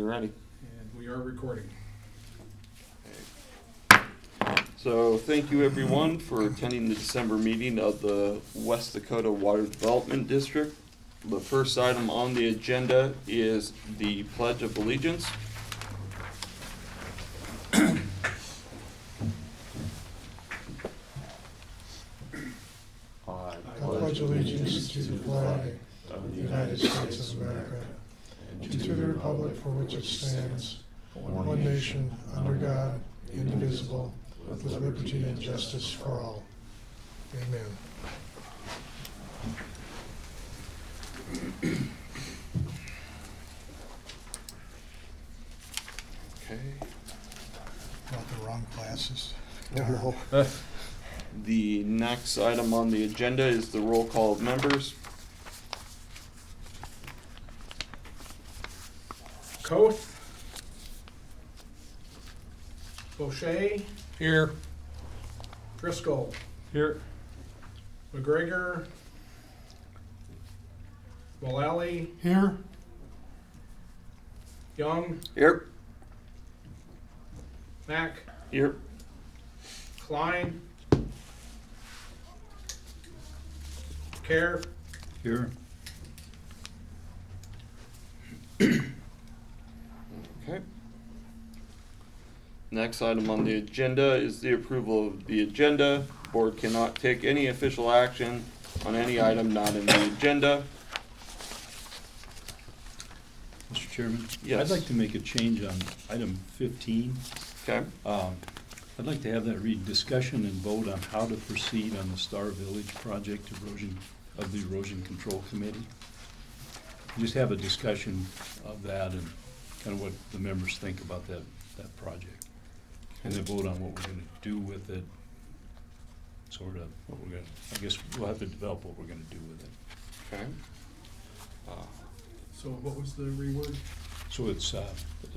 you're ready. And we are recording. So thank you everyone for attending the December meeting of the West Dakota Water Development District. The first item on the agenda is the Pledge of Allegiance. I pledge allegiance to the flag of the United States of America and to the republic for which it stands, one nation, under God, indivisible, with liberty and justice for all. Amen. Okay. Brought the wrong glasses. The next item on the agenda is the roll call of members. Koth. Boucher. Here. Driscoll. Here. McGregor. Mullally. Here. Young. Here. Mack. Here. Klein. Care. Here. Okay. Next item on the agenda is the approval of the agenda. Board cannot take any official action on any item not in the agenda. Mr. Chairman? Yes. I'd like to make a change on item 15. Okay. I'd like to have that read discussion and vote on how to proceed on the Star Village project of the Erosion Control Committee. Just have a discussion of that and kind of what the members think about that project. And then vote on what we're going to do with it, sort of what we're going to, I guess we'll have to develop what we're going to do with it. Okay. So what was the reword? So it's a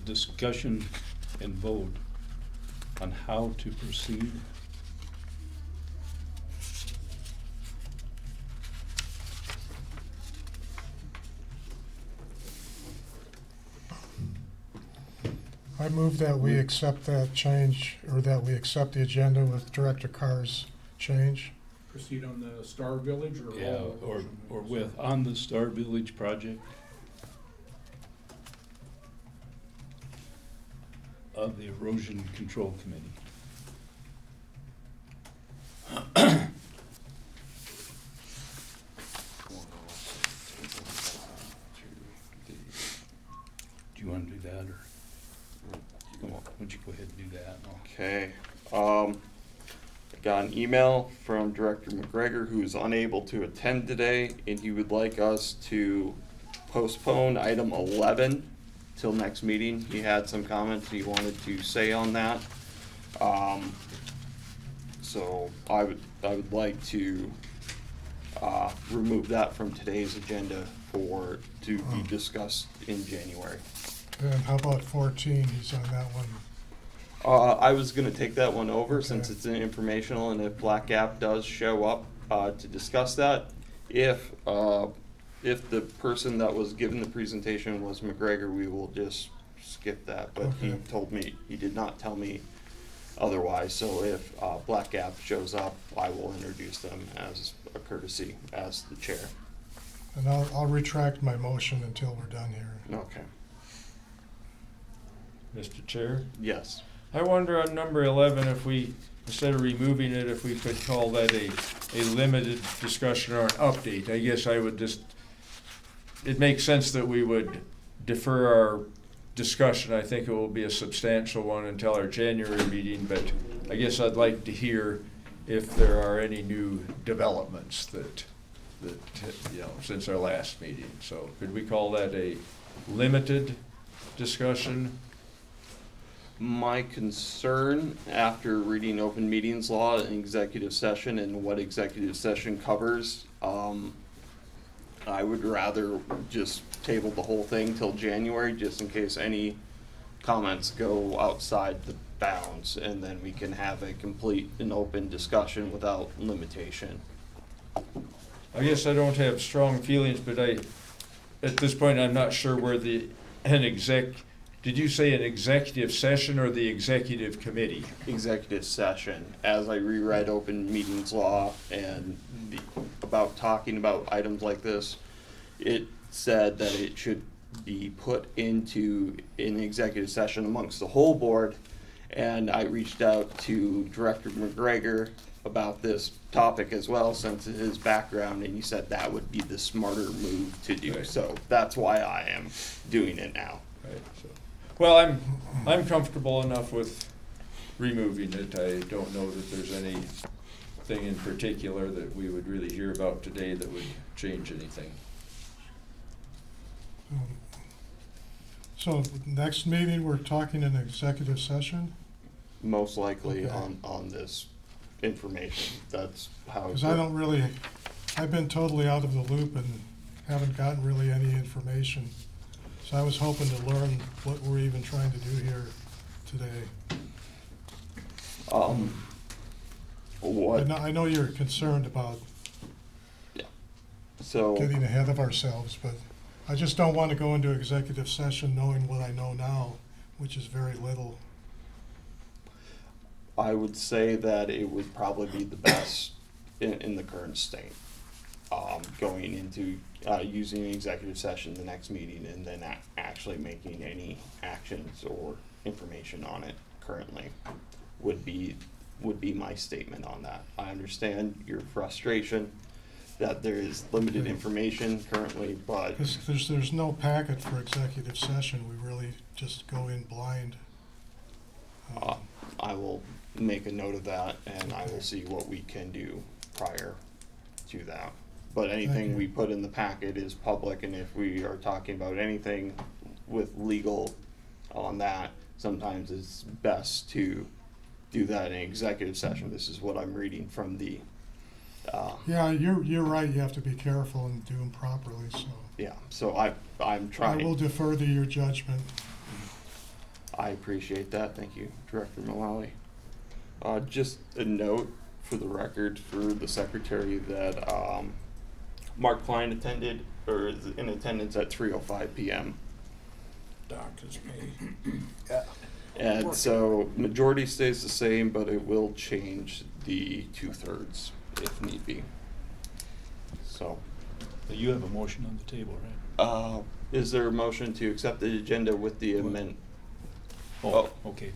discussion and vote on how to proceed. I move that we accept that change, or that we accept the agenda with Director Carr's change. Proceed on the Star Village or Yeah, all or erosion areas? with, on the Star Village project of the Erosion Control Committee. Do you want to do that, or why don't you go ahead and do that? and I'll- Okay. I got an email from Director McGregor, who is unable to attend today, and he would like us to postpone item 11 till next meeting. He had some comments he wanted to say on that. So I would like to remove that from today's agenda to be discussed in January. And how about 14? He's on that one. I was gonna take that one over since Okay. it's an informational, and if Black Gap does show up to discuss that, if the person that was given the presentation was McGregor, we will just skip that. But he Okay. told me, he did not tell me otherwise. So if Black Gap shows up, I will introduce them as a courtesy as the chair. And I'll retract my motion until we're done here. Okay. Mr. Chair, Yes. I wonder on number 11 if we, instead of removing it, if we could call that a limited discussion or an update. I guess I would just, it makes sense that we would defer our discussion. I think it will be a substantial one until our January meeting, but I guess I'd like to hear if there are any new developments that since our last meeting. So could we call that a limited discussion? My concern after reading open meetings law and executive session and what executive session covers, I would rather just table the whole thing till January, just in case any comments go outside the bounds, and then we can have a complete and open discussion without limitation. I guess I don't have strong feelings, but at this point, I'm not sure where an did you say an executive session or the executive committee? Executive session, as I reread open meetings law and about talking about items like this, it said that it should be put into an executive session amongst the whole board. And I reached out to Director McGregor about this topic as well, since it's his background, and he said that would be the smarter move to do. Right. So that's why I am doing it now. Right, so. Well, I'm comfortable enough with removing it. I don't know that there's anything in particular that we would really hear about today that would change anything. So next meeting, we're talking in executive session? Most likely Okay. on this information. That's how. Because I don't really, I've been totally out of the loop and haven't gotten really any information. So I was hoping to learn what we're even trying to do here today. What? I know you're concerned about So. getting ahead of ourselves, but I just don't want to go into executive session knowing what I know now, which is very little. I would say that it would probably be the best in the current state. Going into, using an executive session the next meeting and then actually making any actions or information on it currently would be my statement on that. I understand your frustration that there is limited information currently, but Because there's no packet for executive session, we really just go in blind. I will make a note of that, and I will see what we can do prior to that. But anything you. we put in the packet is public, and if we are talking about anything with legal on that, sometimes it's best to do that in executive session. This is what I'm reading from the, Yeah, you're right, you have to be careful and do them properly, so. yeah, so I'm I trying. will defer to your judgment. I appreciate that. Thank you, Director Mullally. Just a note for the record for the secretary that Mark Klein attended, or is in attendance at 3:05 p.m. Doc is me. And so majority stays the same, but it will change the 2/3 if need be. So, You have a motion on the table, right? is there a motion to accept the agenda with the Oh, okay.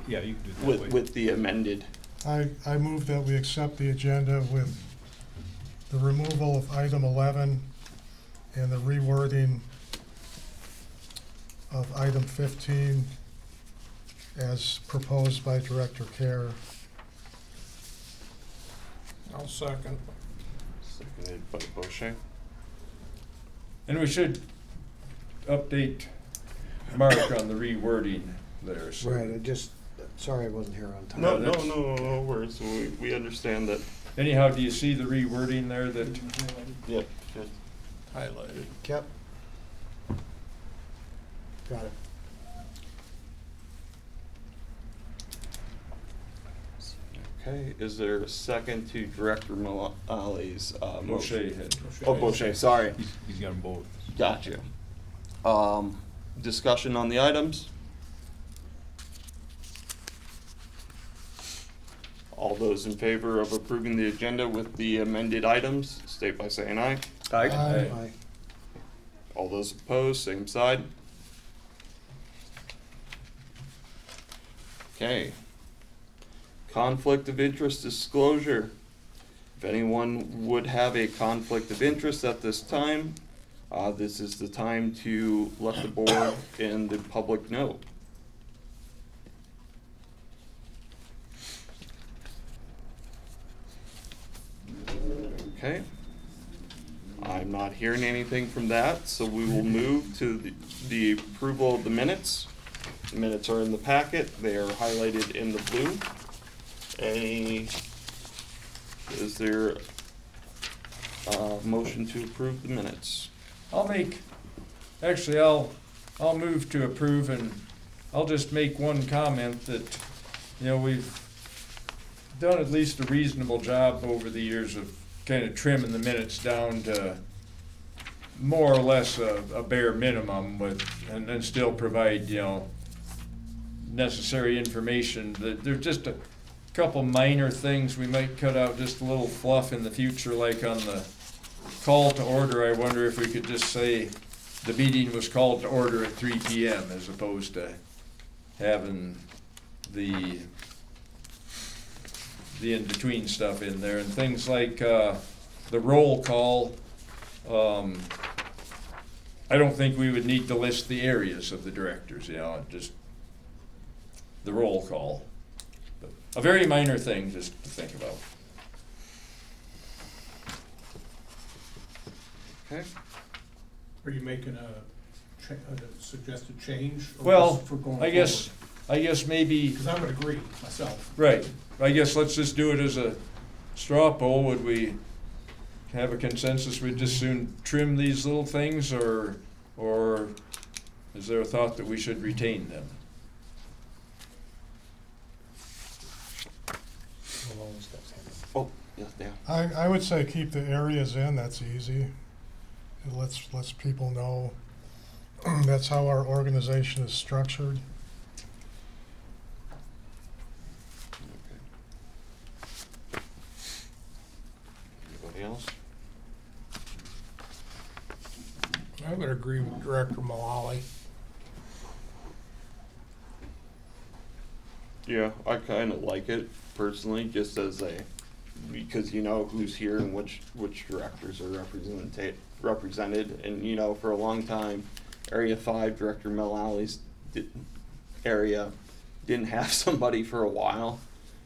Yeah, you can do it that way. with the amended? I move that we accept the agenda with the removal of item 11 and the rewording of item 15 as proposed by Director Kerr. I'll second. Seconded by Bochet. And we should update Mark on the rewording there, so. Right, sorry I wasn't here on time. No worries. We understand that. Anyhow, do you see the rewording there that, Yep. Good. Highlighted. Yep. Got it. Okay, is there a second to Director Mullally's motion? Moshe had? Oh, Bochet, sorry. He's got them both. Gotcha. Discussion on the items? All those in favor of approving the agenda with the amended items, state by saying aye. Aye. Aye. All those opposed, same side. Okay. Conflict of interest disclosure. If anyone would have a conflict of interest at this time, this is the time to let the board and the public know. Okay. I'm not hearing anything from that, so we will move to the approval of the minutes. The minutes are in the packet. They are highlighted in the blue. Is there a motion to approve the minutes? I'll move to approve, and I'll just make one comment that, we've done at least a reasonable job over the years of kind of trimming the minutes down to more or less a bare minimum and still provide, necessary information. There's just a couple minor things we might cut out, just a little fluff in the future, like on the call to order. I wonder if we could just say the meeting was called to order at 3 p.m. as opposed to having the in-between stuff in there, and things like the roll call. I don't think we would need to list the areas of the directors, just the roll call. But a very minor thing just to think about. Okay. Are you making a suggested change? Or Well, just for going I guess maybe, Because I would agree myself. right, I guess let's just do it as a straw poll. Would we have a consensus we'd just soon trim these little things, or is there a thought that we should retain them? Oh, yes, Dan. I would say keep the areas in, that's easy. It lets people know that's how our organization is structured. Anybody else? I would agree with Director Malali. Yeah, I kind of like it personally, just as because you know who's here and which directors are represented, and for a long time, Area 5 Director Mellali's area didn't have somebody for a while,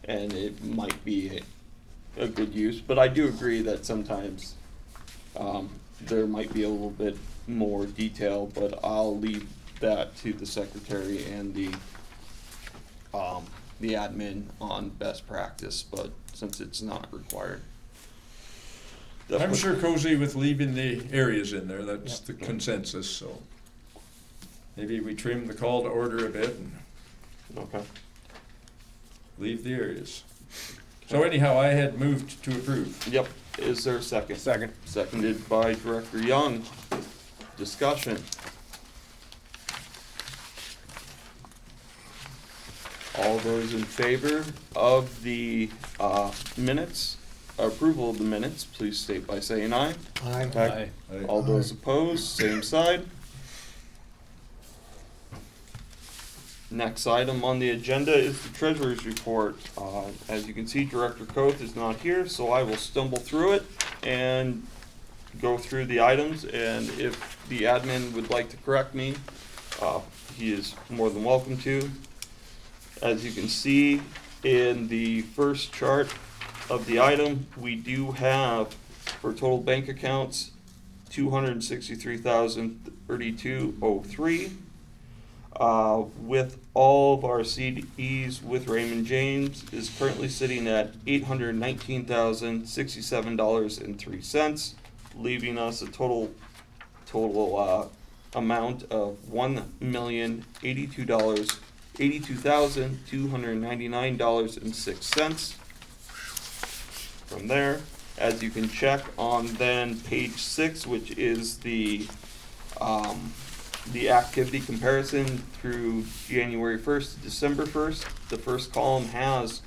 and it might be a good use. But I do agree that sometimes there might be a little bit more detail, but I'll leave that to the secretary and the admin on best practice, but since it's not required. I'm sure cozy with leaving the areas in there. That's the consensus, so maybe we trim the call to order a bit and Okay. leave the areas. So anyhow, I had moved to approve. Yep. Is there a second? Second. Seconded by Director Young. Discussion. All those in favor of the minutes, approval of the minutes, please state by saying aye. Aye. Aye. All those opposed, same side. Next item on the agenda is the treasurer's report. As you can see, Director Koth is not here, so I will stumble through it and go through the items, and if the admin would like to correct me, he is more than welcome to. As you can see in the first chart of the item, we do have, for total bank accounts, $263,032.03. With all of our CDs with Raymond James is currently sitting at $819,067.03, leaving us a total amount of $1,082,299.06. From there, as you can check on then page 6, which is the activity comparison through January 1st to December 1st. The first column has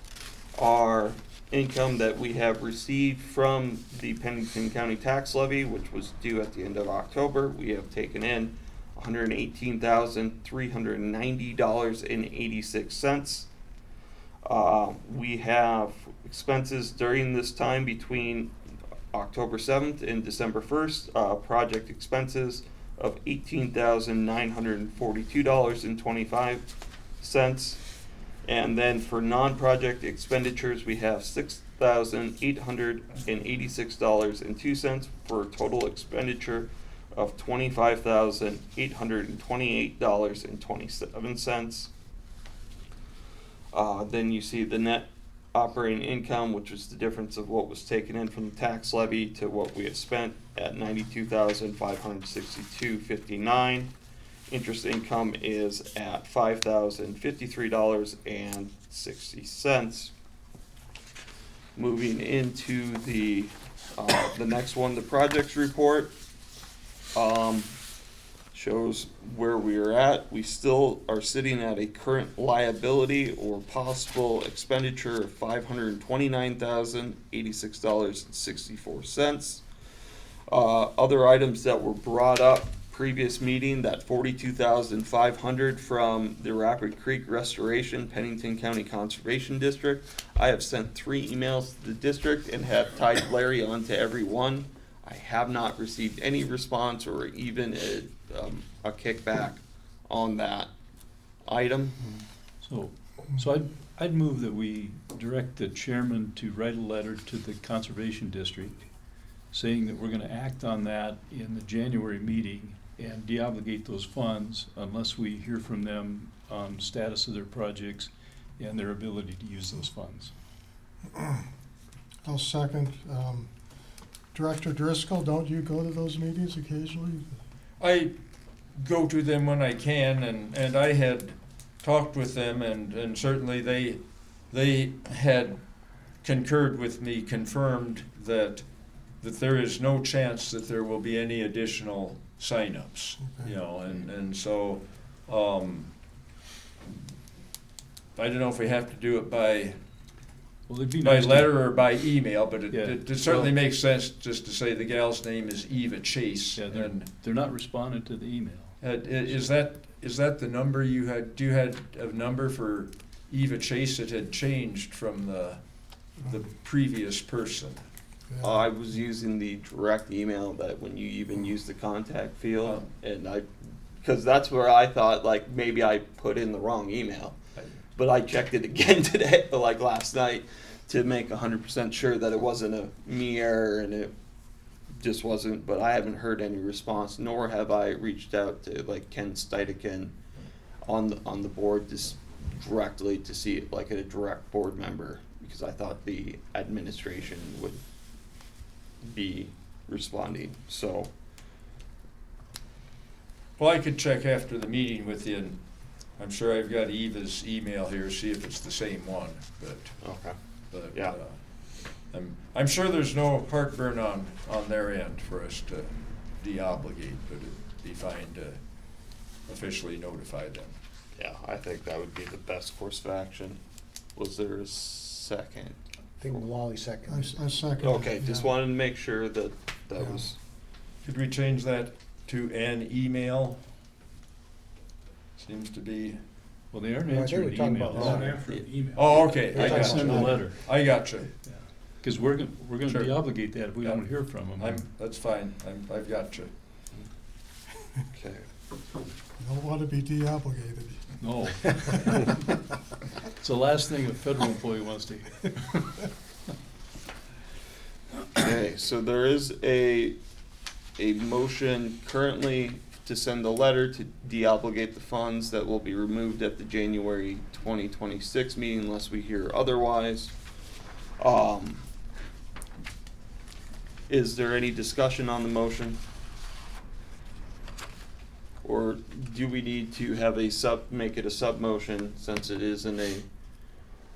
our income that we have received from the Pennington County tax levy, which was due at the end of October. We have taken in $118,390.86. We have expenses during this time between October 7th and December 1st, project expenses of $18,942.25. And then for non-project expenditures, we have $6,886.02 for a total expenditure of $25,828.27. Then you see the net operating income, which was the difference of what was taken in from the tax levy to what we have spent at $92,562.59. Interest income is at $5,053.60. Moving into the next one, the projects report. shows where we are at. We still are sitting at a current liability or possible expenditure of $529,086.64. Other items that were brought up previous meeting, that $42,500 from the Rapid Creek Restoration Pennington County Conservation District. I have sent 3 emails to the district and have tied Larry onto every one. I have not received any response or even a kickback on that item. So I'd move that we direct the chairman to write a letter to the Conservation District saying that we're gonna act on that in the January meeting and deobligate those funds unless we hear from them on status of their projects and their ability to use those funds. I'll second. Director Driscoll, don't you go to those meetings occasionally? I go to them when I can, and I had talked with them, and certainly they had concurred with me, confirmed that there is no chance that there will be any additional signups, Okay. you know, and so, I don't know if we have to do it by Well, it'd be by nice to- letter or by email, but Yeah. it certainly Well- makes sense just to say the gal's name is Eva Chase. Yeah, And they're not responding to the email. is that the number you had? Do you had a number for Eva Chase? It had changed from the previous person. Yeah. I was using the direct email that when you even use the contact field, and because that's where I thought like maybe I put in the wrong email, but I checked it again today, like last night, to make 100% sure that it wasn't a me error and it just wasn't. But I haven't heard any response, nor have I reached out to like Ken Steidekin on the board just directly to see it like a direct board member, because I thought the administration would be responding. So Well, I could check after the meeting with you, and I'm sure I've got Eva's email here, see if it's the same one, okay. but, Yeah. I'm sure there's no heartburn on their end for us to deobligate, but it'd be fine to officially notify them. Yeah, I think that would be the best course of action. Was there a second? I think Malali seconded. I second. Okay, just yeah. wanted to make sure that Yeah. was, Could we change that to an email? Seems to be, Well, they aren't Well, I think answering we're the talking email. about It's Oh. not after the email. oh, okay, Yeah, I I got send you. a letter, I got you. because we're gonna Sure. deobligate that if we Yeah. don't hear from them. That's fine, I've got you. okay. You don't want to be deobligated. No. It's the last thing a federal employee wants to hear. Okay, so there is a motion currently to send a letter to deobligate the funds that will be removed at the January 2026 meeting unless we hear otherwise. Is there any discussion on the motion? Or do we need to have make it a sub-motion since it is in a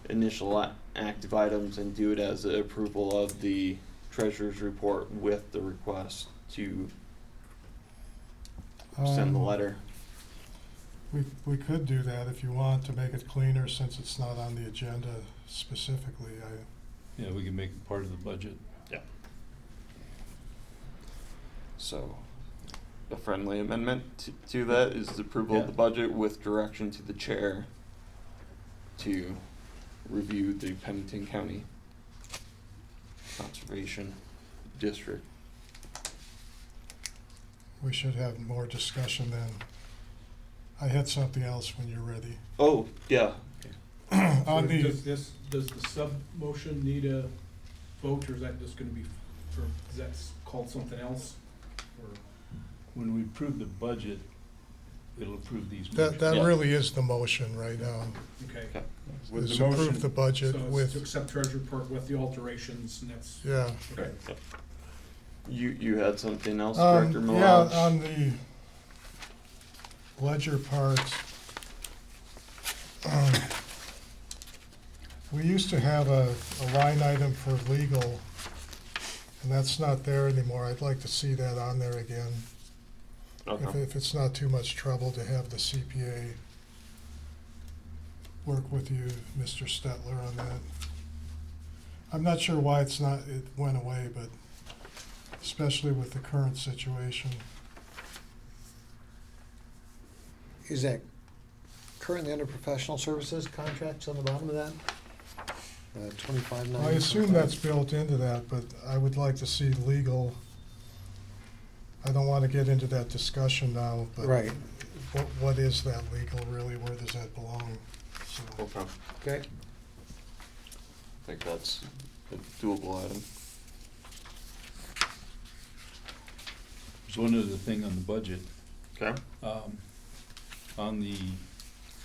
initial active items and do it as an approval of the treasurer's report with the request to send the letter? We could do that if you want to make it cleaner since it's not on the agenda specifically. Yeah, we can make it part of the budget. Yeah. So, a friendly amendment to that is the approval of Yeah. the budget with direction to the chair to review the Pennington County Conservation District. We should have more discussion then. I had something else when you're ready. Oh, yeah. On the, Does the sub-motion need a vote, or is that just gonna be, or is that called something else? Or, When we approve the budget, it'll approve these that motions. Yeah. really is the motion right now. okay. Okay. With Is the approve motion, the budget So it's to with, accept treasure report with the alterations, and that's, yeah. okay. You had something else, Director Yeah, Milage? on the ledger part, we used to have a line item for legal, and that's not there anymore. I'd like to see that on there again. Okay. If it's not too much trouble to have the CPA work with you, Mr. Stetler, on that. I'm not sure why it went away, but especially with the current situation. Is that currently under professional services contracts on the bottom of that? 2590. I assume that's built into that, but I would like to see legal. I don't want to get into that discussion now, but Right, what is that legal really? Where does that belong? So, Okay. okay. I think that's a doable item. There's one other thing on the budget. Okay. On the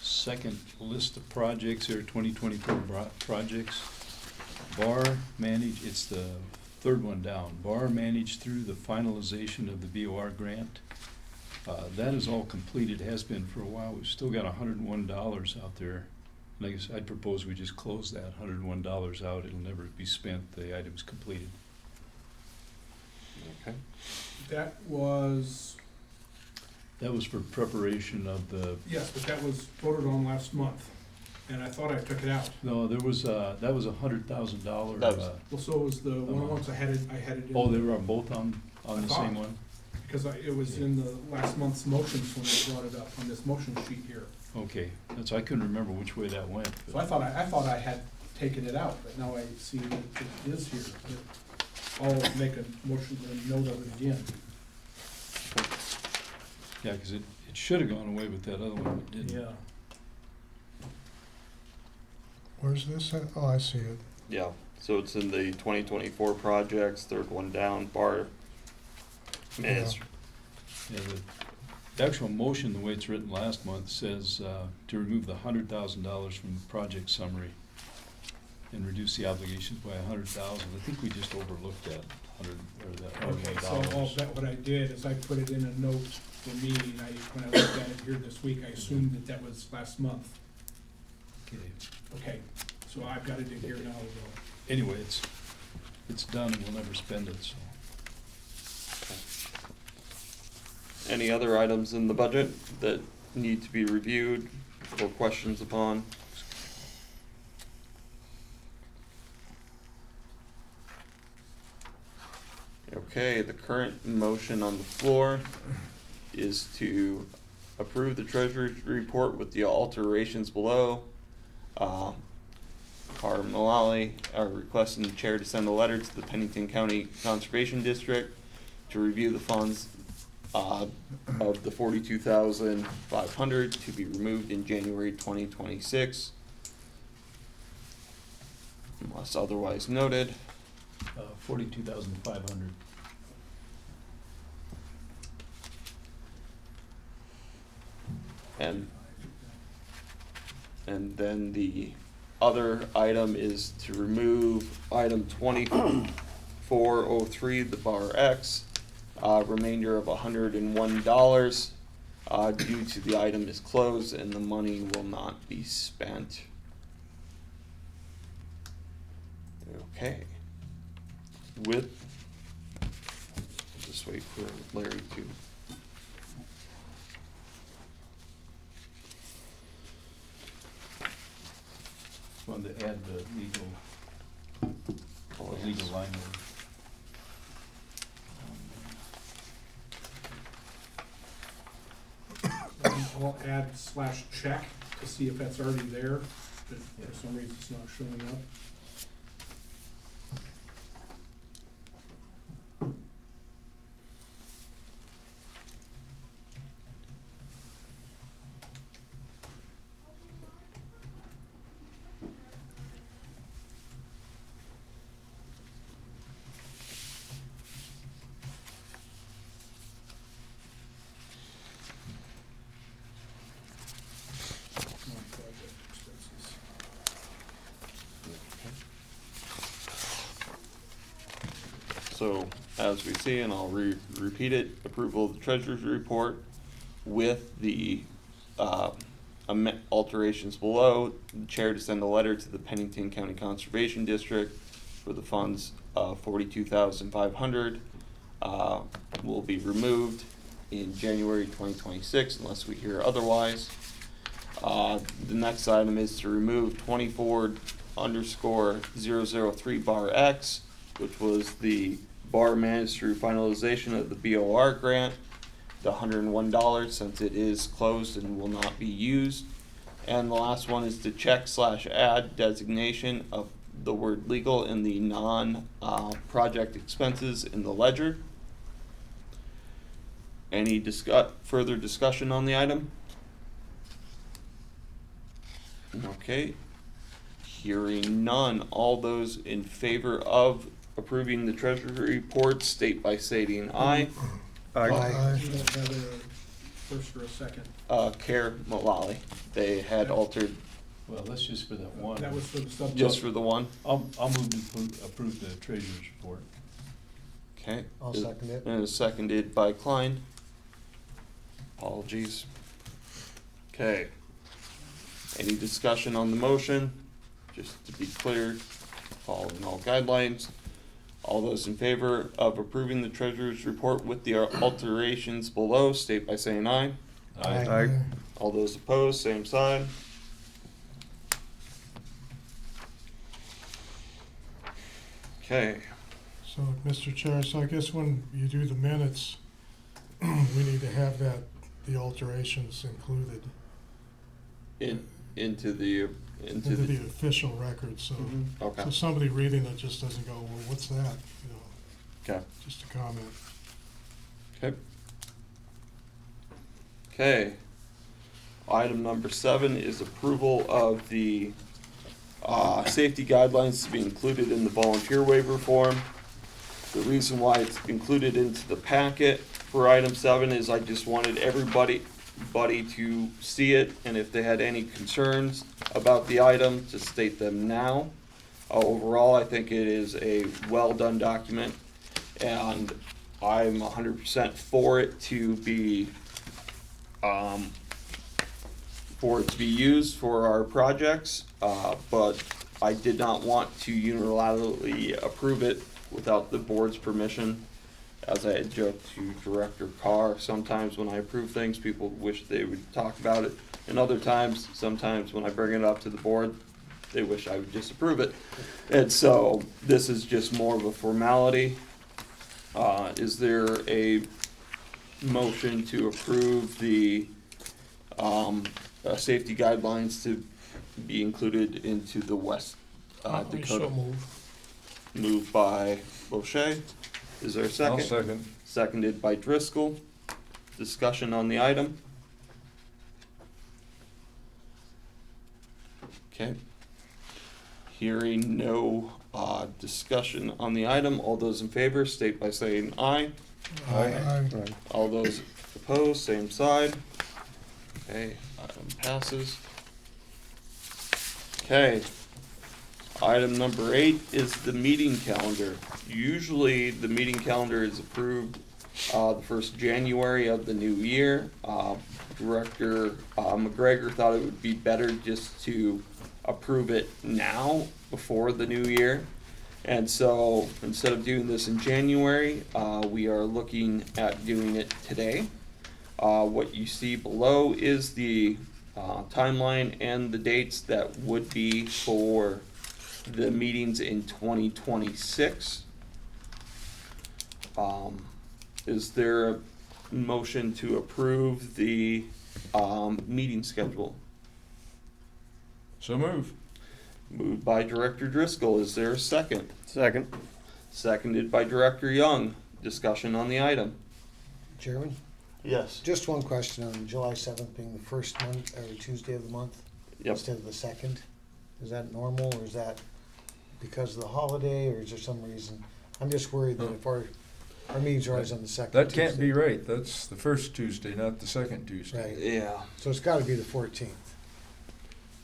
second list of projects here, 2024 projects, BAR managed, it's the third one down. BAR managed through the finalization of the BOR grant. That is all completed, has been for a while. We've still got $101 out there. And I guess I'd propose we just close that $101 out. It'll never be spent. The item's completed. Okay. That was, That was for preparation of the, yes, but that was voted on last month, and I thought I took it out. no, there was, that was $100,000. That was- Well, so was the one once I had it in. Oh, they were both on I the thought. same one? Because it was in the last month's motions when I brought it up on this motion sheet here. Okay, that's, I couldn't remember which way that went. So I thought I had taken it out, but now I see that it is here. I'll make a motion, a note of it again. Yeah, because it should have gone away with that other one, but didn't. where's this at? Oh, I see it. Yeah, so it's in the 2024 projects, third one down, BAR. Managed. Yeah, the actual motion, the way it's written last month, says to remove the $100,000 from the project summary and reduce the obligations by $100,000. I think we just overlooked that Okay, so I'll $100,000. bet what I did is I put it in a note for me, and when I looked at it here this week, I assumed that was last month. Okay. Okay, so I've got it in here now, though. Anyway, it's done and we'll never spend it, so. Any other items in the budget that need to be reviewed or questions upon? Okay, the current motion on the floor is to approve the treasurer's report with the alterations below. Our Mullally are requesting the chair to send a letter to the Pennington County Conservation District to review the funds of the $42,500 to be removed in January 2026, unless otherwise noted. 42,500. And then the other item is to remove item 2403, the bar X, remainder of $101, due to the item is closed and the money will not be spent. Okay. Just wait for Larry to. Wanted to add the legal line there. I'll add /check to see if that's already there, but for some reason it's not showing up. Non-project expenses. So, as we see, and I'll repeat it, approval of the treasurer's report with the alterations below, the chair to send a letter to the Pennington County Conservation District for the funds of $42,500 will be removed, in January 2026 unless we hear otherwise. The next item is to remove 24_003 bar X, which was the bar managed through finalization of the BOR grant, the $101 since it is closed and will not be used. And the last one is to check/add designation of the word legal in the non-project expenses in the ledger. Any further discussion on the item? Okay. Hearing none. All those in favor of approving the treasury report state by stating aye. Aye. You don't have a first or a second. Care Malali. They had altered Well, that's just for that one. That was for the sub. just for the one. I'll move to approve the treasurer's report. Okay. I'll second it. And it's seconded by Klein. Apologies. Okay. Any discussion on the motion? Just to be clear, following all guidelines. All those in favor of approving the treasurer's report with the alterations below, state by saying aye. Aye. All those opposed, same side. Okay. So, Mr. Chair, so I guess when you do the minutes, we need to have the alterations included Into the into the official record, so, Okay. so somebody reading it just doesn't go, well, what's that? You know, Okay. just a comment. Okay. Okay. Item number 7 is approval of the safety guidelines to be included in the volunteer waiver form. The reason why it's included into the packet for item 7 is I just wanted everybody to see it, and if they had any concerns about the item, to state them now. Overall, I think it is a well-done document, and I'm 100% for it to be used for our projects, but I did not want to unilaterally approve it without the board's permission. As I had joked to Director Carr, sometimes when I approve things, people wish they would talk about it, and other times, sometimes when I bring it up to the board, they wish I would just approve it. And so, this is just more of a formality. Is there a motion to approve the safety guidelines to be included into the West I Dakota? so move. Moved by Boucher. Is there a second? I'll second. Seconded by Driscoll. Discussion on the item? Okay. Hearing no discussion on the item, all those in favor state by saying aye. Aye. All those opposed, same side. Okay, item passes. Okay. Item number 8 is the meeting calendar. Usually, the meeting calendar is approved the first January of the new year. Director McGregor thought it would be better just to approve it now before the new year. And so, instead of doing this in January, we are looking at doing it today. What you see below is the timeline and the dates that would be for the meetings in 2026. Is there a motion to approve the meeting schedule? So move. Moved by Director Driscoll. Is there a second? Second. Seconded by Director Young. Discussion on the item. Chairman, Yes. just one question on July 7th being the first month, or Tuesday of the month Yep. instead of the second. Is that normal, or is that because of the holiday, or is there some reason? I'm just worried that if our meetings are always on the second That can't Tuesday. be right. That's the first Tuesday, not the second Tuesday. Right, Yeah. so it's gotta be the 14th.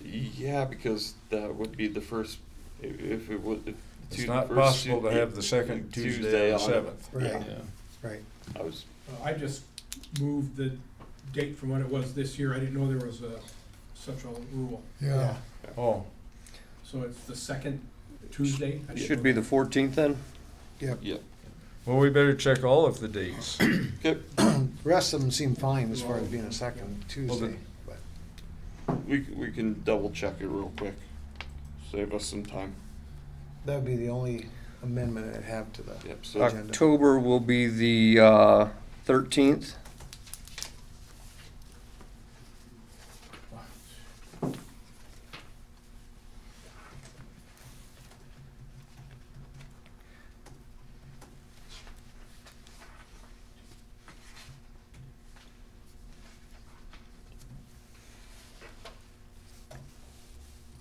Yeah, because that would be the first, if it would. If It's Tu- not first possible to Tu- have the second Tuesday Tuesday on the on it. 7th. Right, Yeah. right. I was, I just moved the date from what it was this year. I didn't know there was such a rule. Yeah, Oh, So it's the second Tuesday? I It didn't should know be that. the 14th then? Yep. yep. Well, we better check all of the dates. Okay, The rest of them seem fine as far as being a second Tuesday, but we can double check it real quick. Save us some time. that would be the only amendment I'd have to the Yep, so agenda. October will be the 13th.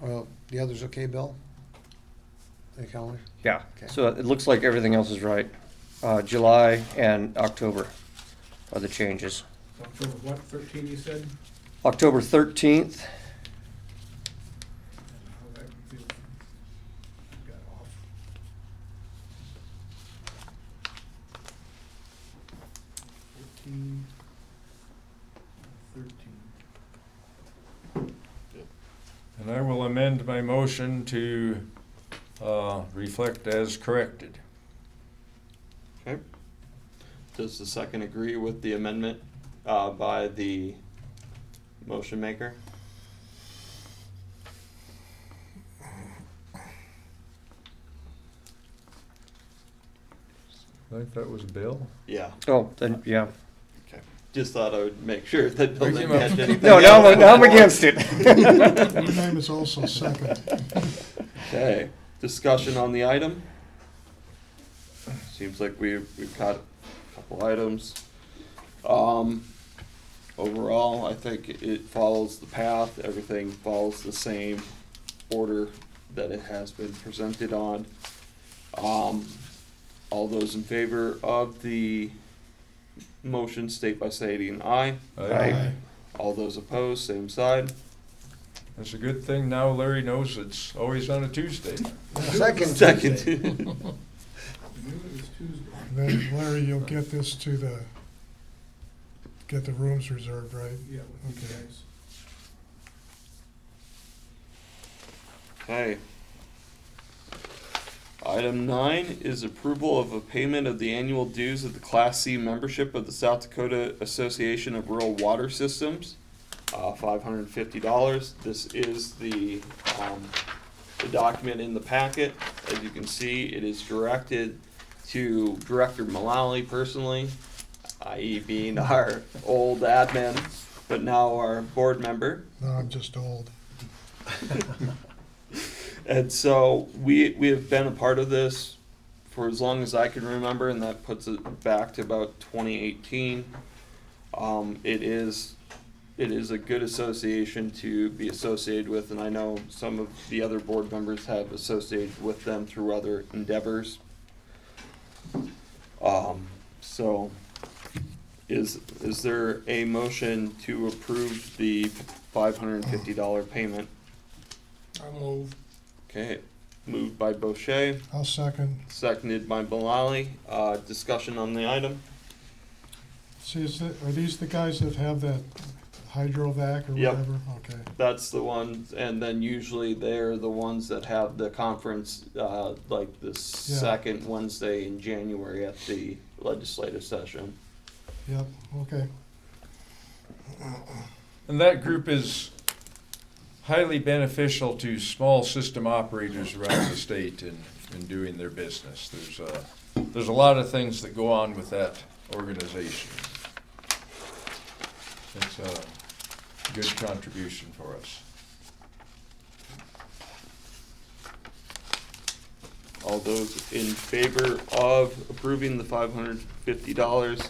Well, the others okay, Bill? The calendar? Yeah, Okay. so it looks like everything else is right. July and October are the changes. October what, 13 you said? October 13th, How that feels- got off. 14, 13. And I will amend my motion to reflect as corrected. Okay. Does the second agree with the amendment by the motion maker? I think that was Bill. Yeah. oh, then, yeah. Okay. Just thought I would make sure that Bill Wake didn't him up. catch anything. No, else. now I'm against it. My name is also second. Okay, discussion on the item? Seems like we've got a couple items. Overall, I think it follows the path, everything follows the same order that it has been presented on. All those in favor of the motion state by stating aye. Aye. All those opposed, same side. That's a good thing now Larry knows it's always on a Tuesday. Second Second. Tuesday. I knew it was Tuesday. Then Larry, you'll get this to get the rooms reserved, right? Yeah, with you Okay. guys. Okay. Item 9 is approval of a payment of the annual dues of the Class C membership of the South Dakota Association of Rural Water Systems, $550. This is the document in the packet. As you can see, it is directed to Director Mullally personally, i.e. being our old admin, but now our board member. No, I'm just old. And so we have been a part of this for as long as I can remember, and that puts it back to about 2018. It is a good association to be associated with, and I know some of the other board members have associated with them through other endeavors. So is there a motion to approve the $550 payment? I move. Okay, moved by Boucher, I'll second. seconded by Mullally. Discussion on the item? See, are these the guys that have that hydrovac or Yep. whatever? Okay. That's the ones, and then usually they're the ones that have the conference, like the second Wednesday in January at the legislative session. Yep, okay. And that group is highly beneficial to small system operators around the state in doing their business. There's a lot of things that go on with that organization. It's a good contribution for us. All those in favor of approving the $550,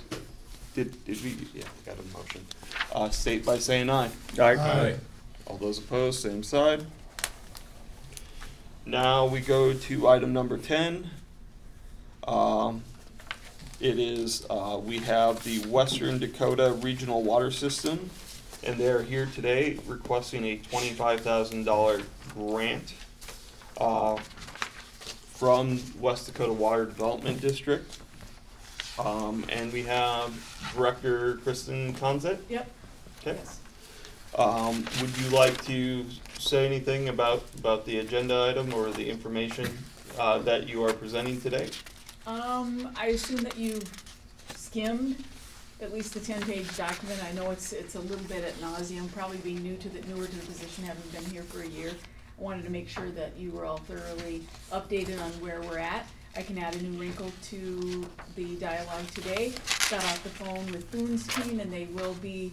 did we, yeah, got a motion. State by saying aye. Aye. All those opposed, same side. Now we go to item number 10. It is, we have the Western Dakota Regional Water System, and they're here today requesting a $25,000 grant from West Dakota Water Development District. And we have Director Kristen Conzett. Yep. Okay. Yes. Would you like to say anything about the agenda item or the information that you are presenting today? I assume that you've skimmed at least the 10-page document. I know it's a little bit at nauseum, probably being newer to the position, having been here for a year. I wanted to make sure that you were all thoroughly updated on where we're at. I can add a new wrinkle to the dialogue today. Got off the phone with Boone's team, and they will be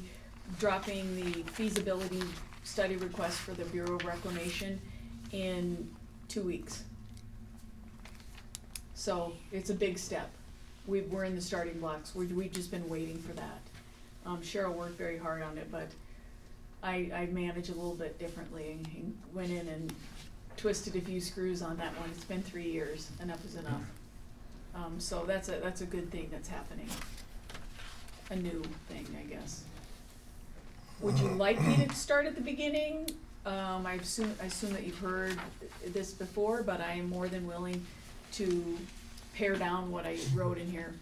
dropping the feasibility study request for the Bureau of Reclamation in 2 weeks. So it's a big step. We're in the starting blocks. We've just been waiting for that. Cheryl worked very hard on it, but I manage a little bit differently and went in and twisted a few screws on that one. It's been 3 years. Enough is enough. So that's a good thing that's happening. A new thing, I guess. Would you like me to start at the beginning? I assume that you've heard this before, but I am more than willing to pare down what I wrote in here.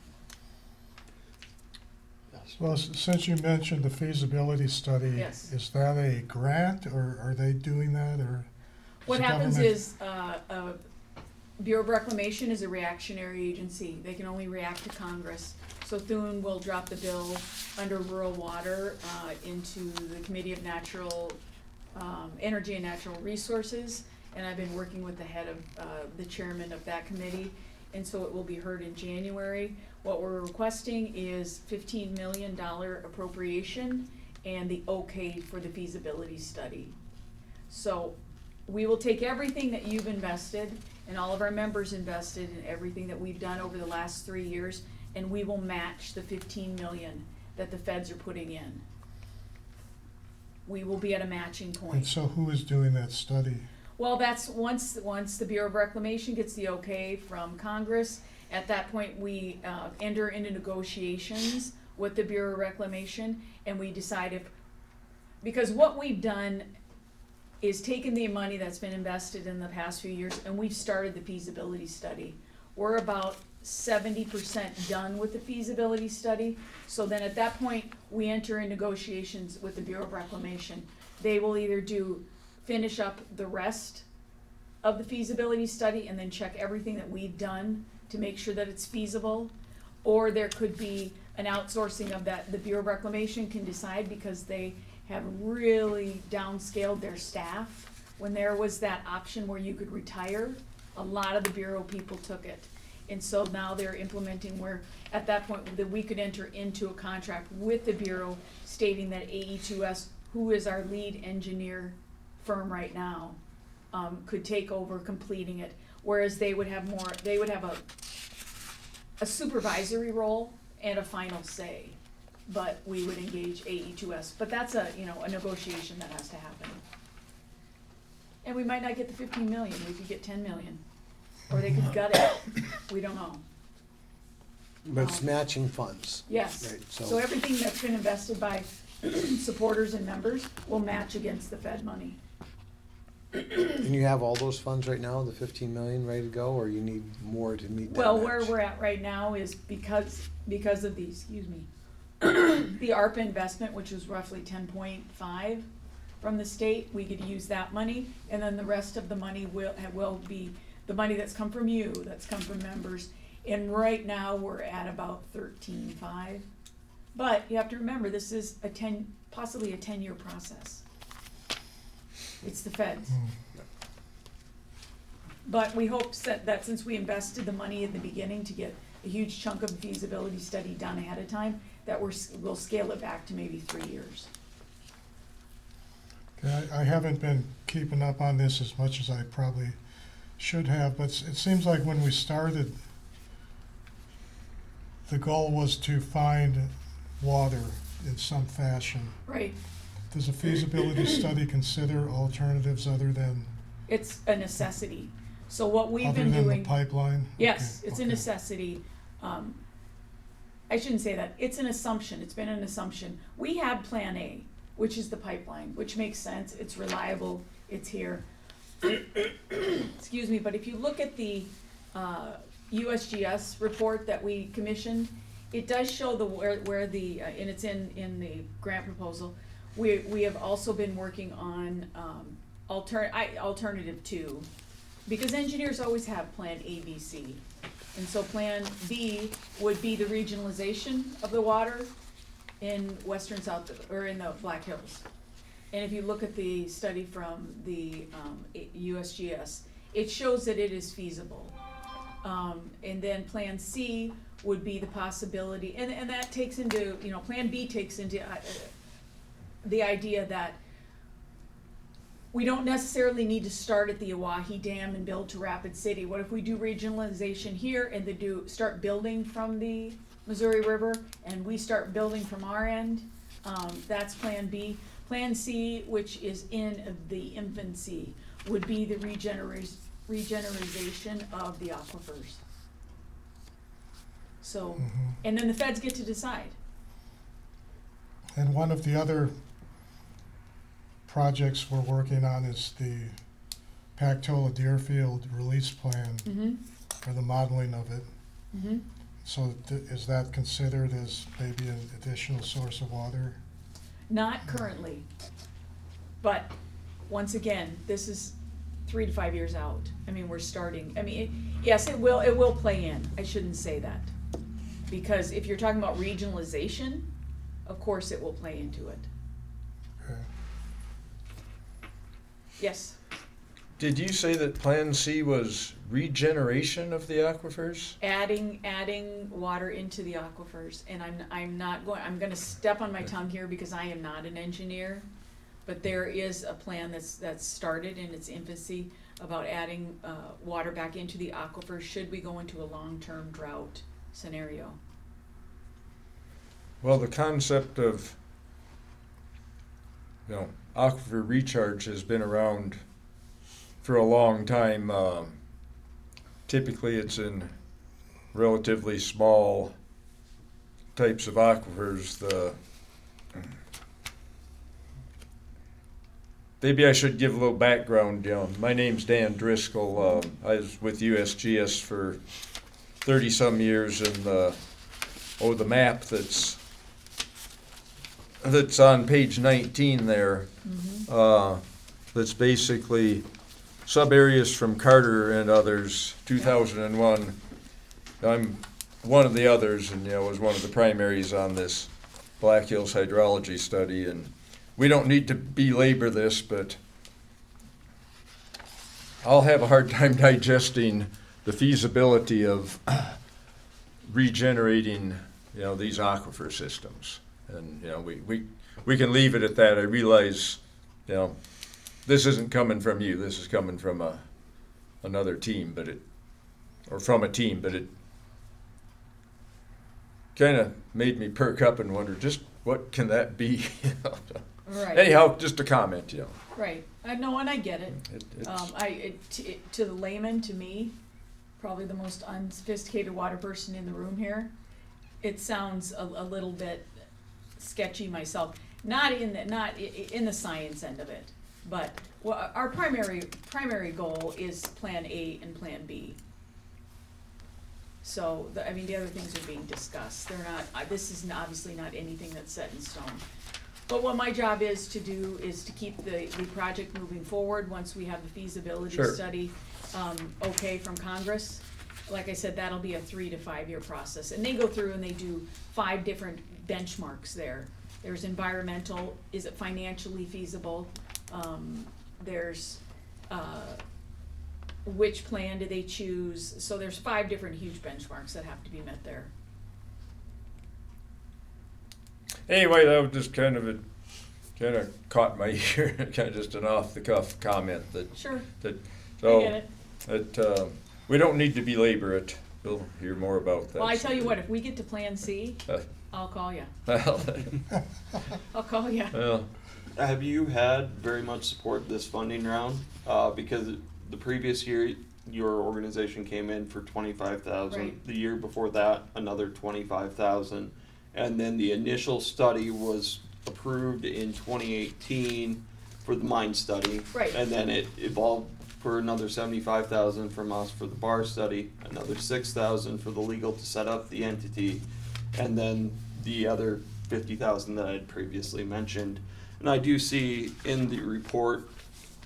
Well, since you mentioned the feasibility study, Yes. is that a grant, or are they doing that, or? What the happens government- is, Bureau of Reclamation is a reactionary agency. They can only react to Congress. So Thune will drop the bill under rural water, into the Committee of Natural, Energy and Natural Resources. And I've been working with the head of, the chairman of that committee. And so it will be heard in January. What we're requesting is $15 million appropriation and the okay for the feasibility study. So we will take everything that you've invested and all of our members invested in everything that we've done over the last 3 years, and we will match the 15 million that the feds are putting in. We will be at a matching point. And so who is doing that study? Well, that's once the Bureau of Reclamation gets the okay from Congress, at that point we enter into negotiations with the Bureau of Reclamation, and we decide because what we've done is taken the money that's been invested in the past few years, and we've started the feasibility study. We're about 70% done with the feasibility study, so then at that point, we enter in negotiations with the Bureau of Reclamation. They will either finish up the rest of the feasibility study and then check everything that we've done to make sure that it's feasible, or there could be an outsourcing of that. The Bureau of Reclamation can decide, because they have really downscaled their staff. When there was that option where you could retire, a lot of the Bureau people took it. And so now they're implementing where, at that point, that we could enter into a contract with the Bureau stating that AE2S, who is our lead engineer firm right now, could take over completing it. Whereas they would have a supervisory role and a final say, but we would engage AE2S. But that's a negotiation that has to happen. And we might not get the 15 million, we could get 10 million. Or they could gut it, we don't know. But it's matching funds. Yes, Right, so so- everything that's been invested by supporters and members will match against the Fed money. And you have all those funds right now, the 15 million ready to go, or you need more to meet that Well, match? where we're at right now is because of the, the ARPA investment, which was roughly 10.5 from the state, we could use that money, and then the rest of the money will be the money that's come from you, that's come from members, and right now we're at about 13.5. But you have to remember, this is possibly a 10-year process. It's the feds. But we hope that since we invested the money in the beginning to get a huge chunk of the feasibility study done ahead of time, that we'll scale it back to maybe 3 years. Okay, I haven't been keeping up on this as much as I probably should have, but it seems like when we started, the goal was to find water in some fashion. Right. Does a feasibility study consider alternatives other than It's a necessity. So what we've other been than doing. the pipeline? Yes, Okay, it's a okay. necessity. I shouldn't say that. It's an assumption. It's been an assumption. We have Plan A, which is the pipeline, which makes sense. It's reliable. It's here. Excuse me, but if you look at the USGS report that we commissioned, it does show where the and it's in the grant proposal. We have also been working on alternative 2, because engineers always have Plan A, B, C. And so Plan B would be the regionalization of the water in western South, or in the Black Hills. And if you look at the study from the USGS, it shows that it is feasible. And then Plan C would be the possibility, and that takes into, Plan B takes into the idea that we don't necessarily need to start at the Oahe Dam and build to Rapid City. What if we do regionalization here and they start building from the Missouri River, and we start building from our end? That's Plan B. Plan C, which is in the infancy, would be the regeneration of the aquifers. So, and then the feds get to decide. And one of the other projects we're working on is the Pactola Deerfield release plan for the modeling of it. So is that considered as maybe an additional source of water? Not currently, but once again, this is 3 to 5 years out. I mean, we're starting, yes, it will play in. I shouldn't say that. Because if you're talking about regionalization, of course it will play into it. Okay. Yes, Did you say that Plan C was regeneration of the aquifers? adding water into the aquifers, and I'm gonna step on my tongue here because I am not an engineer, but there is a plan that's started in its infancy about adding water back into the aquifers should we go into a long-term drought scenario. Well, the concept of, aquifer recharge has been around for a long time. Typically, it's in relatively small types of aquifers. Maybe I should give a little background. My name's Dan Driscoll. I was with USGS for 30-some years, and the map that's on page 19 there, that's basically sub-areas from Carter and others, 2001. I'm one of the others, and was one of the primaries on this Black Hills hydrology study. And we don't need to belabor this, but I'll have a hard time digesting the feasibility of regenerating, these aquifer systems. And we can leave it at that. I realize, this isn't coming from you. This is coming from another team, from a team. But it kind of made me perk up and wonder just what can that be. Right. Anyhow, just a comment. Right. No, and I get it. To the layman, to me, probably the most unsophisticated water person in the room here, it sounds a little bit sketchy myself. Not in the science end of it, but our primary goal is Plan A and Plan B. So the other things are being discussed. They're not. This is obviously not anything that's set in stone. But what my job is to do is to keep the project moving forward once we have the feasibility study okay from Congress. Like I said, that'll be a 3 to 5 year process. And they go through and they do 5 different benchmarks there. There's environmental, is it financially feasible? There's which plan do they choose? So there's 5 different huge benchmarks that have to be met there. Anyway, that was just kind of caught my ear. Kind of just an off the cuff comment Sure. So I get it. We don't need to belabor it. We'll hear more about that. Well, I tell you what, if we get to Plan C, I'll call you. I'll call you. Well, Have you had very much support this funding round? Because the previous year, your organization came in for $25,000. Right. The year before that, another $25,000, and then the initial study was approved in 2018 for the mine study. Right. And then it evolved for another $75,000 from us for the bar study, another $6,000 for the legal to set up the entity, and then the other $50,000 that I had previously mentioned. And I do see in the report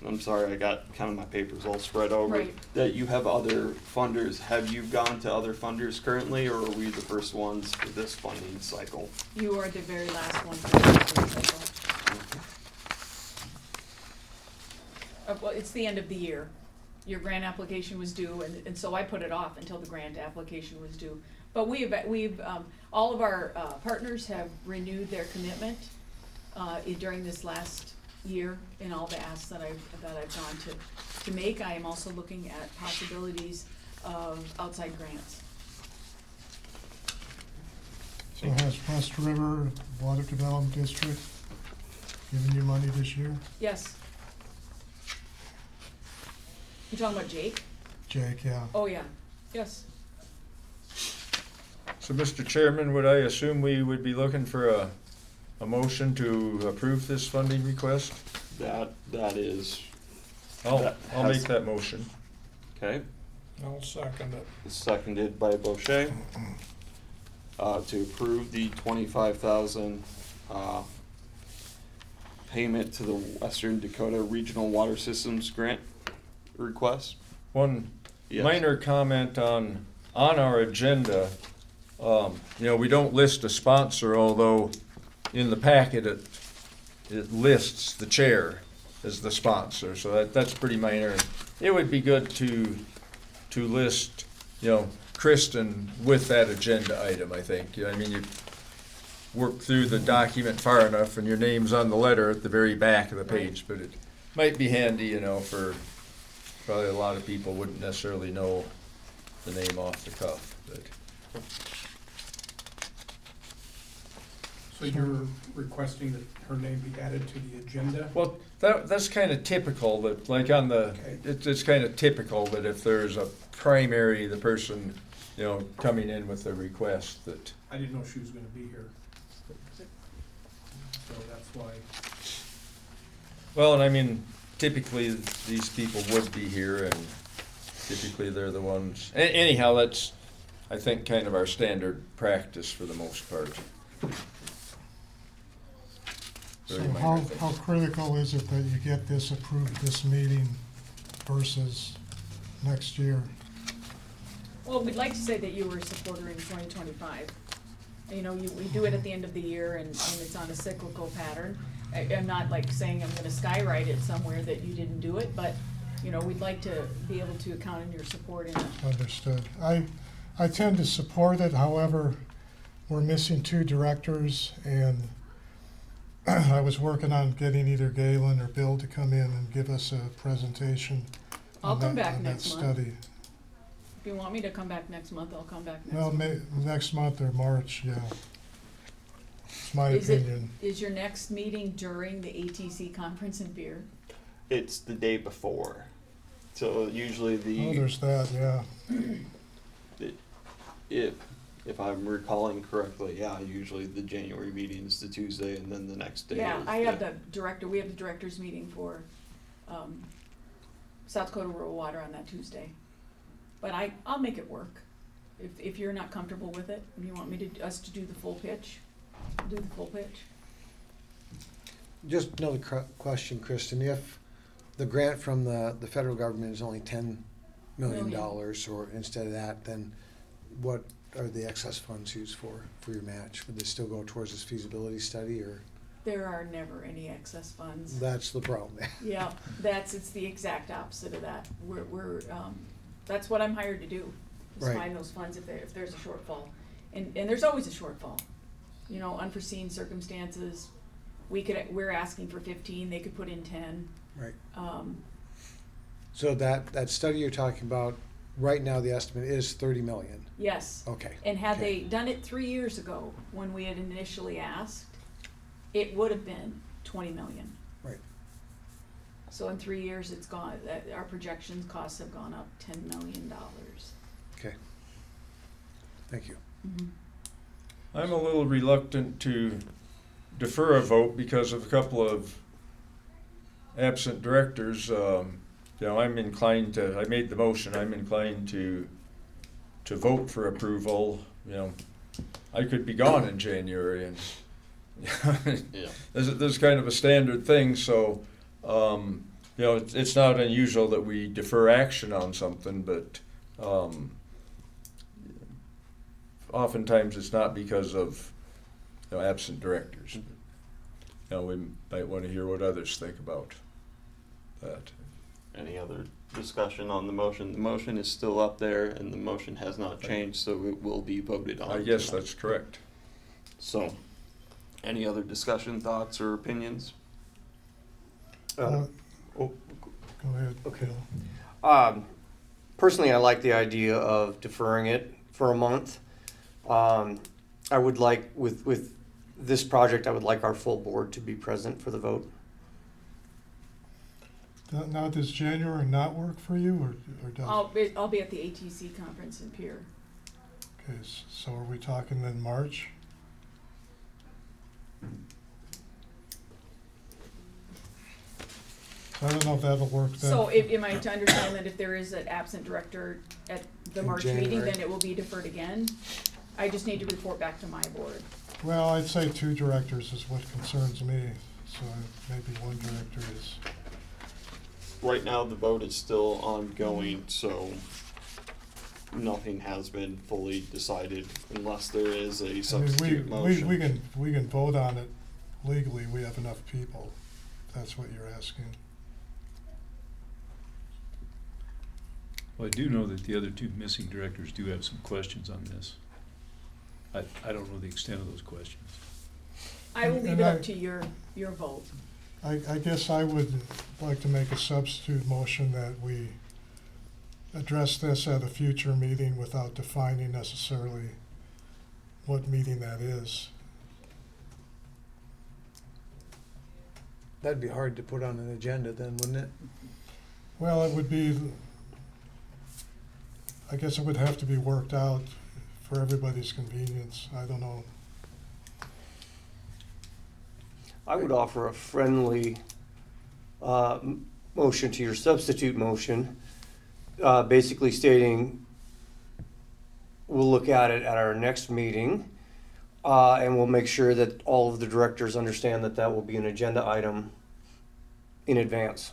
I'm sorry, I got kind of my papers all spread over. Right. That you have other funders. Have you gone to other funders currently, or are we the first ones for this funding cycle? You are the very last one for the cycle. Well, it's the end of the year. Your grant application was due, and so I put it off until the grant application was due. But we've all of our partners have renewed their commitment during this last year in all the asks that I've gone to make. I am also looking at possibilities of outside grants. So has West River Water Development District given you money this year? Yes. You talking about Jake? Jake, yeah. Oh, yeah, yes. So, Mr. Chairman, would I assume we would be looking for a motion to approve this funding request? That is, I'll That make has- that motion. okay, I'll second it. seconded by Bochet, to approve the 25,000, payment to the Western Dakota Regional Water Systems Grant request. One Yes. minor comment on our agenda. We don't list a sponsor, although in the packet it lists the chair as the sponsor, so that's pretty minor. It would be good to list, Kristen with that agenda item, I think. I mean, you work through the document far enough and your name's on the letter at the very back of the page, but it might be handy, for probably a lot of people wouldn't necessarily know the name off the cuff, but. So you're requesting that her name be added to the agenda? Well, that's kind of typical, that, like on the, Okay. it's kind of typical that if there's a primary, the person, coming in with a request that, I didn't know she was gonna be here. So that's why, well, and I mean, typically, these people would be here, and typically they're the ones, anyhow, that's, I think, kind of our standard practice for the most part. So Very minor how thing. critical is it that you get this approved this meeting versus next year? Well, we'd like to say that you were a supporter in 2025. We do it at the end of the year, and it's on a cyclical pattern. I'm not like saying I'm gonna skywrite it somewhere that you didn't do it, but, we'd like to be able to count on your support in it. Understood. I tend to support it, however, we're missing 2 directors, and I was working on getting either Galen or Bill to come in and give us a presentation I'll on come that, back on that next month. study. If you want me to come back next month, I'll come back next Well, month. next month or March, yeah. It's my Is it- opinion. Is your next meeting during the ATC conference in Beer? It's the day before. So usually Oh, there's that, yeah. if I'm recalling correctly, yeah, usually the January meeting is the Tuesday, and then the next day Yeah, is we have the directors meeting for, South Dakota Rural Water on that Tuesday. But I'll make it work. If you're not comfortable with it, and you want us to do the full pitch, I'll do the full pitch. Just another question, Kristen, if the grant from the federal government is only $10 million, or instead of that, then what are the excess funds used for your match? Would they still go towards this feasibility study, or? There are never any excess funds. That's the problem. Yeah, it's the exact opposite of that. That's what I'm hired to do, is Right. find those funds if there's a shortfall. And there's always a shortfall. Unforeseen circumstances, we're asking for 15, they could put in 10. Right. Um, So that study you're talking about, right now the estimate is 30 million. yes. Okay. And had okay. they done it 3 years ago, when we had initially asked, it would have been 20 million. Right. So in 3 years, it's gone, our projections costs have gone up $10 million. Okay. Thank you. Mhm. I'm a little reluctant to defer a vote because of a couple of absent directors. I'm inclined to, I made the motion, I'm inclined to vote for approval. I could be gone in January, and Yeah. there's kind of a standard thing, so you know, it's not unusual that we defer action on something, but oftentimes it's not because of, you know, absent directors. You know, we might want to hear what others think about that. Any other discussion on the motion? The motion is still up there and the motion has not changed, so it will be voted on. I guess tonight. that's correct. So, any other discussion, thoughts, or opinions? Oh, Go ahead, Okay. Bill. Personally, I like the idea of deferring it for a month. I would like, with this project, I would like our full board to be present for the vote. Now, does January not work for you, or does? I'll be at the ATC conference in Pier. Okay, so are we talking then March? I don't know if that'll work then. So am I to understand that if there is an absent director at the In March meeting, January. then it will be deferred again? I just need to report back to my board. Well, I'd say 2 directors is what concerns me, so maybe 1 director is. Right now, the vote is still ongoing, so nothing has been fully decided unless there is a I mean, substitute motion. we can vote on it legally, we have enough people, if that's what you're asking. Well, I do know that the other 2 missing directors do have some questions on this. I don't know the extent of those questions. I will leave And it I- up to your vote. I guess I would like to make a substitute motion that we address this at a future meeting without defining necessarily what meeting that is. That'd be hard to put on an agenda then, wouldn't it? Well, it would be, I guess it would have to be worked out for everybody's convenience. I don't know. I would offer a friendly motion to your substitute motion, basically stating we'll look at it at our next meeting, and we'll make sure that all of the directors understand that that will be an agenda item in advance.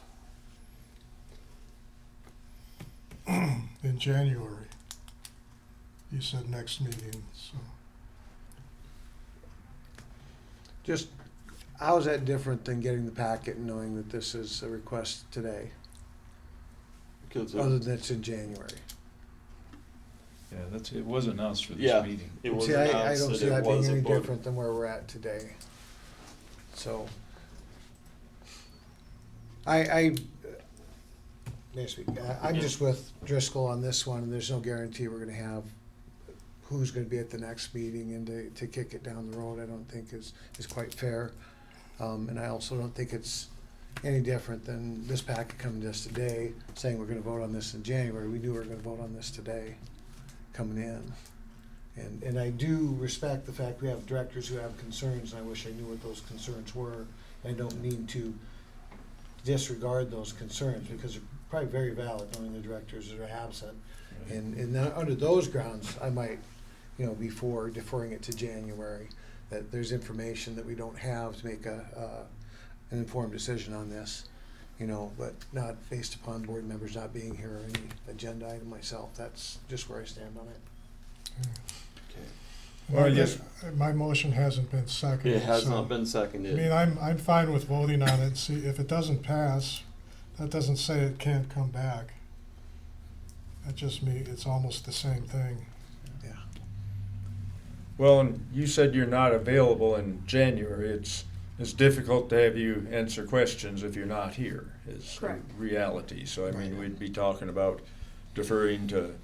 In January. You said next meeting, so. Just, how is that different than getting the packet and knowing that this is a request today, Because other than it's in January? Yeah, it was announced for Yeah. this meeting. it was See, I announced don't that see it that being was a any vote. different than where we're at today. So, I'm just with Driscoll on this one, and there's no guarantee we're gonna have who's gonna be at the next meeting, and to kick it down the road, I don't think is quite fair. And I also don't think it's any different than this packet coming to us today, saying we're gonna vote on this in January. We knew we were gonna vote on this today, coming in. And I do respect the fact we have directors who have concerns, and I wish I knew what those concerns were. I don't mean to disregard those concerns, because they're probably very valid, knowing the directors that are absent. And then under those grounds, I might, before deferring it to January, that there's information that we don't have to make an informed decision on this, but not based upon board members not being here or any agenda item myself. That's just where I stand on it. Well, I yes. guess my motion hasn't been seconded. It has so- not been I seconded. mean, I'm fine with voting on it. See, if it doesn't pass, that doesn't say it can't come back. That just it's almost the same thing. Yeah. Well, and you said you're not available in January. It's difficult to have you answer questions if you're not here, is the Correct. reality. So, I mean, we'd be talking about deferring to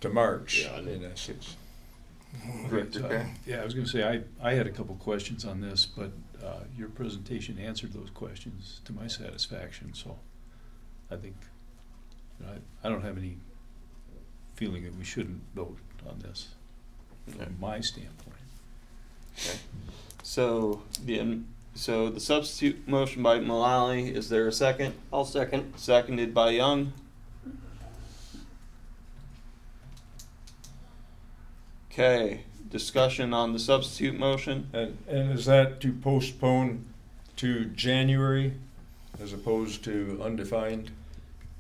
March, Yeah, in essence. Director Kay? Yeah, I was gonna say, I had a couple questions on this, but your presentation answered those questions to my satisfaction, so I think, I don't have any feeling that we shouldn't vote on this, Okay. from my standpoint. So the substitute motion by Mullally, is there a second? I'll second. Seconded by Young. Okay, discussion on the substitute motion. And is that to postpone to January? as opposed to undefined?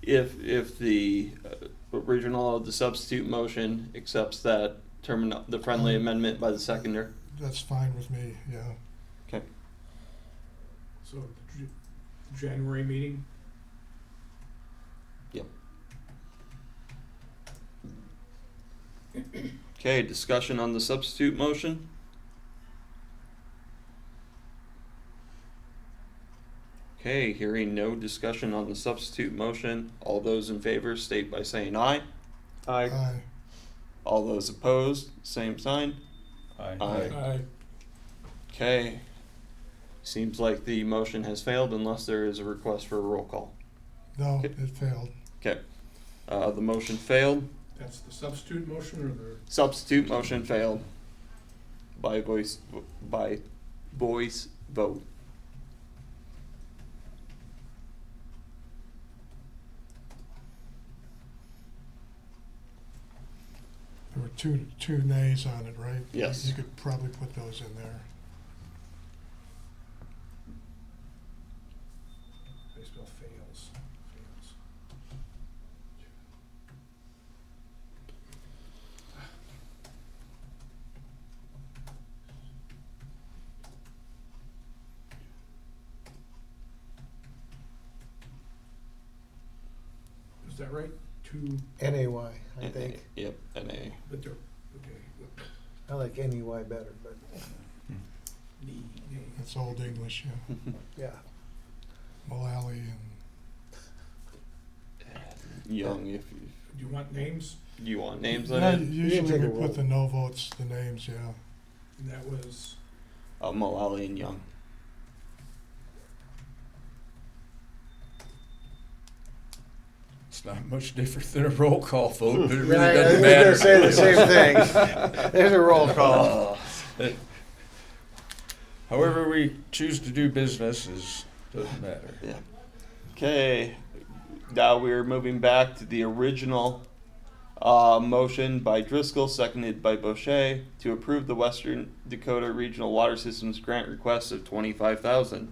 If the original of the substitute motion accepts that the friendly amendment by the seconder. That's fine with me, yeah. Okay. So, January meeting? Yep. Okay, discussion on the substitute motion. Okay, hearing no discussion on the substitute motion, all those in favor state by saying aye. Aye. Aye. All those opposed, same sign. Aye. Aye. Okay. Seems like the motion has failed unless there is a request for a roll call. No, Okay. it failed. Okay. The motion failed. That's the substitute motion or the, Substitute motion failed by voice vote. There were two nays on it, right? Yes. You could probably put those in there. I spell fails, fails. Is that right? Two, NAY, I think. Yep, NA. but they're, okay. I like NEY better, but Knee, knee. That's Old English, yeah. yeah. Mullally and. Young, if Do you want names? you want names on Yeah, it. usually take a we roll. put the no votes, the names, yeah. And that was, Mullally and Young. It's not much different than a roll call vote, but it really Right, I doesn't was gonna matter. say the same thing. There's a roll call. However we choose to do business doesn't matter. Yeah. Okay. Now we're moving back to the original motion by Driscoll, seconded by Boucher, to approve the Western Dakota Regional Water Systems grant request of $25,000.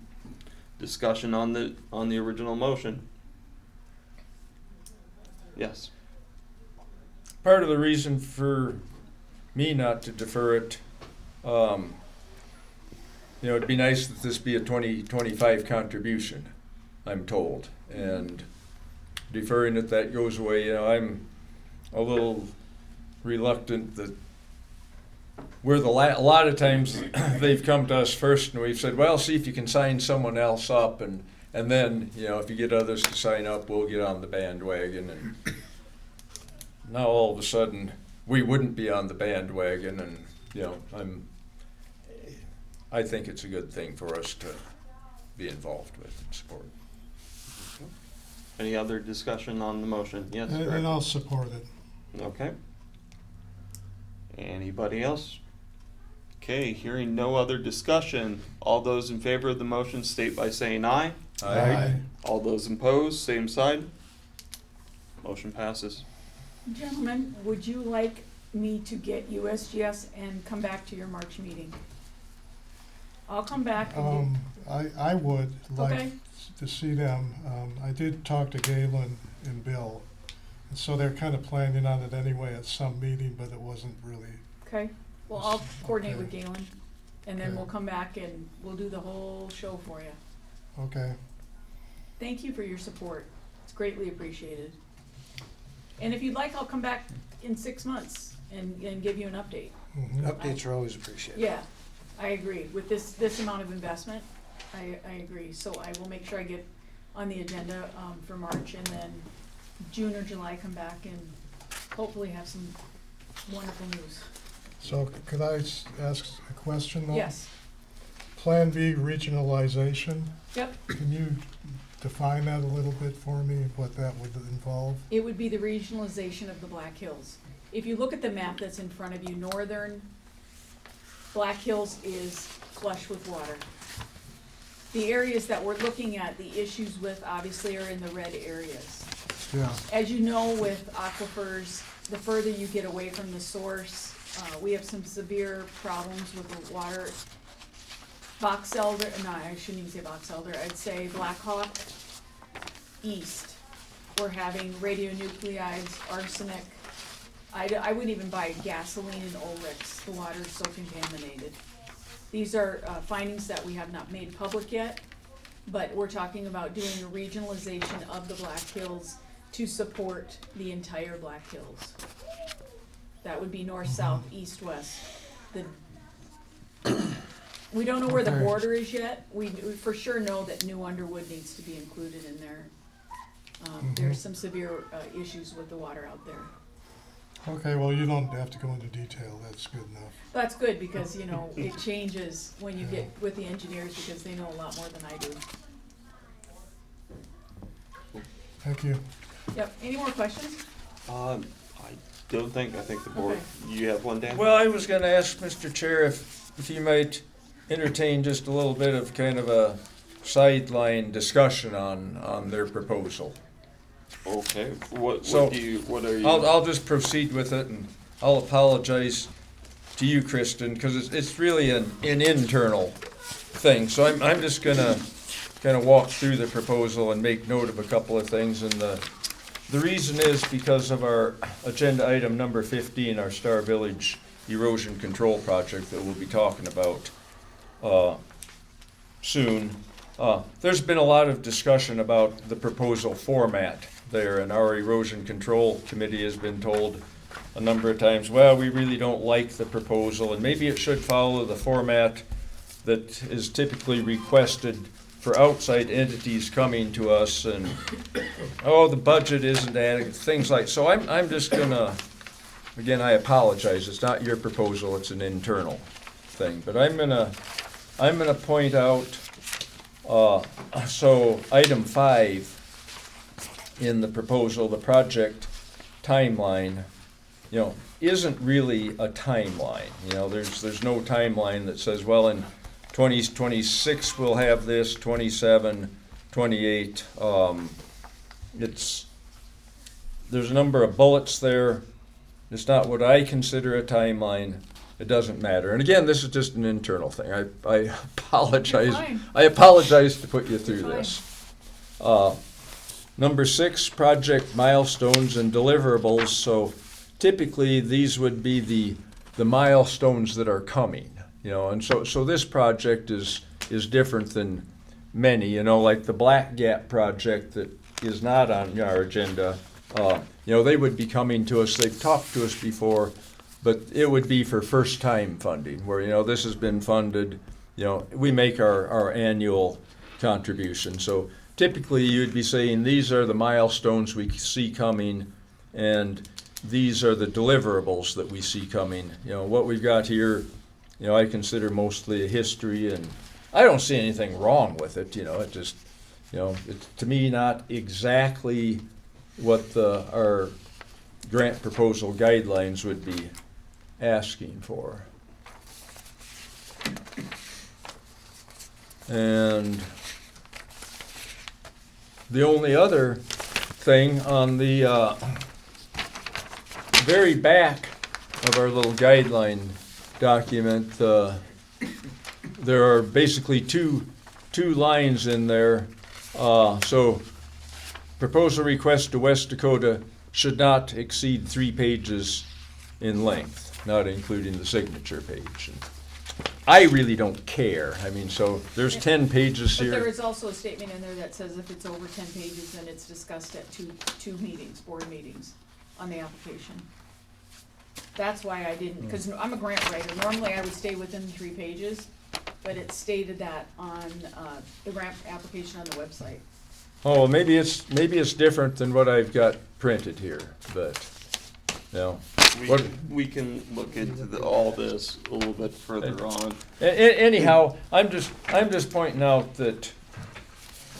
Discussion on the original motion. Yes. Part of the reason for me not to defer it, it'd be nice that this be a 2025 contribution, I'm told, and deferring it, that goes away. I'm a little reluctant that we're a lot of times they've come to us first and we've said, well, see if you can sign someone else up, and then, if you get others to sign up, we'll get on the bandwagon. And now all of a sudden we wouldn't be on the bandwagon, and I think it's a good thing for us to be involved with and support. Any other discussion on the motion? Yes. And Greg? I'll support it. Okay. Anybody else? Okay, hearing no other discussion, all those in favor of the motion state by saying aye. Aye. All those opposed, same side. Motion passes. Gentlemen, would you like me to get USGS and come back to your March meeting? I'll come back and I would like Okay. to see them. I did talk to Galen and Bill, and so they're kind of planning on it anyway at some meeting, but it wasn't really. okay, well, I'll coordinate with Okay. Galen, and then Okay. we'll come back and we'll do the whole show for you. Okay. Thank you for your support, it's greatly appreciated. And if you'd like, I'll come back in 6 months and give you an update. Mhm. Updates are always appreciated. Yeah, I agree, with this amount of investment, I agree, so I will make sure I get on the agenda, for March, and then June or July, come back and hopefully have some wonderful news. So could I ask a question though? Yes, Plan B regionalization, yep, can you define that a little bit for me, what that would involve? it would be the regionalization of the Black Hills. If you look at the map that's in front of you, northern Black Hills is flush with water. The areas that we're looking at, the issues with obviously are in the red areas. Yeah, As you know, with aquifers, the further you get away from the source, we have some severe problems with the water. Box Elder, no, I shouldn't even say Box Elder, I'd say Black Hawk East. We're having radionuclides, arsenic. I wouldn't even buy gasoline in Ulrich's, the water's so contaminated. These are findings that we have not made public yet, but we're talking about doing a regionalization of the Black Hills to support the entire Black Hills. That would be north, south, east, west. We don't know where the Okay. border is yet. We for sure know that New Underwood needs to be included in there. There's some severe issues with the water out there. Okay, well, you don't have to go into detail, that's good enough. That's good because, you know, it changes when you get with the engineers because they know a lot more than I do. Thank you. Yep, any more questions? I don't think, I think the board, Okay. you have one, Dan? Well, I was gonna ask Mr. Chair if you might entertain just a little bit of kind of a sideline discussion on their proposal. Okay, So, what are you? I'll just proceed with it, and I'll apologize to you, Kristen, because it's really an internal thing. So I'm just gonna kind of walk through the proposal and make note of a couple of things. And the reason is because of our agenda item number 15, our Star Village erosion control project that we'll be talking about soon. There's been a lot of discussion about the proposal format there, and our erosion control committee has been told a number of times, well, we really don't like the proposal, and maybe it should follow the format that is typically requested for outside entities coming to us, and, oh, the budget isn't adequate, things like, so I'm just gonna, again, I apologize, it's not your proposal, it's an internal thing, but I'm gonna point out, so item 5 in the proposal, the project timeline, you know, isn't really a timeline. You know, there's no timeline that says, well, in 2026 we'll have this, 27, 28. There's a number of bullets there. It's not what I consider a timeline. It doesn't matter. And again, this is just an internal thing. I apologize. You're fine. I apologize to put you through You're fine. this. Number 6, project milestones and deliverables. So typically these would be the milestones that are coming, you know, and so this project is different than many, you know, like the Black Gap project that is not on our agenda. You know, they would be coming to us, they've talked to us before, but it would be for first time funding where, you know, this has been funded, you know, we make our annual contribution. So typically you'd be saying these are the milestones we see coming and these are the deliverables that we see coming. You know, what we've got here, you know, I consider mostly a history, and I don't see anything wrong with it, you know, it just, you know, it's to me not exactly what our grant proposal guidelines would be asking for. And the only other thing on the very back of our little guideline document, there are basically two lines in there. So proposal request to West Dakota should not exceed 3 pages in length, not including the signature page. And I really don't care. I mean, so there's 10 pages But here. there is also a statement in there that says if it's over 10 pages, then it's discussed at two meetings, board meetings, on the application. That's why I didn't, because I'm a grant writer. Normally I would stay within 3 pages, but it stated that on the grant application on the website. Oh, maybe it's different than what I've got printed here, but, you know. What- We can look into all this a little bit further on. Anyhow, I'm just pointing out that,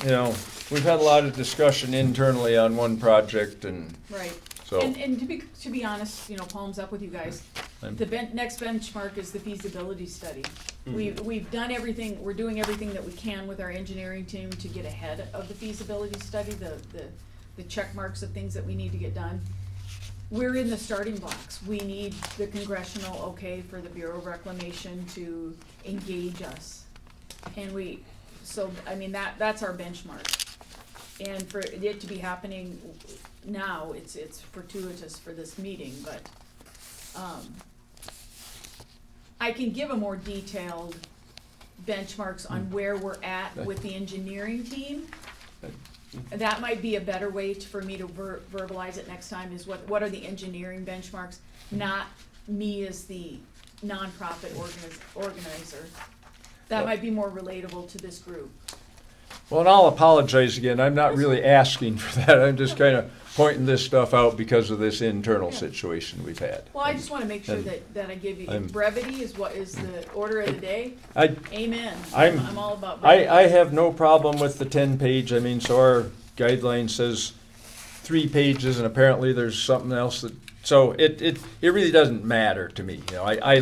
you know, we've had a lot of discussion internally on one project, and Right. so. And to be honest, you know, palms up with you guys, I'm- the next benchmark is the feasibility study. Mhm. We've done everything, we're doing everything that we can with our engineering team to get ahead of the feasibility study, the check marks of things that we need to get done. We're in the starting blocks. We need the congressional okay for the Bureau of Reclamation to engage us. And so, I mean, that's our benchmark. And for it to be happening now, it's fortuitous for this meeting, but, I can give a more detailed benchmarks on where we're at with the engineering team. That might be a better way for me to verbalize it next time, is what are the engineering benchmarks, not me as the nonprofit organizer. That might be more relatable to this group. Well, and I'll apologize again, I'm not really asking for that, I'm just kind of pointing this stuff out because of this internal situation we've had. Well, I just wanna make sure And that I give you, I'm- if brevity is what is the order of the day, I, amen. I'm- I'm all about brevity. I have no problem with the 10-page, I mean, so our guideline says 3 pages, and apparently there's something else that, so it really doesn't matter to me, you know, I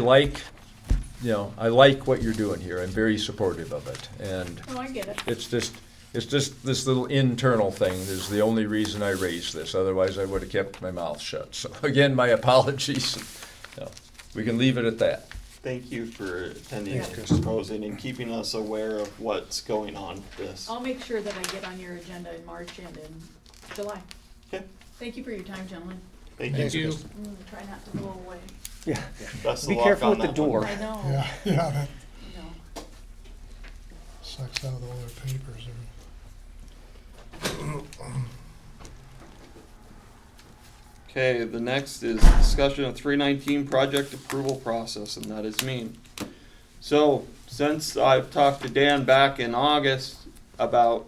like what you're doing here, I'm very supportive of it, and Oh, I get it. it's just this little internal thing is the only reason I raised this, otherwise I would have kept my mouth shut, so again, my apologies. You know, we can leave it at that. Thank you for attending Yeah. and proposing and keeping us aware of what's going on with this. I'll make sure that I get on your agenda in March and in July. Okay. Thank you for your time, gentlemen. Thank Thank you. you. Try not to blow away. Yeah. Best of Be luck careful on with the that one. door. I know, Yeah, yeah, that I know. sucks out of all their papers. Okay, the next is discussion of 319 project approval process, and that is me. So, since I've talked to Dan back in August about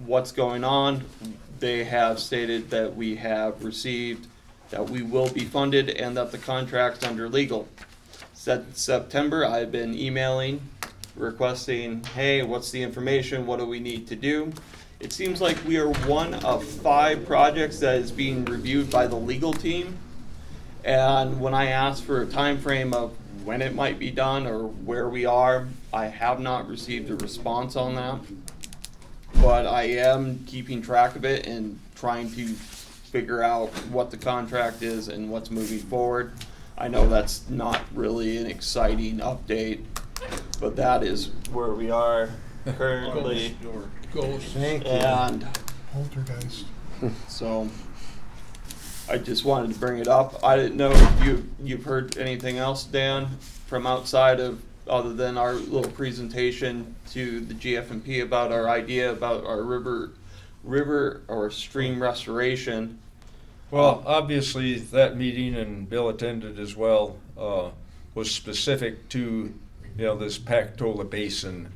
what's going on, they have stated that we have received, that we will be funded, and that the contract's under legal. Since September, I've been emailing, requesting, hey, what's the information, what do we need to do? It seems like we are one of 5 projects that is being reviewed by the legal team. And when I asked for a time frame of when it might be done or where we are, I have not received a response on that. But I am keeping track of it and trying to figure out what the contract is and what's moving forward. I know that's not really an exciting update, but that is where we are currently. Ghost. Thank you. And Poltergeist. so I just wanted to bring it up. I didn't know if you've heard anything else, Dan, from outside of, other than our little presentation to the GFMP about our idea about our river or stream restoration. Well, obviously, that meeting, and Bill attended as well, was specific to, this Pactola Basin,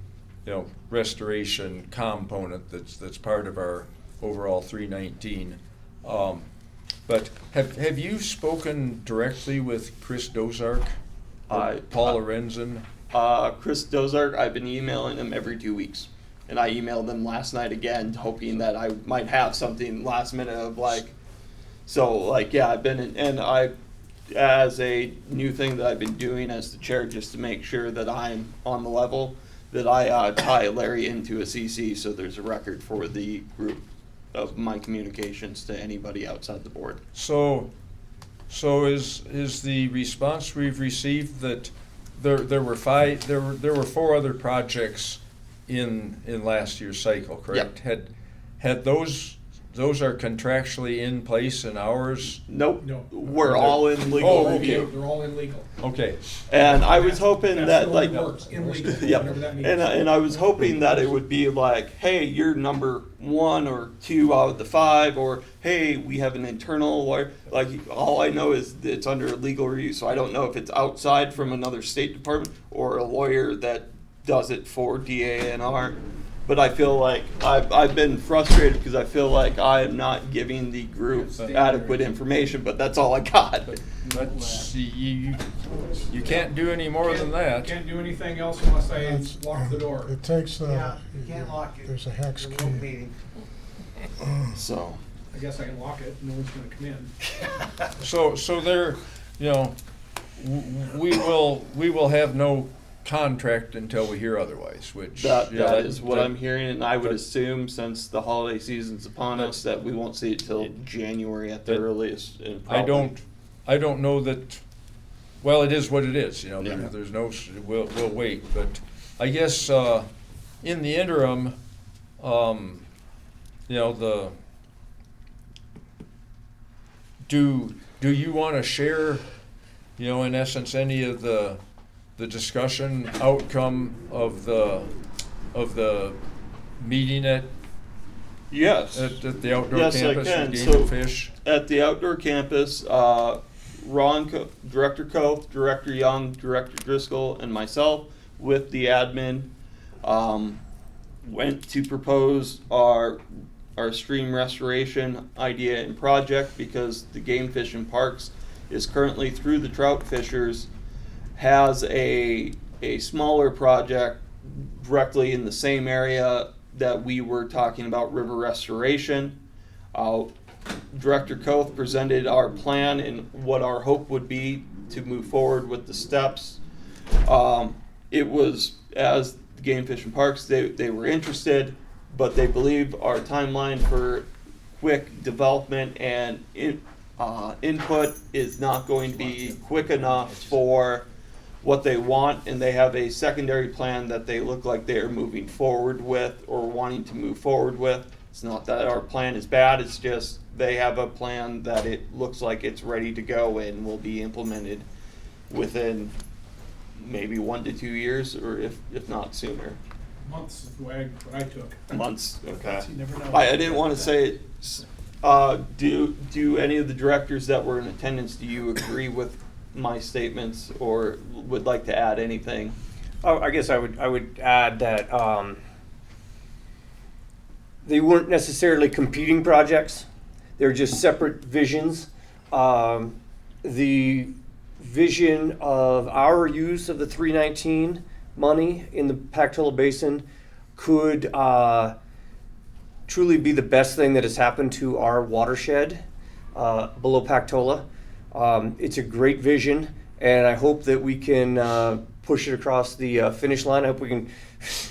restoration component that's part of our overall 319. But have you spoken directly with Chris Dozark? Or Paul Lorenzen? Chris Dozark, I've been emailing him every 2 weeks. And I emailed him last night again, hoping that I might have something last minute of I've been as a new thing that I've been doing as the chair, just to make sure that I'm on the level, that I tie Larry into a CC so there's a record for the group of my communications to anybody outside the board. So is the response we've received that there were 4 other projects in last year's cycle, correct? Yep. Had those are contractually in place in ours? Nope. No. We're all in legal Oh, okay. review. They're all illegal. Okay. And I was hoping That's that the way it works, illegal, Yep. whatever that means. And I was hoping that it would be like, hey, you're number 1 or 2 out of the 5, or hey, we have an internal lawyer. Like, all I know is that it's under legal review, so I don't know if it's outside from another state department or a lawyer that does it for DANR. But I feel like I've been frustrated because I feel like I am not giving the group adequate information, but that's all I got. But you can't do any more than that. Can't do anything else unless I It's- lock the door. It takes, Yeah, you can't lock it. there's a hex Remote key. meeting. So, I guess I can lock it, no one's gonna come in. So there, we will have no contract until we hear otherwise, which. that yeah, is what I'm hearing, and I would that- assume, since the holiday season's upon us, that we won't see it till January at the That- earliest. And I probably- don't know that, well, it is what it is, Yeah. there's no, we'll wait, but I guess, in the interim, you know, do you want to share, you know, in essence, any of the discussion outcome of the meeting at Yes. the outdoor Yes, I campus can. with Game So- and Fish? At the outdoor campus, Director Koth, Director Young, Director Driscoll, and myself with the admin went to propose our stream restoration idea and project, because the Game Fish and Parks is currently through the trout fishers, has a smaller project directly in the same area that we were talking about, river restoration. Director Koth presented our plan and what our hope would be to move forward with the steps. It was, as Game Fish and Parks, they were interested, but they believe our timeline for quick development and input is not going to be quick enough for what they want, and they have a secondary plan that they look like they are moving forward with or wanting to move forward with. It's not that our plan is bad, it's just they have a plan that it looks like it's ready to go and will be implemented within maybe 1 to 2 years, or if not sooner. Months is what I took. Months, okay. You never know. I didn't want to say it. Do any of the directors that were in attendance, do you agree with my statements or would like to add anything? Oh, I guess I would add that they weren't necessarily competing projects. They're just separate visions. The vision of our use of the 319 money in the Pactola Basin could truly be the best thing that has happened to our watershed below Pactola. It's a great vision, and I hope that we can push it across the finish line. I hope we can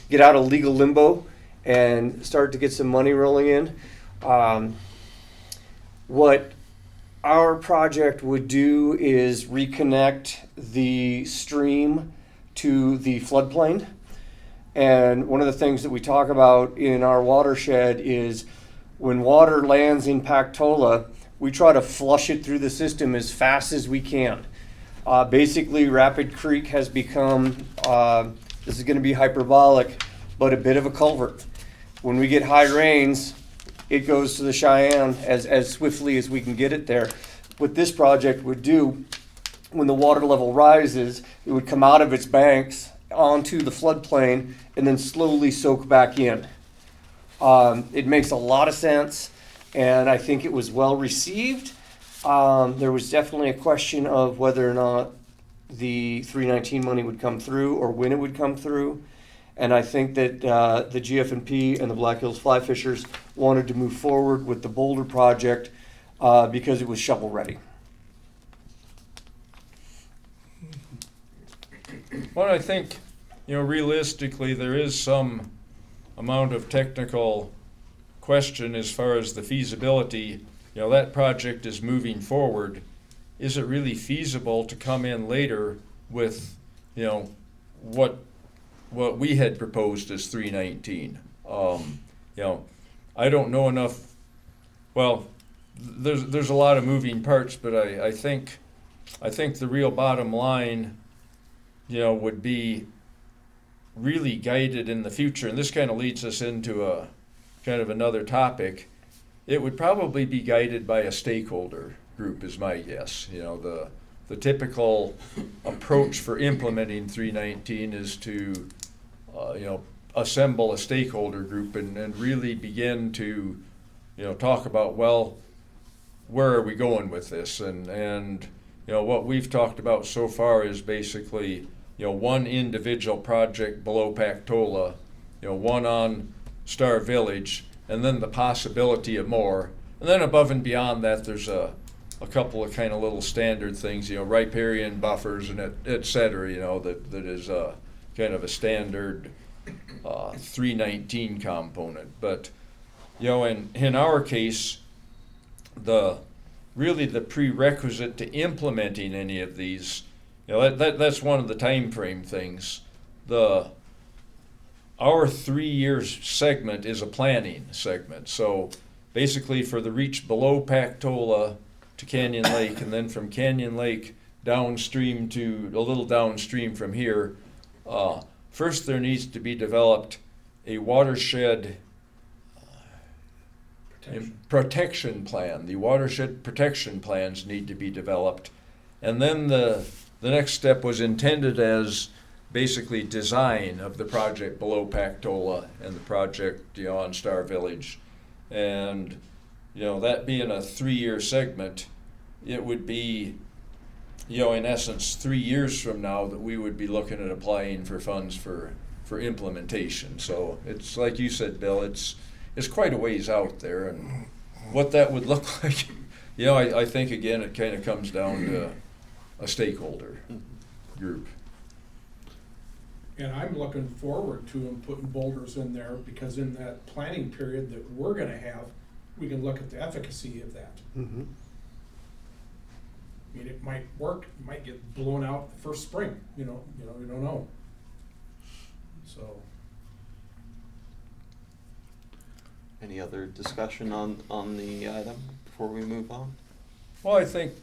get out of legal limbo and start to get some money rolling in. What our project would do is reconnect the stream to the floodplain. And one of the things that we talk about in our watershed is when water lands in Pactola, we try to flush it through the system as fast as we can. Basically, Rapid Creek has become, this is going to be hyperbolic, but a bit of a culvert. When we get high rains, it goes to the Cheyenne as swiftly as we can get it there. What this project would do, when the water level rises, it would come out of its banks onto the floodplain and then slowly soak back in. It makes a lot of sense, and I think it was well received. There was definitely a question of whether or not the 319 money would come through or when it would come through. And I think that the GF&P and the Black Hills Fly Fishers wanted to move forward with the Boulder project because it was shovel ready. Well, I think, you know, realistically, there is some amount of technical question as far as the feasibility. You know, that project is moving forward. Is it really feasible to come in later with, you know, what we had proposed as 319? You know, I don't know enough. Well, there's a lot of moving parts, but I think the real bottom line, you know, would be really guided in the future, and this kind of leads us into a kind of another topic. It would probably be guided by a stakeholder group, is my guess. You know, the typical approach for implementing 319 is to, you know, assemble a stakeholder group and really begin to, you know, talk about, well, where are we going with this? And you know, what we've talked about so far is basically, you know, one individual project below Pactola, you know, one on Star Village, and then the possibility of more. And then above and beyond that, there's a couple of kind of little standard things, you know, riparian buffers and et cetera, you know, that is kind of a standard 319 component. But, you know, in our case, really the prerequisite to implementing any of these, you know, that's one of the time frame things. our 3-year segment is a planning segment. So basically for the reach below Pactola to Canyon Lake, and then from Canyon Lake downstream to a little downstream from here, first there needs to be developed a watershed protection plan. The watershed protection plans need to be developed. And then the next step was intended as basically design of the project below Pactola and the project, on Star Village. And, that being a 3-year segment, it would be, in essence, 3 years from now that we would be looking at applying for funds for implementation. So it's like you said, Bill, it's quite a ways out there, and what that would look like, I think again it kind of comes down to a stakeholder group. And I'm looking forward to them putting boulders in there, because in that planning period that we're gonna have, we can look at the efficacy of that. Mm-hmm. I mean, it might work, it might get blown out the first spring, you don't know. So, Any other discussion on the item before we move on? Well, I think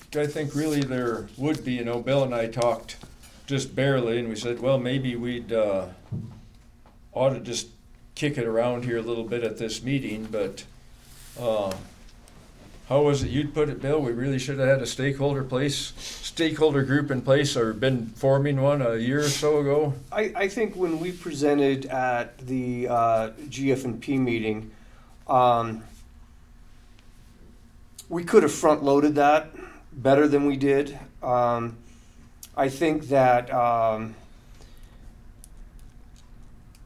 really there would be, Bill and I talked just barely, and we said, well, maybe we'd ought to just kick it around here a little bit at this meeting, but how was it you'd put it, Bill? We really should have had a stakeholder group in place, or been forming one a year or so ago. I think when we presented at the GF&P meeting, we could have front-loaded that better than we did. I think that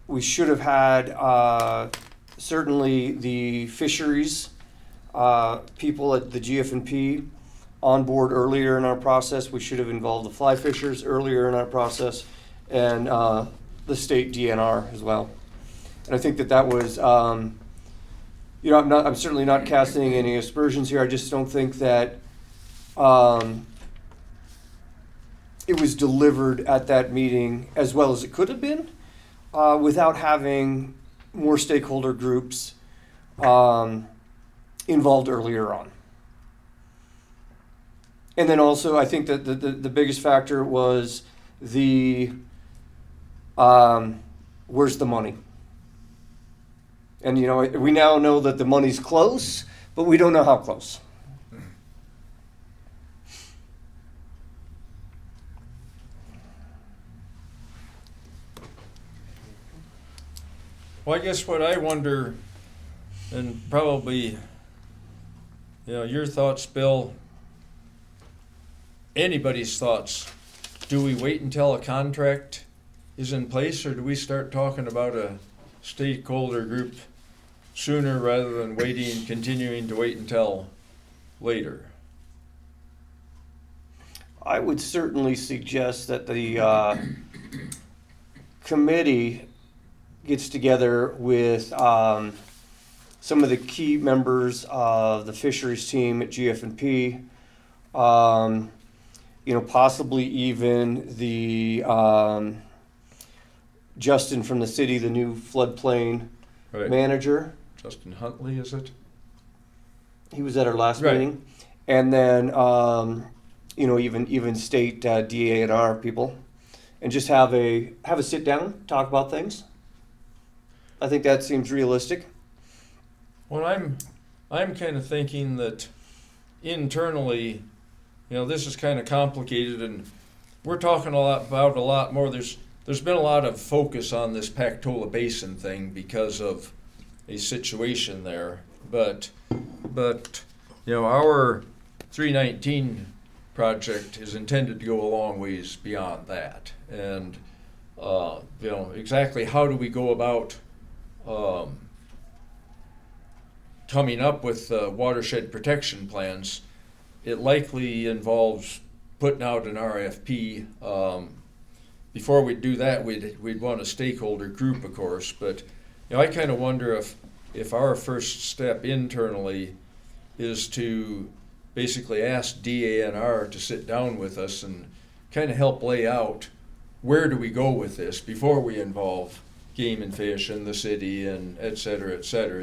we should have had certainly the fisheries people at the GF&P on board earlier in our process. We should have involved the fly fishers earlier in our process, and the state DNR as well. And I think that was, I'm certainly not casting any aspersions here. I just don't think that it was delivered at that meeting as well as it could have been, without having more stakeholder groups involved earlier on. And then also, I think that the biggest factor was where's the money? And we now know that the money's close, but we don't know how close. Well, I guess what I wonder, and probably, your thoughts, Bill, anybody's thoughts, do we wait until a contract is in place, or do we start talking about a stakeholder group sooner rather than continuing to wait until later? I would certainly suggest that the committee gets together with some of the key members of the fisheries team at GF&P, possibly even the Justin from the city, the new floodplain Right. manager. Justin Huntley, is it? He was at our last Right. meeting. And then, even state DANR people, and just have a sit down, talk about things. I think that seems realistic. Well, I'm kind of thinking that internally, this is kind of complicated, and we're talking about a lot more. There's been a lot of focus on this Pactola Basin thing because of a situation there, but our 319 project is intended to go a long ways beyond that, and exactly how do we go about coming up with watershed protection plans? It likely involves putting out an RFP. Before we do that, we'd want a stakeholder group, of course, but I kind of wonder if our first step internally is to basically ask DANR to sit down with us and kind of help lay out where do we go with this before we involve game and fish and the city and et cetera, et cetera.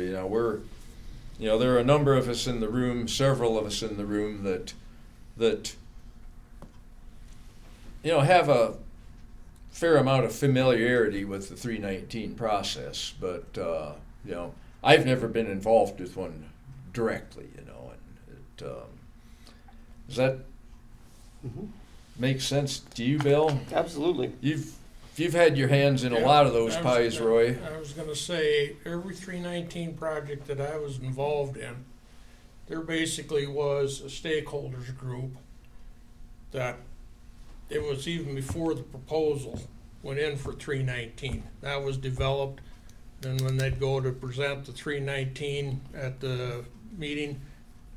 There are a number of us in the room, several of us in the room that have a fair amount of familiarity with the 319 process, but I've never been involved with one directly, does that make sense to you, Bill? Absolutely. You've had your hands in a lot of those pies, Roy. I was gonna say, every 319 project that I was involved in, there basically was a stakeholders group that, it was even before the proposal went in for 319. That was developed, and when they'd go to present the 319 at the meeting,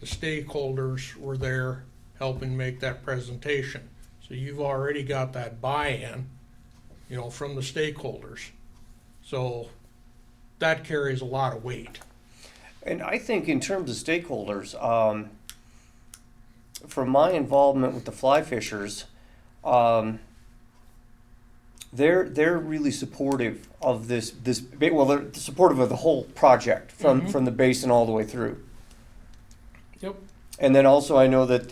the stakeholders were there helping make that presentation. So you've already got that buy-in, from the stakeholders. So that carries a lot of weight. And I think in terms of stakeholders, from my involvement with the fly fishers, they're really supportive of this. Well, they're supportive of the whole project from the basin all the way through. Yep. And then also I know that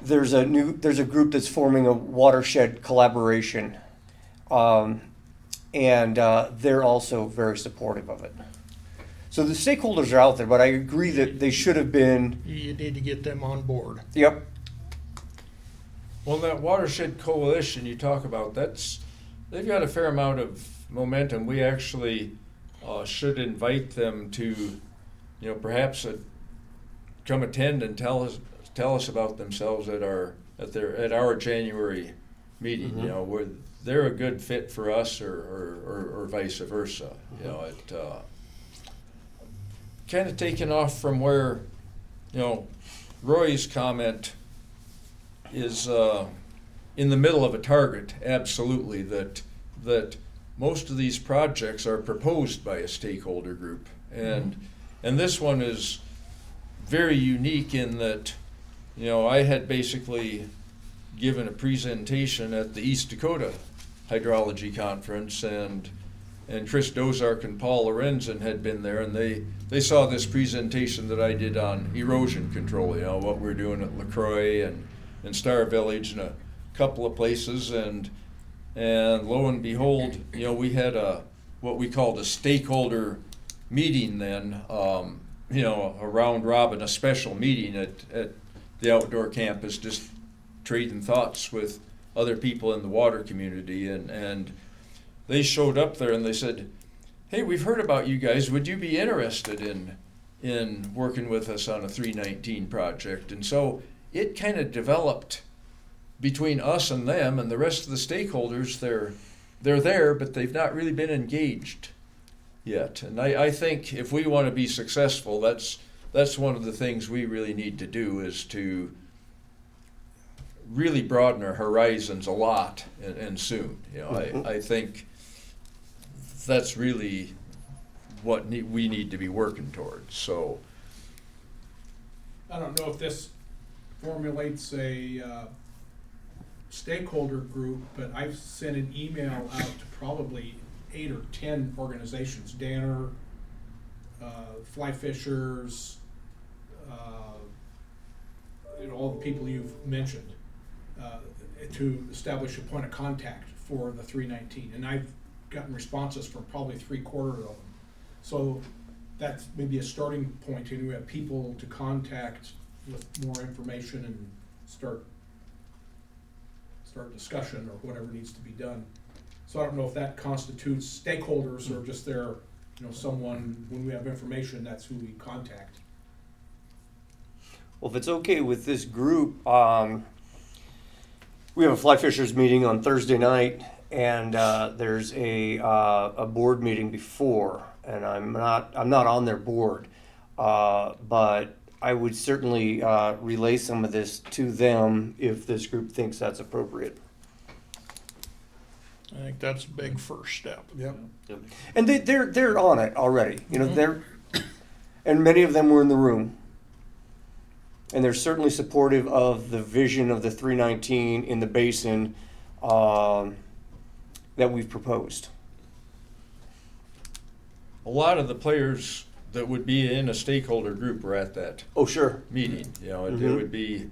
there's a group that's forming a watershed collaboration, and they're also very supportive of it. So the stakeholders are out there, but I agree that they should have been. You need to get them on board. Yep. Well, that watershed coalition you talk about, they've got a fair amount of momentum. We actually should invite them to, perhaps come attend and tell us about themselves at our January meeting. Mm-hmm. Where they're a good fit for us, or vice versa. Mm-hmm. Kind of taken off from where, Roy's comment is in the middle of a target. Absolutely, that most of these projects are proposed by a stakeholder group, and this one is very unique in that, I had basically given a presentation at the East Dakota Hydrology Conference, and Chris Dozark and Paul Lorenzen had been there, and they saw this presentation that I did on erosion control, what we're doing at LaCroix and Star Village and a couple of places, and lo and behold, we had what we called a stakeholder meeting then, a round robin, a special meeting at the outdoor campus, just trading thoughts with other people in the water community, and they showed up there and they said, "Hey, we've heard about you guys. Would you be interested in working with us on a 319 project?" And so it kind of developed between us and them, and the rest of the stakeholders. They're there, but they've not really been engaged yet. And I think if we want to be successful, that's one of the things we really need to do, is to really broaden our horizons a lot and soon. I think that's really what we need to be working towards. So I don't know if this formulates a stakeholder group, but I've sent an email out to probably 8 or 10 organizations, Danner, Fly Fishers, all the people you've mentioned, to establish a point of contact for the 319. And I've gotten responses from probably 3/4 of them. So that's maybe a starting point, and we have people to contact with more information and start discussion or whatever needs to be done. So I don't know if that constitutes stakeholders or just their, someone, when we have information, that's who we contact. Well, if it's okay with this group, we have a fly fishers meeting on Thursday night, and there's a board meeting before, and I'm not on their board, but I would certainly relay some of this to them if this group thinks that's appropriate. I think that's a big first step. Yep. And they're on it already. And many of them were in the room. And they're certainly supportive of the vision of the 319 in the basin, that we've proposed. A lot of the players that would be in a stakeholder group are at that Oh, sure. meeting. You know, it Mhm. would be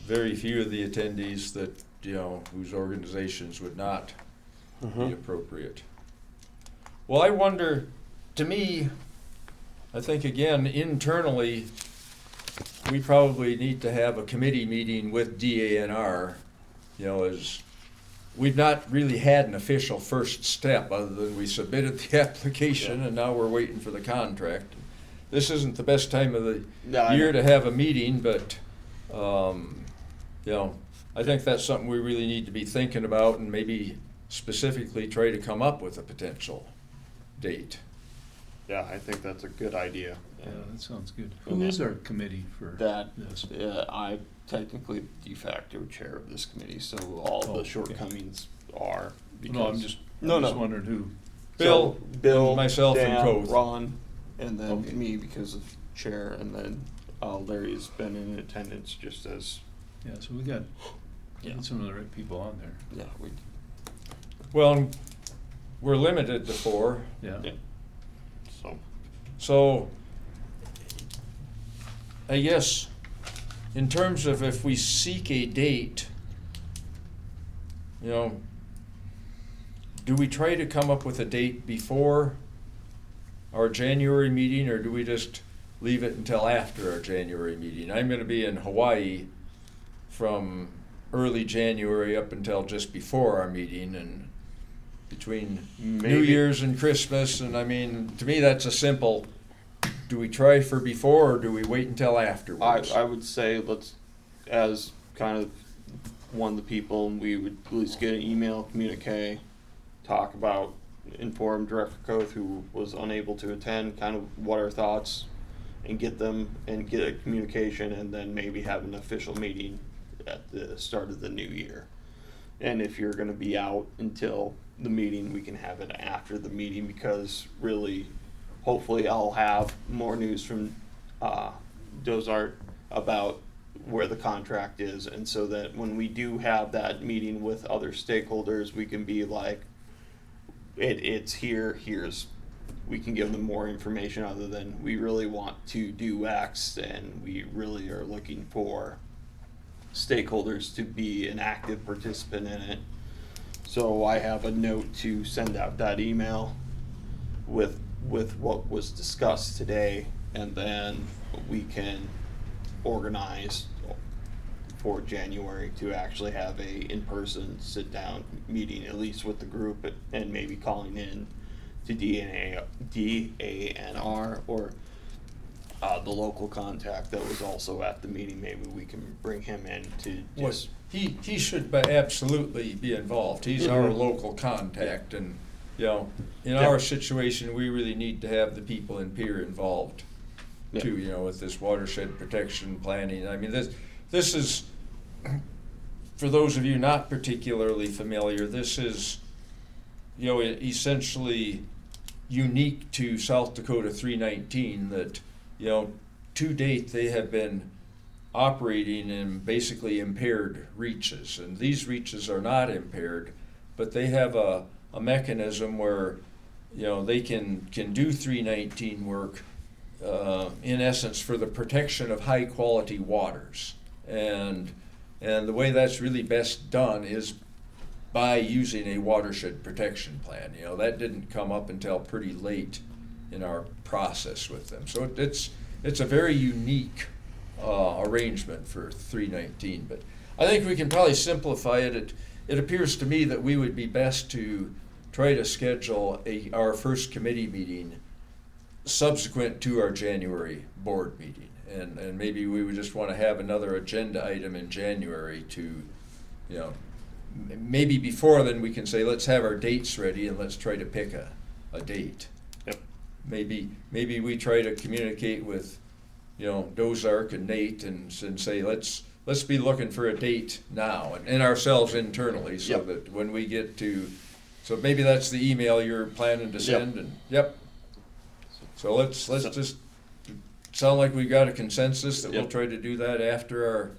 very few of the attendees that, you know, whose organizations would not be Mhm. appropriate. Well, I wonder, to me, I think again, internally, we probably need to have a committee meeting with DANR, you know, as we've not really had an official first step other than we submitted the application and now we're waiting for the contract. This isn't the best time of the No, I year know. to have a meeting, but, you know, I think that's something we really need to be thinking about and maybe specifically try to come up with a potential date. Yeah, I think that's a good idea. Yeah, that sounds good. And Who is that- our committee for That, this? I'm technically de facto chair of this committee, so all Oh, the okay. shortcomings are because. No, I'm just No, wondering who. Bill, So, Bill, and myself, and Dan, Koth. Ron, and then Okay. me because of chair, and then Larry's been in attendance just as, Yeah, so we got Yeah. some of the right people on there. yeah, we, Well, we're limited to 4, Yeah. yeah. So, so I guess in terms of if we seek a date, you know, do we try to come up with a date before our January meeting, or do we just leave it until after our January meeting? I'm gonna be in Hawaii from early January up until just before our meeting, and between New Maybe- Year's and Christmas, and I mean, to me, that's a simple, do we try for before, or do we wait until afterwards? I would say let's, as kind of one of the people, we would at least get an email communique, talk about, inform Director Koth, who was unable to attend, kind of what our thoughts, and get them, and get a communication, and then maybe have an official meeting at the start of the new year. And if you're gonna be out until the meeting, we can have it after the meeting, because really, hopefully I'll have more news from, Dozart about where the contract is, and so that when we do have that meeting with other stakeholders, we can be like, it's here, we can give them more information other than we really want to do X, and we really are looking for stakeholders to be an active participant in it. So I have a note to send out that email with what was discussed today, and then we can organize for January to actually have a in-person sit-down meeting, at least with the group, and maybe calling in to DANR or the local contact that was also at the meeting. Maybe we can bring him in to just. He should absolutely be involved. He's our Mhm. local contact, and, you know, in Yeah. our situation, we really need to have the people in Pier involved Yeah. too, you know, with this watershed protection planning. I mean, this is, for those of you not particularly familiar, this is, you know, essentially unique to South Dakota 319 that, you know, to date, they have been operating in basically impaired reaches. And these reaches are not impaired, but they have a mechanism where, you know, they can do 319 work, in essence, for the protection of high quality waters. And the way that's really best done is by using a watershed protection plan. You know, that didn't come up until pretty late in our process with them. So it's a very unique arrangement for 319. But I think we can probably simplify it. It appears to me that we would be best to try to schedule our first committee meeting subsequent to our January board meeting. And maybe we would just want to have another agenda item in January to, you know, maybe before then we can say, let's have our dates ready and let's try to pick a date. Yep. Maybe we try to communicate with, you know, Dozark and Nate and say, let's be looking for a date now, and ourselves internally, so Yep. that when we get to, so maybe that's the email you're planning to send, and, yep. So let's just, sound like we got a consensus that we'll Yep. try to do that after our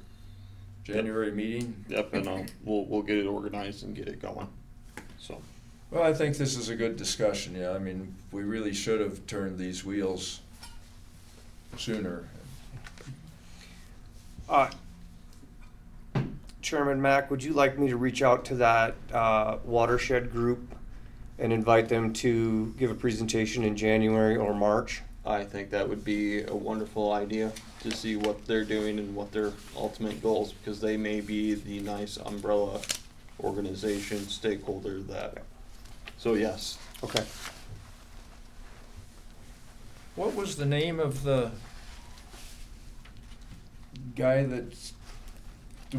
January meeting? Yep, and we'll get it organized and get it going. So. Well, I think this is a good discussion, yeah. I mean, we really should have turned these wheels sooner. Chairman Mack, would you like me to reach out to that watershed group and invite them to give a presentation in January or March? I think that would be a wonderful idea to see what they're doing and what their ultimate goals, because they may be the nice umbrella organization stakeholder that, so yes. Okay. What was the name of the guy that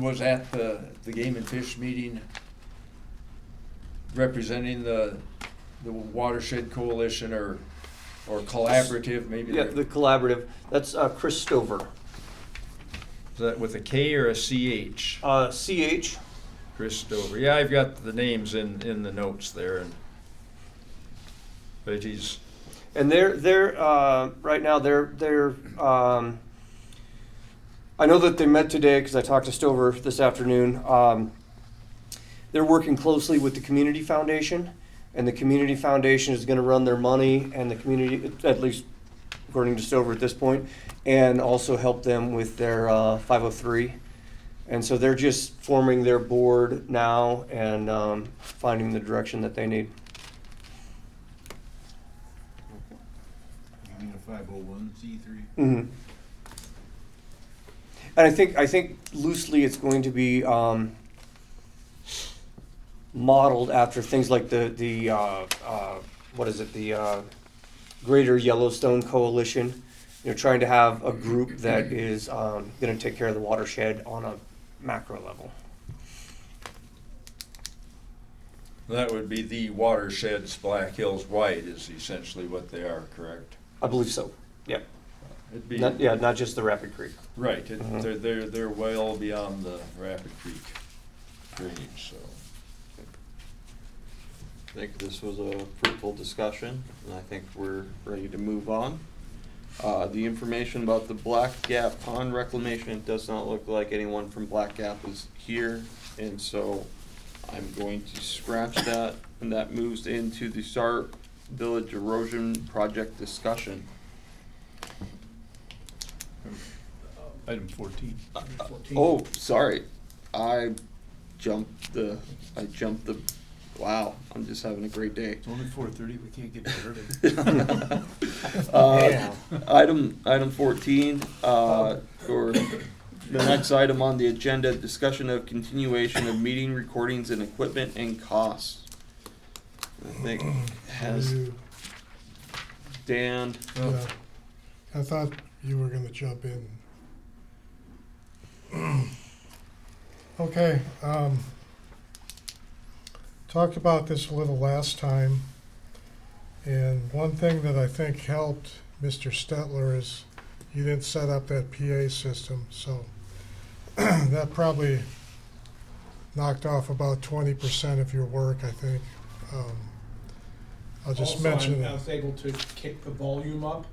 was at the Game and Fish meeting representing the Watershed Coalition or collaborative, maybe? Yeah, the collaborative, that's Chris Stover. Is that with a K or a CH? CH. Chris Stover. Yeah, I've got the names in the notes there, but he's, And they're right now they're I know that they met today because I talked to Stover this afternoon. They're working closely with the Community Foundation, and the Community Foundation is going to run their money, and the community, at least according to Stover at this point, and also help them with their 503. And so they're just forming their board now and finding the direction that they need. You mean a 501c3? Mm-hmm. And I think loosely it's going to be modeled after things like the what is it, the Greater Yellowstone Coalition. You know, trying to have a group that is going to take care of the watershed on a macro level. that would be the watersheds, Black Hills White is essentially what they are, correct? I believe so. Yeah. It'd be, Not just the Rapid Creek. right, Mhm. they're well beyond the Rapid Creek drainage, so. I think this was a fruitful discussion, and I think we're ready to move on. The information about the Black Gap Pond reclamation, it does not look like anyone from Black Gap is here, and so I'm going to scratch that, and that moves into the Star Village Erosion Project discussion. Item 14. Oh, sorry, I jumped the, wow, I'm just having a great day. It's only 4:30, we can't get early. Yeah. Item 14, for the next item on the agenda, discussion of continuation of meeting recordings and equipment and costs. I think has Dan, Yeah. I thought you were gonna jump in. Okay, talked about this a little last time, and one thing that I think helped Mr. Stetler is you didn't set up that PA system, so that probably knocked off about 20% of your work, I think. I'll just mention I it. was able to kick the volume up,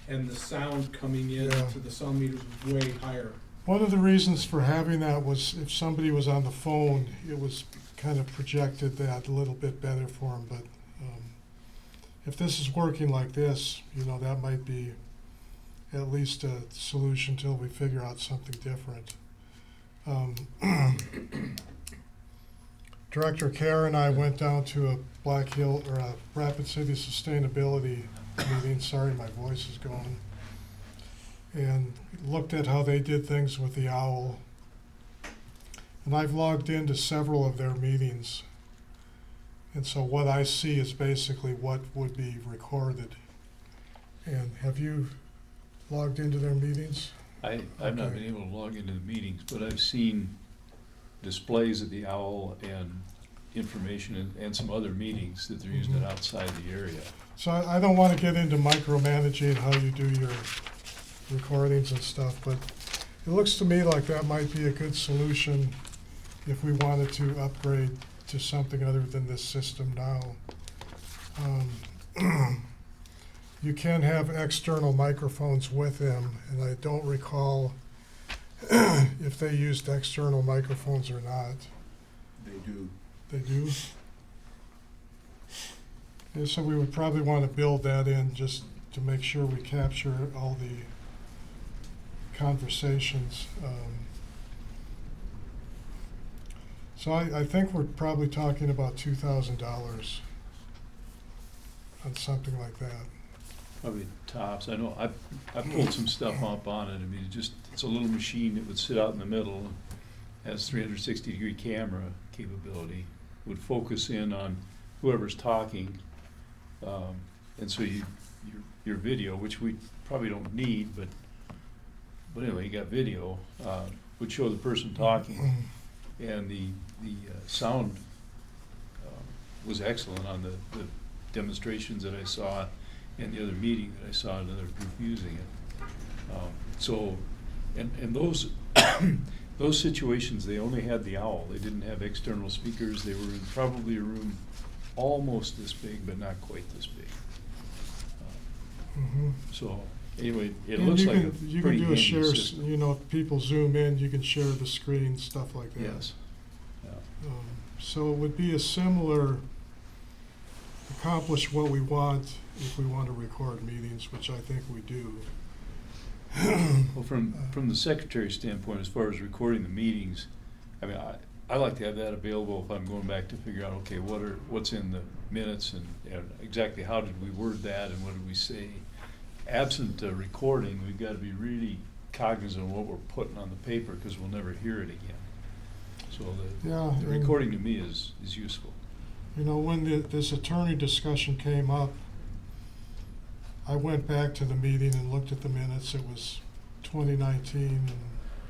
and the sound coming in Yeah. to the sound meters was way higher. One of the reasons for having that was if somebody was on the phone, it was kind of projected that a little bit better for them, but if this is working like this, you know, that might be at least a solution till we figure out something different. Director Kerr and I went down to a Black Hill, or a Rapid City Sustainability meeting, sorry my voice is going, and looked at how they did things with the owl. And I've logged into several of their meetings. And so what I see is basically what would be recorded. And have you logged into their meetings? I've not Okay. been able to log into the meetings, but I've seen displays of the owl and information and some other meetings that they're using it outside the area. So I don't want to get into micromanaging how you do your recordings and stuff, but it looks to me like that might be a good solution if we wanted to upgrade to something other than this system now. You can have external microphones with them, and I don't recall if they used external microphones or not. They do. They do? Yeah, so we would probably want to build that in just to make sure we capture all the conversations. So I think we're probably talking about $2,000 on something like that. Probably tops. I know, I pulled some stuff up on it. I mean, it's a little machine that would sit out in the middle, has 360-degree camera capability, would focus in on whoever's talking. And so your video, which we probably don't need, but anyway, you got video, would show the person talking. And the sound was excellent on the demonstrations that I saw and the other meeting that I saw another group using it. So, and those those situations, they only had the owl. They didn't have external speakers. They were in probably a room almost this big, but not quite this big. So anyway, it And looks you like can, a you pretty can do a handy share, system. you know, if people zoom in, you can share the screen, stuff like that. Yes. Yeah. So it would be a similar, accomplish what we want if we want to record meetings, which I think we do. Well, from the secretary's standpoint, as far as recording the meetings, I mean, I like to have that available if I'm going back to figure out, okay, what's in the minutes and exactly how did we word that and what did we say. Absent recording, we've got to be really cognizant of what we're putting on the paper because we'll never hear it again. So Yeah, the and, recording to me is useful. you know, when this attorney discussion came up, I went back to the meeting and looked at the minutes. It was 2019 in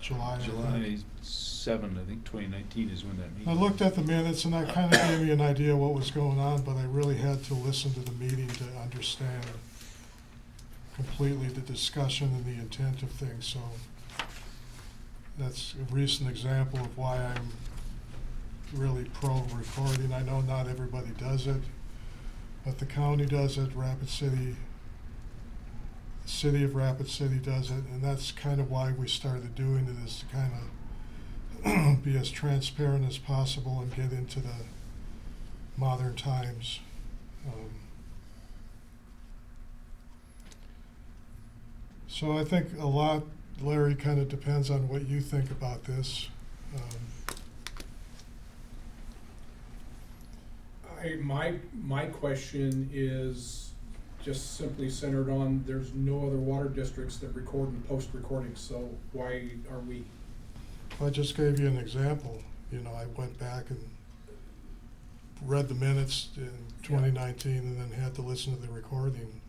July. I think. July 7, I think 2019 is when that meeting. I looked at the minutes and that kind of gave me an idea what was going on, but I really had to listen to the meeting to understand completely the discussion and the intent of things. So that's a recent example of why I'm really pro recording. I know not everybody does it, but the county does it, City of Rapid City does it, and that's kind of why we started doing it, is to kind of be as transparent as possible and get into the modern times. So I think a lot, Larry, kind of depends on what you think about this. My question is just simply centered on, there's no other water districts that record and post recordings, so why are we? I just gave you an example. You know, I went back and read the minutes in 2019 and then had to listen to the recording.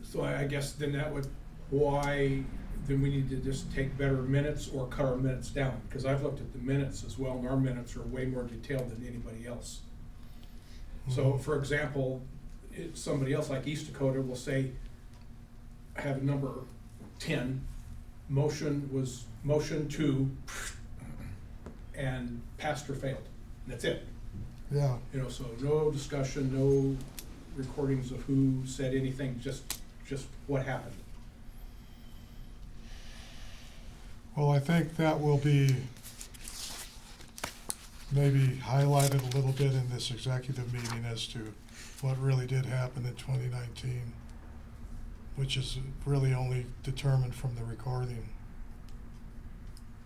So I guess then that would, then we need to just take better minutes or cut our minutes down, because I've looked at the minutes as well, and our minutes are way more detailed than anybody else. So, for example, somebody else like East Dakota will say, have number 10, motion to, and passed or failed. And that's it. Yeah. You know, so no discussion, no recordings of who said anything, just what happened. Well, I think that will be maybe highlighted a little bit in this executive meeting as to what really did happen in 2019, which is really only determined from the recording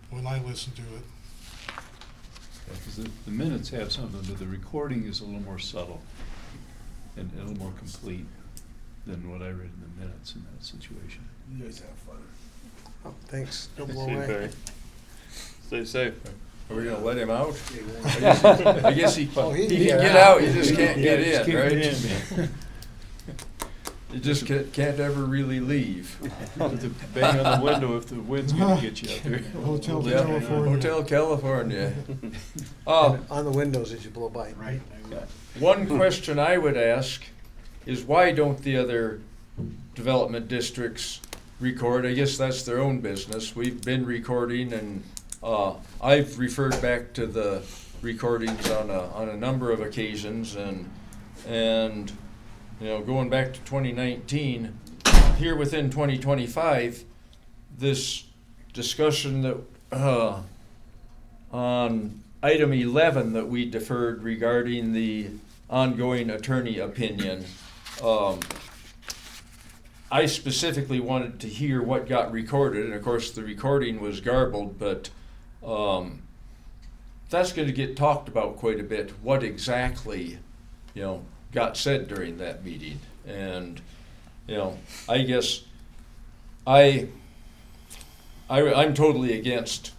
when I listen to it. Because the minutes have something, but the recording is a little more subtle and a little more complete than what I read in the minutes in that situation. You guys have fun. Oh, thanks. Don't blow See you, away. Barry. Stay safe. Are we gonna let him out? I guess he Oh, he can can get get out, you just can't get Just in, can't right? get in, man. You just can't ever really leave. Have to bang on the window if the wind's gonna get you out there. Hotel Yeah, California. Hotel California. On the windows as you blow by. Right. One question I would ask is, why don't the other development districts record? I guess that's their own business. We've been recording, and I've referred back to the recordings on a number of occasions, and you know, going back to 2019, here within 2025, this discussion that on item 11 that we deferred regarding the ongoing attorney opinion, I specifically wanted to hear what got recorded, and of course the recording was garbled, but that's going to get talked about quite a bit, what exactly, got said during that meeting. And, I guess I'm totally against,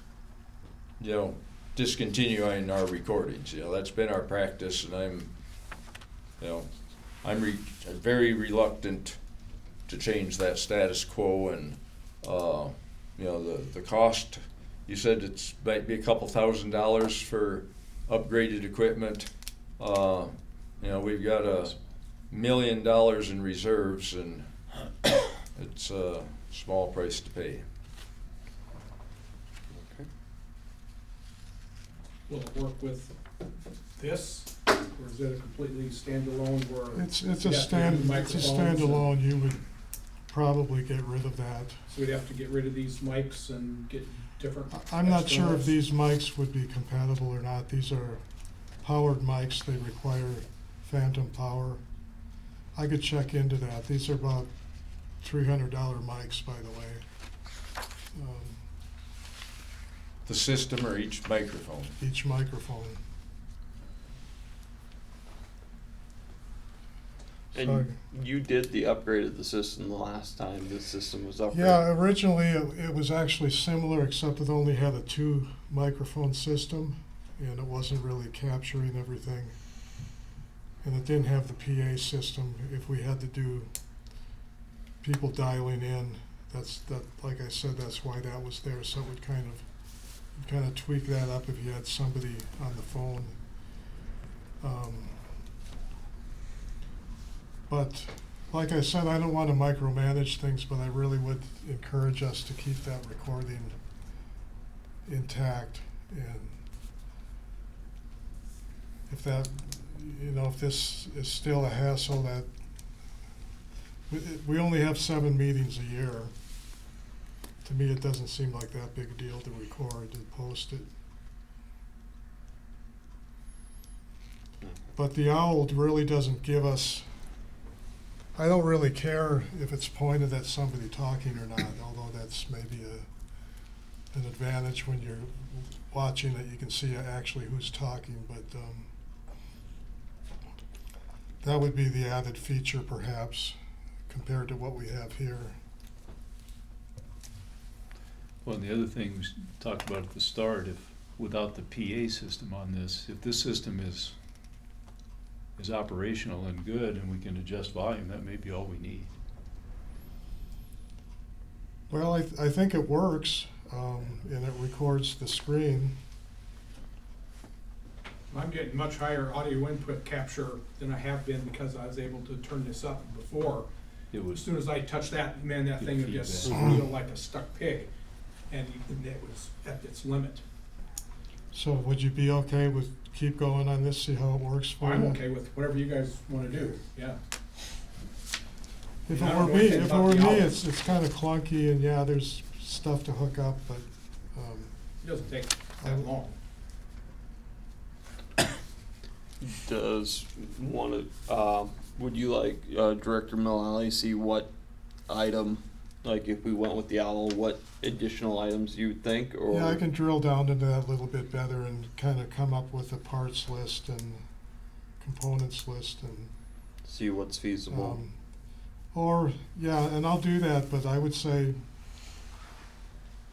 discontinuing our recordings. That's been our practice, and I'm very reluctant to change that status quo. And the cost, you said it's might be a couple $1,000s for upgraded equipment. We've got $1 million in reserves, and it's a small price to pay. Will it work with this, or is it a completely standalone where? It's a you have to have it's a microphones and- standalone. You would probably get rid of that. So we'd have to get rid of these mics and get different. I'm not sure if externals? these mics would be compatible or not. These are powered mics. They require phantom power. I could check into that. These are about $300 mics, by the way. The system or each microphone? Each microphone. And Sorry. you did the upgrade of the system the last time the system was upgraded. Yeah, originally it was actually similar, except it only had a 2 microphone system, and it wasn't really capturing everything. And it didn't have the PA system. If we had to do people dialing in, like I said, that's why that was there. So it would kind of tweak that up if you had somebody on the phone. But like I said, I don't want to micromanage things, but I really would encourage us to keep that recording intact. And if that, if this is still a hassle, that we only have 7 meetings a year. To me, it doesn't seem like that big a deal to record and post it. But the OWL really doesn't give us, I don't really care if it's pointed at somebody talking or not, although that's maybe an advantage when you're watching it. You can see actually who's talking, but that would be the added feature perhaps compared to what we have here. Well, and the other thing we talked about at the start, if without the PA system on this, if this system is operational and good and we can adjust volume, that may be all we need. Well, I think it works, and it records the screen. I'm getting much higher audio input capture than I have been because I was able to turn this up before. It As was, soon as I touched that, man, that Good thing would just feedback. squeal like a stuck pig. And it was at its limit. So would you be okay with keep going on this, see how it works for you? I'm okay with whatever you guys wanna do, yeah. If I it don't were know me, anything if it about were the me, owl. it's kind of clunky, and yeah, there's stuff to hook up, but It doesn't take that long. Does would you like Director Mullally see what item, like if we went with the OWL, what additional items you would think, or? yeah, I can drill down into that a little bit better and kind of come up with a parts list and components list and. See what's feasible. Or, yeah, and I'll do that, but I would say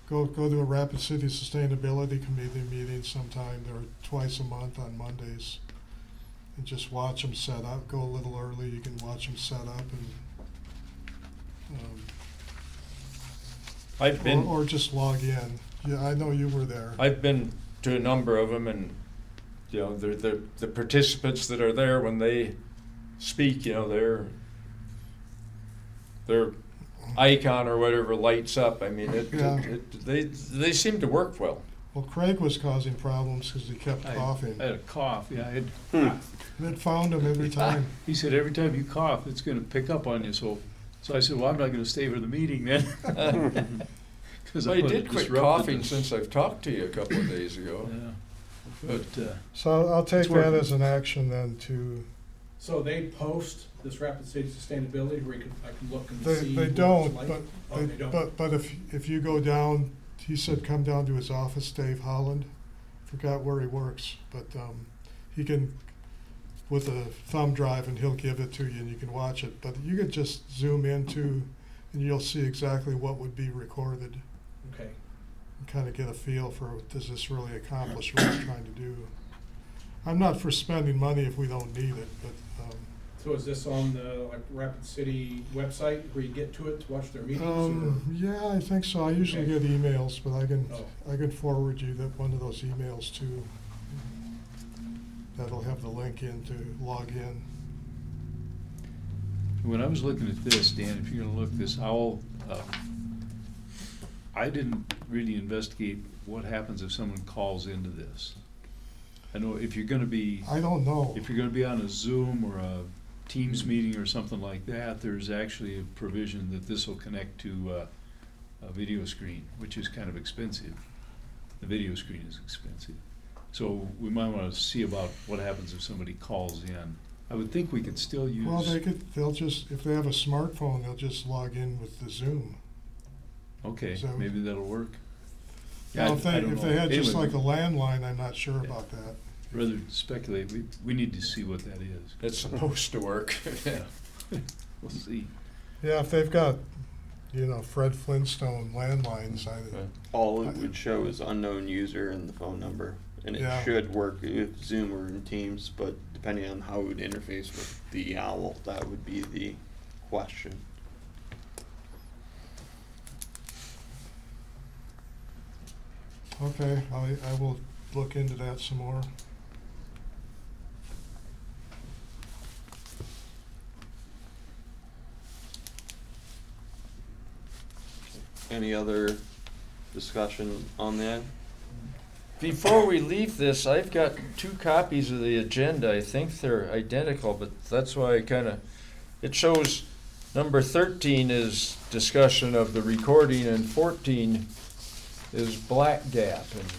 go to a Rapid City Sustainability Committee meeting sometime. They're twice a month on Mondays. And just watch them set up. Go a little early, you can watch them set up and, I've been or just log in. Yeah, I know you were there. I've been to a number of them, and the participants that are there when they speak, their icon or whatever lights up. I mean, Yeah. they seem to work well. Well, Craig was causing problems because he kept coughing. I had a cough, yeah. It found him every time. He said, every time you cough, it's gonna pick up on you, so I said, well, I'm not gonna stay for the meeting then. 'Cause I I'm gonna did quit disrupt coughing it. since I've talked to you a couple of days ago. Yeah. But, So I'll take It's that working. as an action then to, So they post this Rapid City Sustainability where I can look and they, see they what don't, it's like? but, Oh, they don't? but if you go down, he said come down to his office, Dave Holland, forgot where he works, but, he can, with a thumb drive, and he'll give it to you and you can watch it, but you could just zoom into, and you'll see exactly what would be recorded, Okay. and kind of get a feel for, does this really accomplish what it's trying to do? I'm not for spending money if we don't need it, but, So is this on the like Rapid City website where you get to it to watch their meetings? yeah, I think so. I usually Okay. get emails, but Oh. I can forward you that one of those emails too. That'll have the link in to log in. when I was looking at this, Dan, if you're gonna look this, I didn't really investigate what happens if someone calls into this. I know if you're gonna be, I don't know. if you're gonna be on a Zoom or a Teams meeting or something like that, there's actually a provision that this will connect to a video screen, which is kind of expensive. The video screen is expensive. So we might wanna see about what happens if somebody calls in. I would think we could still use. Well, they'll just, if they have a smartphone, they'll just log in with the Zoom. Okay, So- maybe that'll work. Now, if they, I don't if know. they had just Anyway, like a landline, I'm not sure Yeah. about that. Rather speculate, we need to see what that is. It's supposed to work. Yeah. We'll see. Yeah, if they've got, Fred Flintstone landlines, All it would show is unknown user and the phone number, and it Yeah. should work with Zoom or in Teams, but depending on how it would interface with the OWL, that would be the question. okay, I will look into that some more. Any other discussion on that? Before we leave this, I've got 2 copies of the agenda. I think they're identical, but that's why I it shows number 13 is discussion of the recording and 14 is Black Gap. And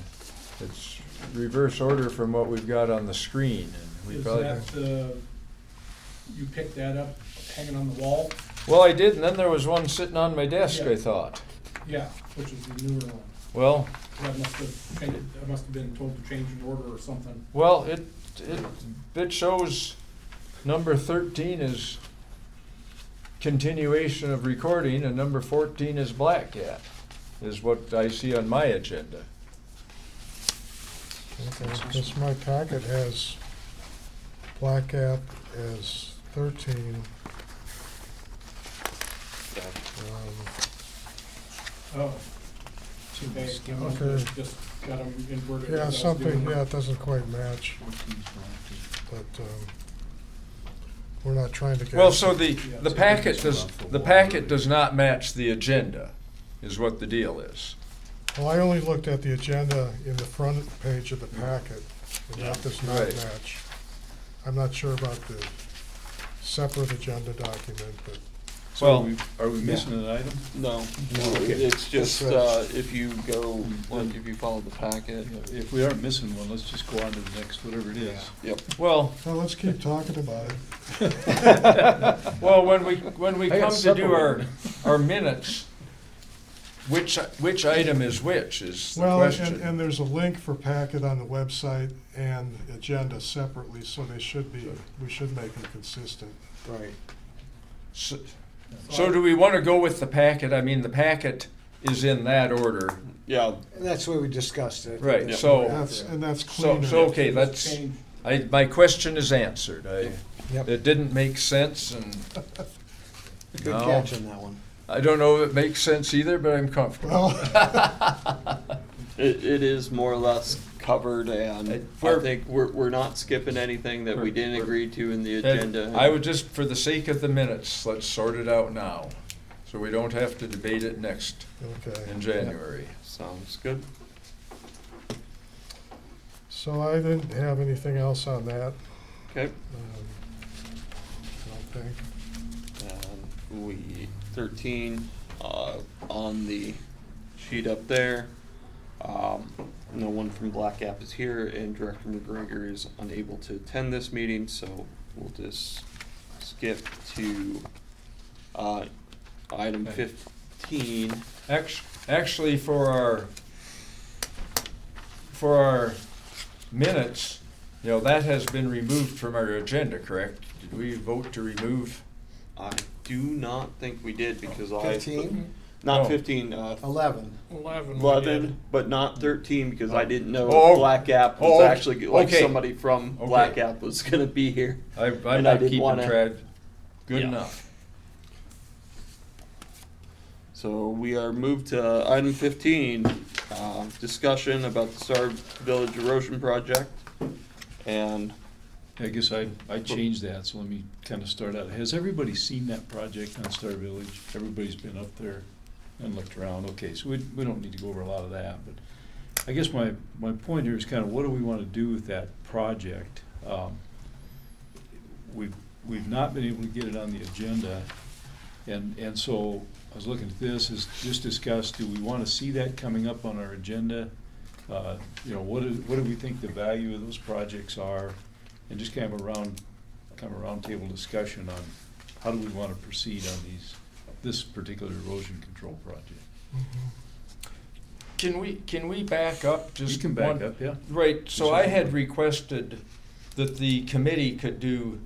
it's reverse order from what we've got on the screen. And we Is probably- that, you picked that up hanging on the wall? Well, I did, and then there was one sitting on my desk, Yeah. I thought. Yeah, which is the newer one. Well, That must have been told to change an order or something. Well, it shows number 13 is continuation of recording and number 14 is Black Cat, is what I see on my agenda. Okay, this my packet has Black App as 13. Oh. Okay, Okay. just got them inverted. Yeah, as I was something, doing it. yeah, it doesn't quite match, 14's fine. but, we're not trying to get. Well, so the packet does not match the agenda, is what the deal is. Well, I only looked at the agenda in the front page of the packet, and that does not Right. match. I'm not sure about the separate agenda document, but, So Well- are we missing an item? No, Okay. it's just, That's if you go, like, if you follow the packet. If we aren't missing one, let's just go on to the next, whatever it is. Yep. Well, so let's keep talking about it. well, when we I got come to do supper. our minutes, which item is which is the Well, question. and there's a link for packet on the website and agenda separately, so we should make them consistent. Right. So do we want to go with the packet? I mean, the packet is in that order. Yeah, And that's the way we discussed it. Right, That's so- what we have That's to- cleaner. So, okay, that's, Change. my question is answered. Yep. It didn't make sense, and Good No. catch on that one. I don't know if it makes sense either, but I'm comfortable. Well, it is more or less covered, and I We're- think we're not skipping anything that we didn't agree to in the agenda. I would just, for the sake of the minutes, let's sort it out now, so we don't have to debate it next okay. in January. Sounds good. So I didn't have anything else on that. Okay. I don't think. We 13 on the sheet up there. no one from Black Gap is here, and Director McGregor is unable to attend this meeting, so we'll just skip to item Okay. 15. Actually, for our minutes, that has been removed from our agenda, correct? Did we vote to remove? I do not think we did because 15? not No. 15, 11. 11. we 11, did. but not 13 because I didn't know Oh. Black Gap was Oh, actually, like okay. somebody from Okay. Black Gap was gonna be here. I'm And I not didn't keeping wanna- track. Good Yeah. enough. So we are moved to item 15, discussion about the Star Village erosion project. And I guess I changed that, so let me kind of start out. Has everybody seen that project on Star Village? Everybody's been up there and looked around. Okay, so we don't need to go over a lot of that, but I guess my point here is kind of what do we want to do with that project? We've not been able to get it on the agenda, and so I was looking at this, is just discuss, do we want to see that coming up on our agenda? What do we think the value of those projects are? And just kind of a round table discussion on how do we want to proceed on this particular erosion control project. Can we back up just You can back one- up, yeah. Right, so Sure. I had requested that the committee could do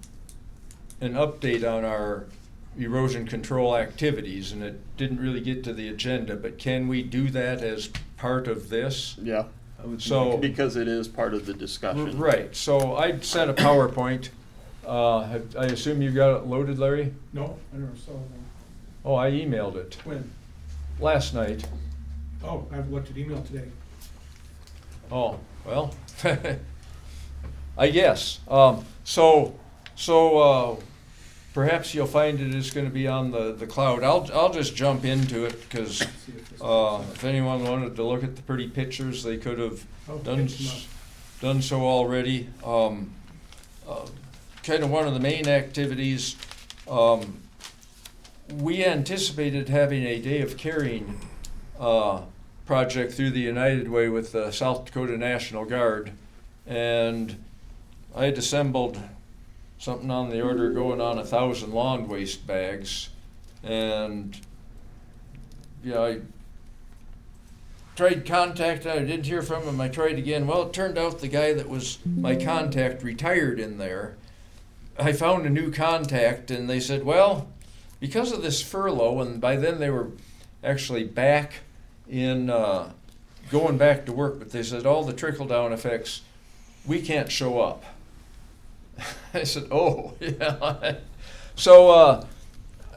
an update on our erosion control activities, and it didn't really get to the agenda, but can we do that as part of this? yeah, I would So- think- because it is part of the discussion. Right, so I sent a PowerPoint. I assume you got it loaded, Larry? No, I never saw them. Oh, I emailed it When? last night. Oh, I haven't looked at email today. Oh, well, I guess. Perhaps you'll find it is gonna be on the cloud. I'll just jump into it, because See if this- if anyone wanted to look at the pretty pictures, they could have Oh, done, get some up. done so already. Kind of one of the main activities, we anticipated having a Day of Caring project through the United Way with the South Dakota National Guard, and I had assembled something on the order of going on 1,000 lawn waste bags, and I tried contact, I didn't hear from him, I tried again. Well, it turned out the guy that was my contact retired in there. I found a new contact, and they said, well, because of this furlough, and by then they were actually back in, going back to work, but they said all the trickle-down effects, we can't show up. I said, oh, yeah. So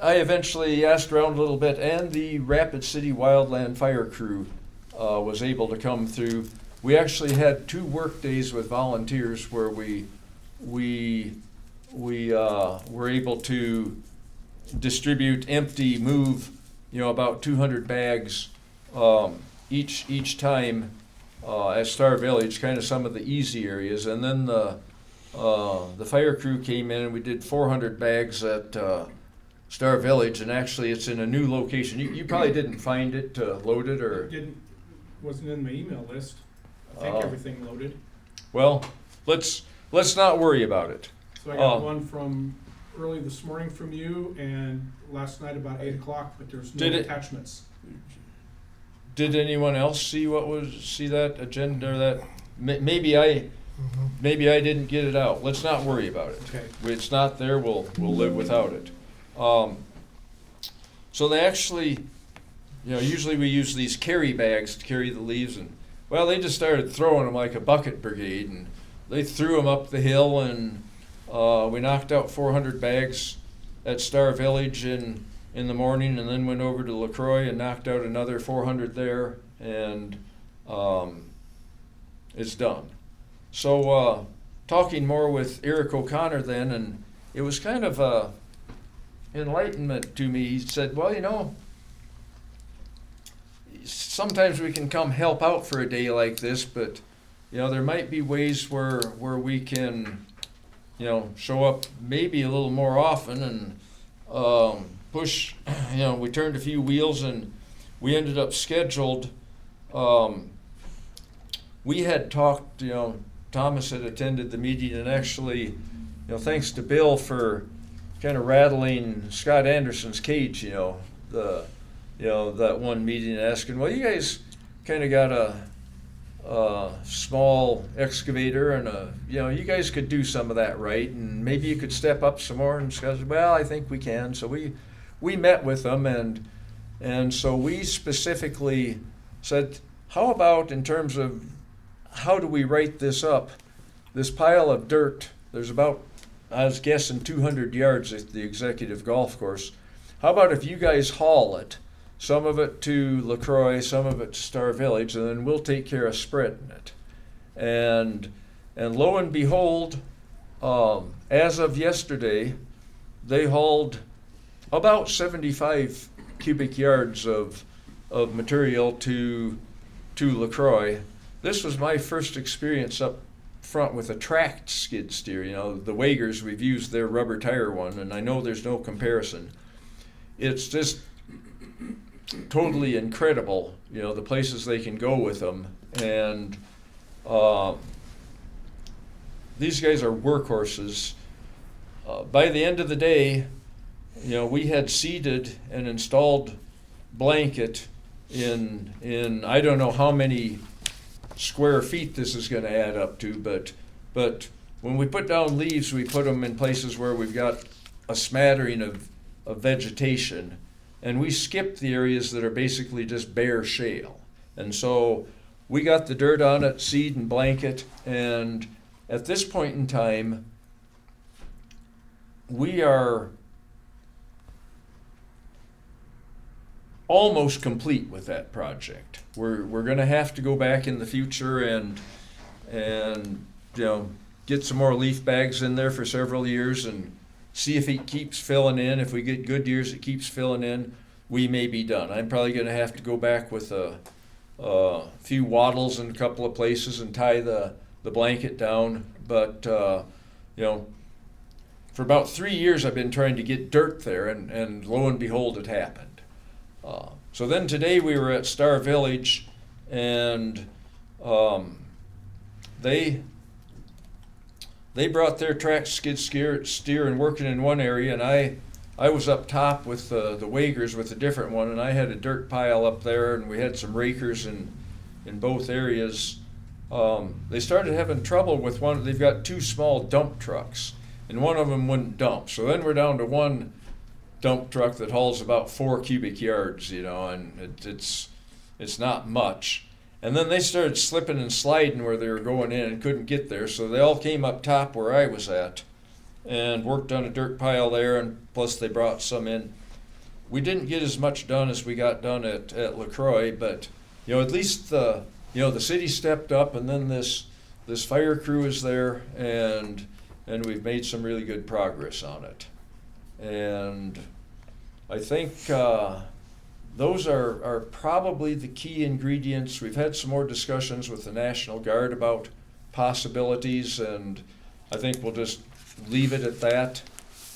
I eventually asked around a little bit, and the Rapid City Wildland Fire Crew was able to come through. We actually had 2 work days with volunteers where we were able to distribute, empty, move, about 200 bags each time at Star Village, kind of some of the easy areas, and then the fire crew came in and we did 400 bags at Star Village, and actually it's in a new location. You probably didn't find it loaded, or Wasn't in my email list. I think Oh. everything loaded. well, let's not worry about it. So I got Oh. one from early this morning from you, and last night about 8 o'clock, but there's no Did it- attachments. Did anyone else see that agenda, or that? Maybe I didn't get it out. Let's not worry about it. Okay. If it's not there, we'll live without it. So they actually, usually we use these carry bags to carry the leaves, and well, they just started throwing them like a bucket brigade, and they threw them up the hill, and we knocked out 400 bags at Star Village in the morning, and then went over to LaCroix and knocked out another 400 there, and it's done. So talking more with Eric O'Connor then, and it was kind of a enlightenment to me. He said, well, sometimes we can come help out for a day like this, but there might be ways where we can show up maybe a little more often, and push, we turned a few wheels, and we ended up scheduled we had talked, Thomas had attended the meeting, and actually, thanks to Bill for kind of rattling Scott Anderson's cage, that one meeting, and asking, well, you guys kind of got a small excavator, and you guys could do some of that, right? And maybe you could step up some more. And Scott said, well, I think we can. So we met with them, and so we specifically said, how about in terms of how do we write this up? This pile of dirt, there's about, I was guessing 200 yards at the executive golf course. How about if you guys haul it, some of it to LaCroix, some of it to Star Village, and then we'll take care of spreading it. And lo and behold, as of yesterday, they hauled about 75 cubic yards of material to LaCroix. This was my first experience up front with a tracked skid steer. The Wagers, we've used their rubber tire one, and I know there's no comparison. It's just totally incredible, the places they can go with them. And these guys are workhorses. By the end of the day, we had seeded and installed blanket in I don't know how many square feet this is going to add up to, but when we put down leaves, we put them in places where we've got a smattering of vegetation, and we skipped the areas that are basically just bare shale. And so we got the dirt on it, seed and blanket, and at this point in time, we are almost complete with that project. We're going to have to go back in the future and get some more leaf bags in there for several years and see if it keeps filling in. If we get good years, it keeps filling in, we may be done. I'm probably going to have to go back with a few wattles in a couple of places and tie the blanket down. But for about 3 years, I've been trying to get dirt there, and lo and behold, it happened. So then today we were at Star Village, and they brought their track skid steer and working in one area, and I was up top with the Wagers with a different one, and I had a dirt pile up there, and we had some rakers in both areas. They started having trouble with one. They've got 2 small dump trucks, and one of them wouldn't dump. So then we're down to one dump truck that hauls about 4 cubic yards, and it's not much. And then they started slipping and sliding where they were going in and couldn't get there, so they all came up top where I was at and worked on a dirt pile there, and plus they brought some in. We didn't get as much done as we got done at LaCroix, but at least the city stepped up, and then this fire crew is there, and we've made some really good progress on it. And I think those are probably the key ingredients. We've had some more discussions with the National Guard about possibilities, and I think we'll just leave it at that.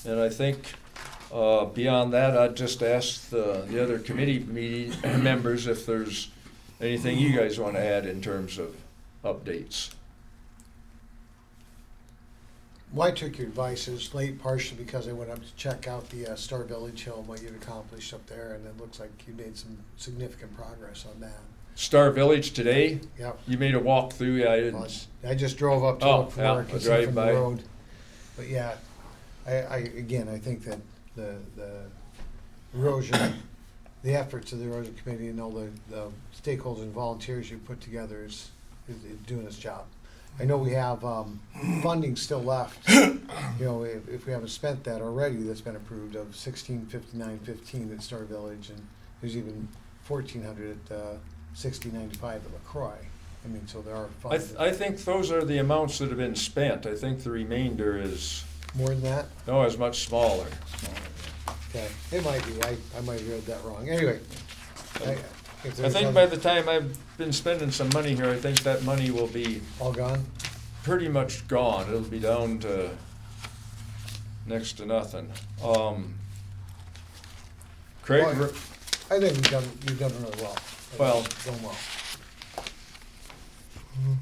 And I think beyond that, I'd just ask the other committee members if there's anything you guys want to add in terms of updates. Well, I took your advice. It was late partially because I went up to check out the Star Village Hill and what you'd accomplished up there, and it looks like you made some significant progress on that. Star Village today? Yep. You made a walk through? Yeah, I didn't. Well, I just drove up to look for work and see from the road. But yeah, I think that the erosion, the efforts of the erosion committee and all the stakeholders and volunteers you put together is doing its job. I know we have funding still left. If we haven't spent that already, that's been approved of $1659.15 at Star Village, and there's even $1,400 at 6095 at LaCroix. So there are funds. I think those are the amounts that have been spent. I think the remainder is more than that. No, is much smaller. Okay, it might be. I might have read that wrong. Anyway, I think by the time I've been spending some money here, I think that money will be all gone. Pretty much gone. It'll be down to next to nothing. Craig, well, I think you've done really well. Well, done well. Mm-hmm.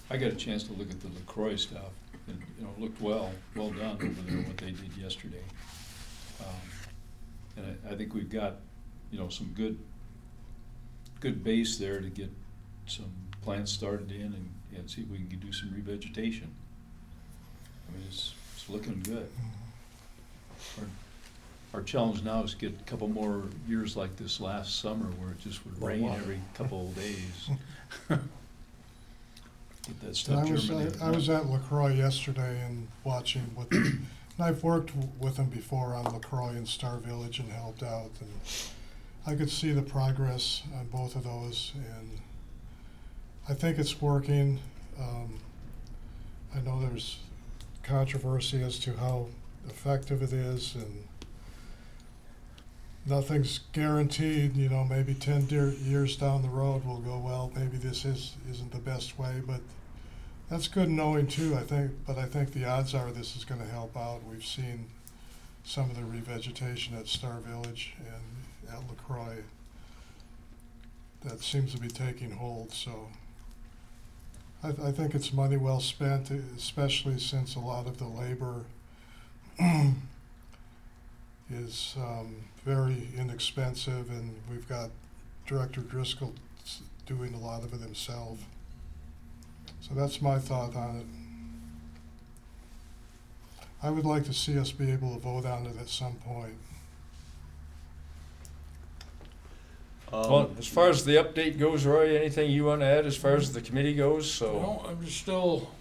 I got a chance to look at the LaCroix stuff, and, it looked well done over there, what they did yesterday. And I think we've got, some good base there to get some plants started in and see if we can do some revegetation. I mean, it's looking good. Our challenge now is to get a couple more years like this last summer where it just would rain every couple of days. Get that stuff germinated. I was at LaCroix yesterday and watching what, and I've worked with them before on LaCroix and Star Village and helped out, and I could see the progress on both of those, and I think it's working. I know there's controversy as to how effective it is, and nothing's guaranteed. Maybe 10 years down the road we'll go, well, maybe this isn't the best way, but that's good knowing too, I think. But I think the odds are this is going to help out. We've seen some of the revegetation at Star Village and at LaCroix that seems to be taking hold, so I think it's money well spent, especially since a lot of the labor is very inexpensive, and we've got Director Driscoll doing a lot of it himself. So that's my thought on it. I would like to see us be able to vote on it at some point. Well, as far as the update goes, Roy, anything you want to add as far as the committee goes? So No, I'm just still,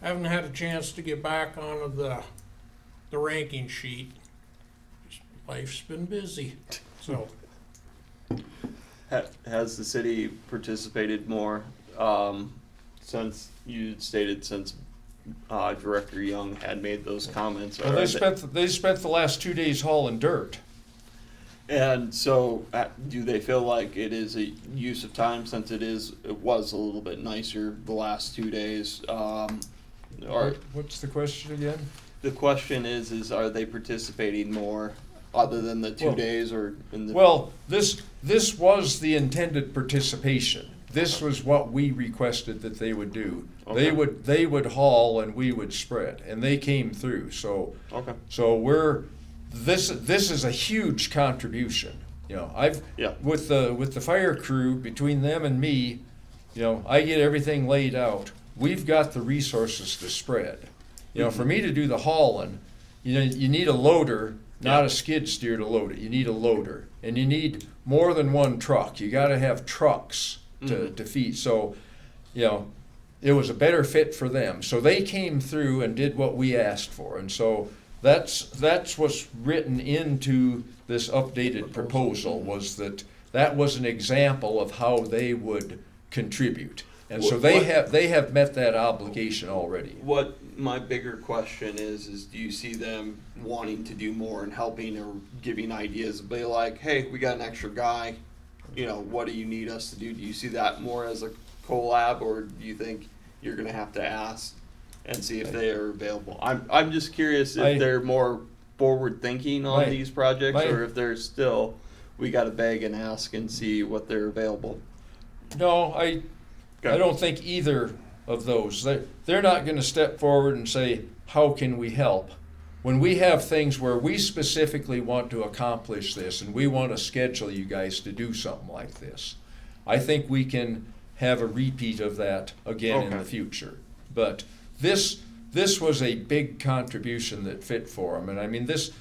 haven't had a chance to get back onto the ranking sheet. Life's been busy, so. Has the city participated more, since you stated since Director Young had made those comments? well, they spent the last 2 days hauling dirt. And so, do they feel like it is a use of time since it was a little bit nicer the last 2 days? What's the question again? The question is are they participating more other than the 2 days or in the? Well, this was the intended participation. This was what we requested that they would do. Okay. They would haul and we would spread, and they came through. So Okay. this is a huge contribution. With the fire crew, between them and me, I get everything laid out. We've got the resources to spread. For me to do the hauling, you need a loader, not a skid steer to load it. You need a loader, and you need more than one truck. You got to have trucks to feed. So, it was a better fit for them. So they came through and did what we asked for, and so that's what's written into this updated proposal, was that was an example of how they would contribute. And so they have met that obligation already. What my bigger question is do you see them wanting to do more and helping or giving ideas? Be like, hey, we got an extra guy, what do you need us to do? Do you see that more as a collab, or do you think you're gonna have to ask and see if they are available? I'm just curious if they're more forward thinking on these projects, or if they're still, we gotta beg and ask and see what they're available. No, I don't think either of those. They're not going to step forward and say, how can we help? When we have things where we specifically want to accomplish this and we want to schedule you guys to do something like this, I think we can have a repeat of that again in the future. But this was a big contribution that fit for them. And I mean, this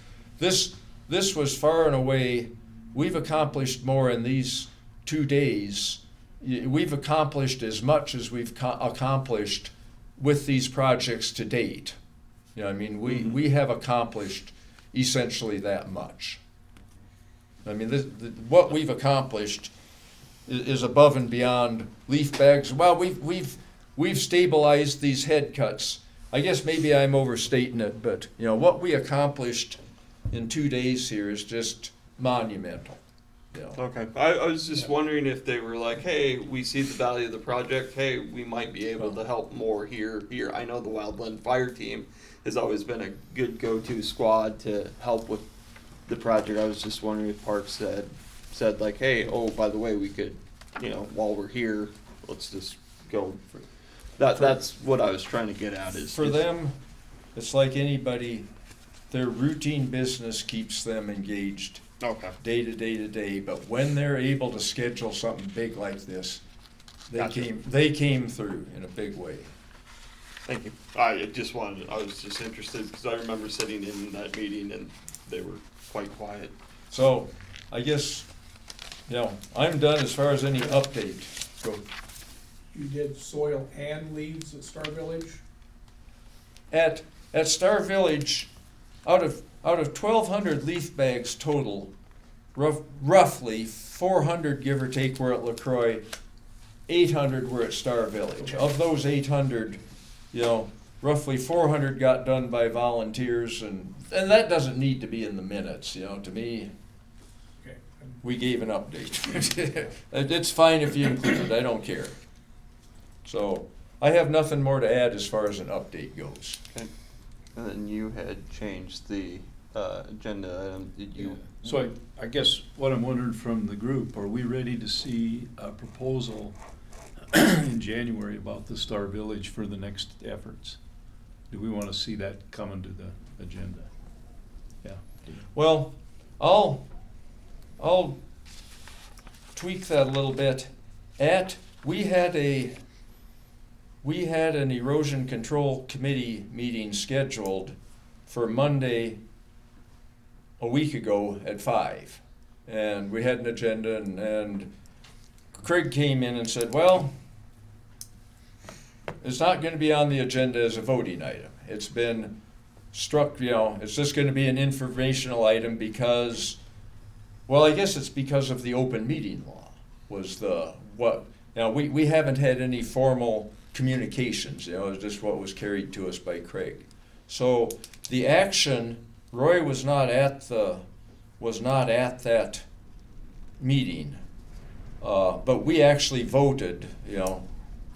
was far and away, we've accomplished more in these 2 days. We've accomplished as much as we've accomplished with these projects to date. We have accomplished essentially that much. I mean, what we've accomplished is above and beyond leaf bags. Well, we've stabilized these head cuts. I guess maybe I'm overstating it, but what we accomplished in 2 days here is just monumental. Okay. I was just wondering if they were like, hey, we see the value of the project. Hey, we might be able to help more here. I know the Wildland Fire Team has always been a good go-to squad to help with the project. I was just wondering if Parks said like, hey, oh, by the way, we could, while we're here, let's just go That's what I was trying to get at is. For them, it's like anybody, their routine business keeps them engaged Okay. day to day to day, but when they're able to schedule something big like this, Gotcha. they came through in a big way. Thank you. I was just interested because I remember sitting in that meeting and they were quite quiet. So, I guess, I'm done as far as any update. Go. You did soil and leaves at Star Village? At Star Village, out of 1,200 leaf bags total, roughly 400 give or take were at LaCroix, 800 were at Star Village. Okay. Of those 800, roughly 400 got done by volunteers, and that doesn't need to be in the minutes. To me, Okay. we gave an update. It's fine if you include it. I don't care. So I have nothing more to add as far as an update goes. Okay. And then you had changed the agenda item. Did you? So I guess what I'm wondering from the group, are we ready to see a proposal in January about the Star Village for the next efforts? Do we want to see that come into the agenda? Yeah. Well, I'll tweak that a little bit. We had an erosion control committee meeting scheduled for Monday a week ago at 5. And we had an agenda, and Craig came in and said, well, it's not going to be on the agenda as a voting item. It's been struck, it's just going to be an informational item because, well, I guess it's because of the open meeting law was we haven't had any formal communications, it's just what was carried to us by Craig. So the action, Roy was not at that meeting, but we actually voted,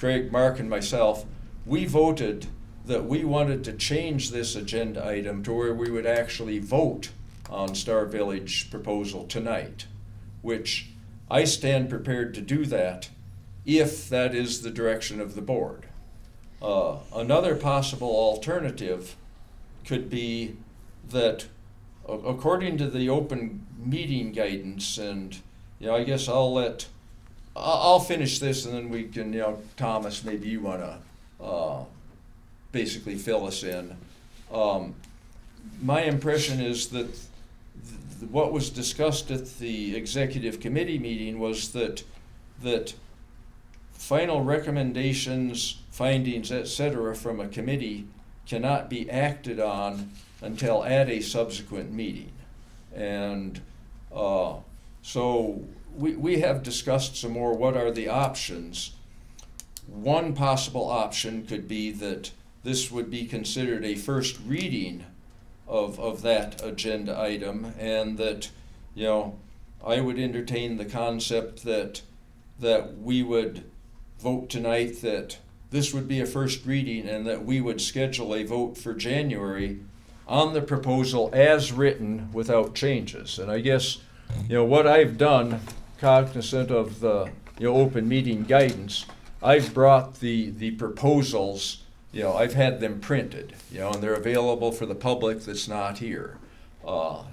Craig, Mark, and myself, we voted that we wanted to change this agenda item to where we would actually vote on Star Village proposal tonight, which I stand prepared to do that if that is the direction of the board. Another possible alternative could be that, according to the open meeting guidance, and I guess I'll finish this and then we can, Thomas, maybe you want to basically fill us in. My impression is that what was discussed at the executive committee meeting was that final recommendations, findings, etc. from a committee cannot be acted on until at a subsequent meeting. And so we have discussed some more what are the options. One possible option could be that this would be considered a first reading of that agenda item, and that, I would entertain the concept that we would vote tonight that this would be a first reading and that we would schedule a vote for January on the proposal as written without changes. And I guess, what I've done, cognizant of the open meeting guidance, I've brought the proposals, I've had them printed, and they're available for the public that's not here.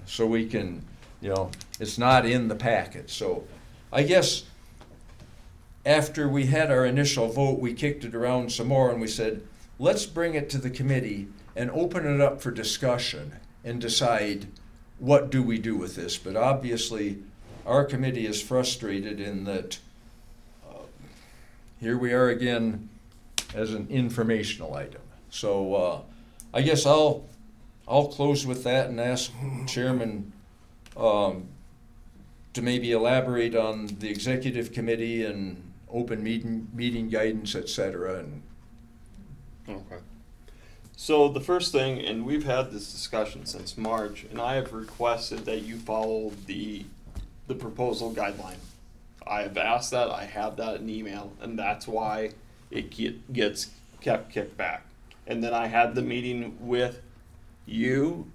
So we can, it's not in the packet. So I guess after we had our initial vote, we kicked it around some more and we said, let's bring it to the committee and open it up for discussion and decide what do we do with this. But obviously, our committee is frustrated in that here we are again as an informational item. So I guess I'll close with that and ask Chairman to maybe elaborate on the executive committee and open meeting guidance, etc. And Okay. So the first thing, and we've had this discussion since March, and I have requested that you follow the proposal guideline. I have asked that, I have that in email, and that's why it gets kept kicked back. And then I had the meeting with you,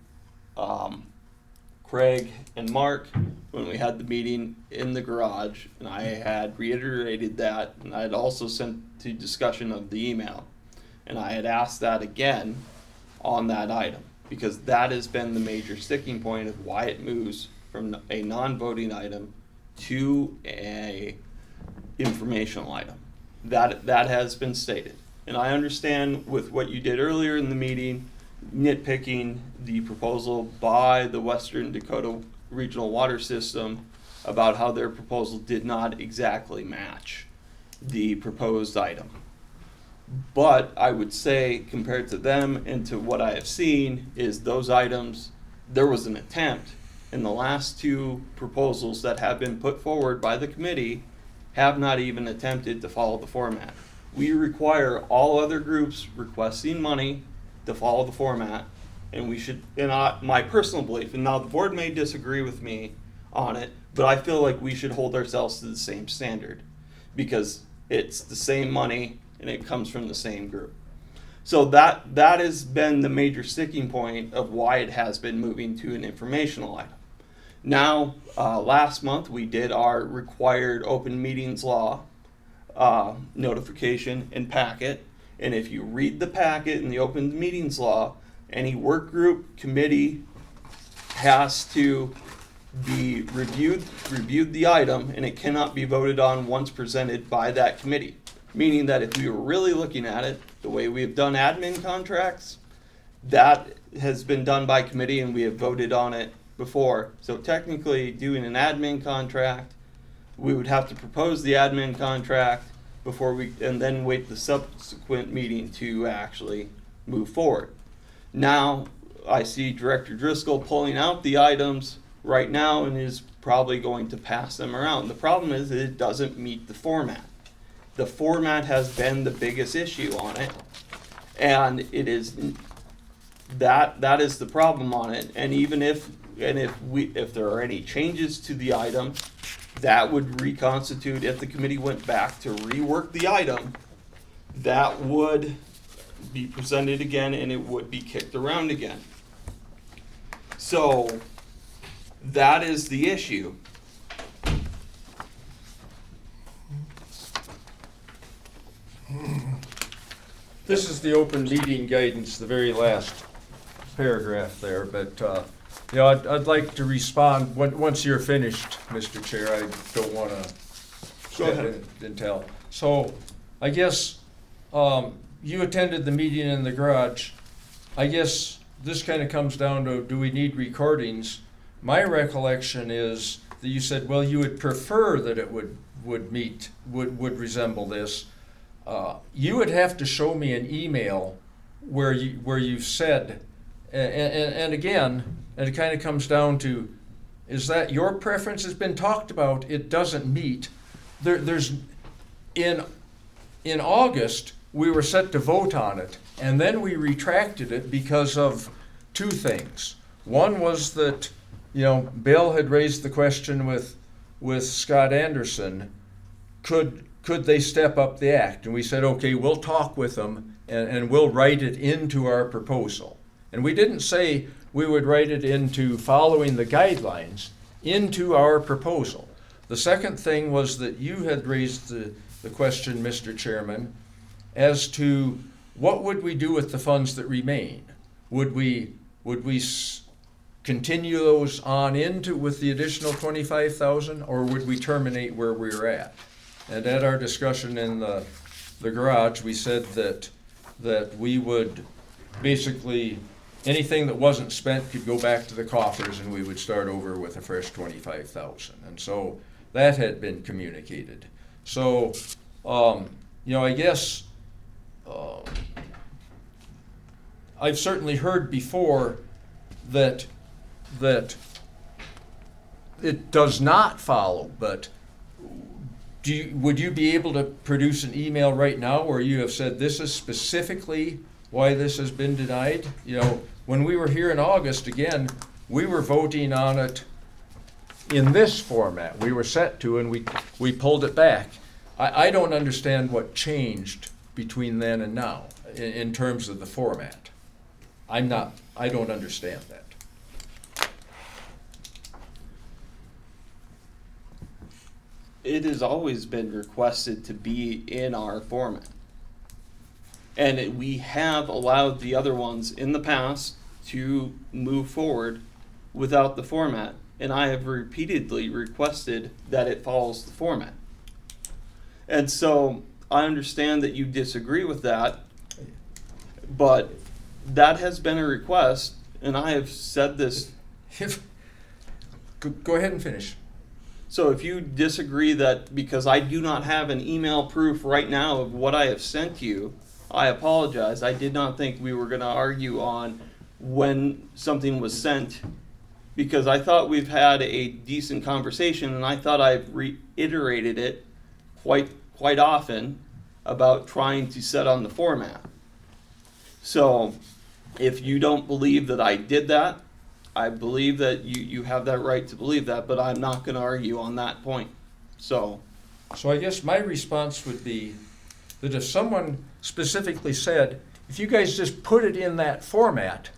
Craig and Mark when we had the meeting in the garage, and I had reiterated that, and I had also sent to discussion of the email. And I had asked that again on that item, because that has been the major sticking point of why it moves from a non-voting item to a informational item. That has been stated. And I understand with what you did earlier in the meeting, nitpicking the proposal by the Western Dakota Regional Water System about how their proposal did not exactly match the proposed item. But I would say, compared to them and to what I have seen, is those items, there was an attempt in the last two proposals that have been put forward by the committee have not even attempted to follow the format. We require all other groups requesting money to follow the format, and we should, my personal belief, and now the board may disagree with me on it, but I feel like we should hold ourselves to the same standard, because it's the same money and it comes from the same group. So that has been the major sticking point of why it has been moving to an informational item. Now, last month we did our required open meetings law notification and packet. And if you read the packet in the open meetings law, any work group, committee has to be reviewed the item, and it cannot be voted on once presented by that committee. Meaning that if we were really looking at it, the way we have done admin contracts, that has been done by committee and we have voted on it before. So technically, doing an admin contract, we would have to propose the admin contract and then wait the subsequent meeting to actually move forward. Now, I see Director Driscoll pulling out the items right now and is probably going to pass them around. The problem is that it doesn't meet the format. The format has been the biggest issue on it, and it is that is the problem on it. And even if there are any changes to the item, that would reconstitute, if the committee went back to rework the item, that would be presented again and it would be kicked around again. So that is the issue. This is the open meeting guidance, the very last paragraph there, but, I'd like to respond, once you're finished, Mr. Chair, I don't want to Go ahead. and tell. So, I guess, you attended the meeting in the garage. I guess this kind of comes down to, do we need recordings? My recollection is that you said, well, you would prefer that it would resemble this. You would have to show me an email where you've said, and again, and it kind of comes down to, is that your preference? Has been talked about, it doesn't meet. There's in August, we were set to vote on it, and then we retracted it because of two things. One was that, Bill had raised the question with Scott Anderson, could they step up the act? And we said, okay, we'll talk with them and we'll write it into our proposal. And we didn't say we would write it into following the guidelines, into our proposal. The second thing was that you had raised the question, Mr. Chairman, as to what would we do with the funds that remain? Would we continue those on into with the additional 25,000, or would we terminate where we were at? And at our discussion in the garage, we said that we would basically, anything that wasn't spent could go back to the coffers and we would start over with a fresh 25,000. And so that had been communicated. So, I guess I've certainly heard before that it does not follow, but would you be able to produce an email right now where you have said this is specifically why this has been denied? When we were here in August, again, we were voting on it in this format. We were set to, and we pulled it back. I don't understand what changed between then and now in terms of the format. I don't understand that. it has always been requested to be in our format. And we have allowed the other ones in the past to move forward without the format. And I have repeatedly requested that it follows the format. And so I understand that you disagree with that, but that has been a request, and I have said this. Go ahead and finish. So if you disagree that because I do not have an email proof right now of what I have sent you, I apologize. I did not think we were going to argue on when something was sent, because I thought we've had a decent conversation, and I thought I've reiterated it quite often about trying to set on the format. So if you don't believe that I did that, I believe that you have that right to believe that, but I'm not going to argue on that point. So I guess my response would be that if someone specifically said, if you guys just put it in that format,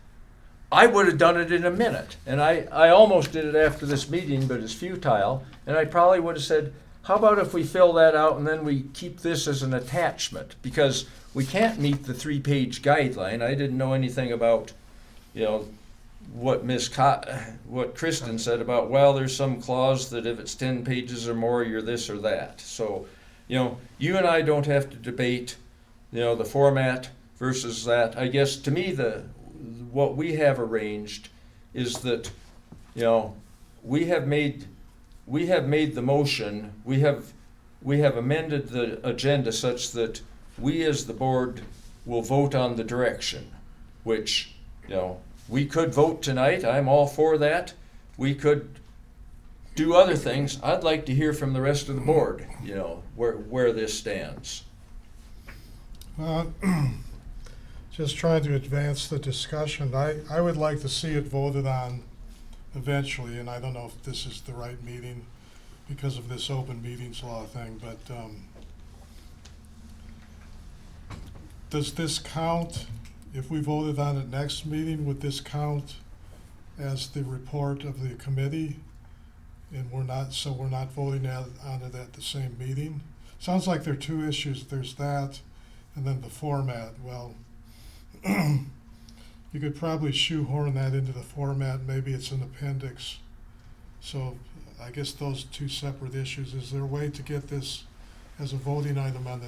I would have done it in a minute. And I almost did it after this meeting, but it's futile. And I probably would have said, how about if we fill that out and then we keep this as an attachment? Because we can't meet the 3-page guideline. I didn't know anything about, what what Kristen said about, well, there's some clause that if it's 10 pages or more, you're this or that. So, you and I don't have to debate, the format versus that. I guess to me, what we have arranged is that, we have made the motion, we have amended the agenda such that we as the board will vote on the direction, which, we could vote tonight. I'm all for that. We could do other things. I'd like to hear from the rest of the board, where this stands. Just trying to advance the discussion. I would like to see it voted on eventually, and I don't know if this is the right meeting because of this open meetings law thing, but does this count? If we voted on it next meeting, would this count as the report of the committee? And we're not voting on it at the same meeting? Sounds like there are two issues. There's that, and then the format. Well, you could probably shoehorn that into the format. Maybe it's an appendix. So I guess those two separate issues. Is there a way to get this as a voting item on the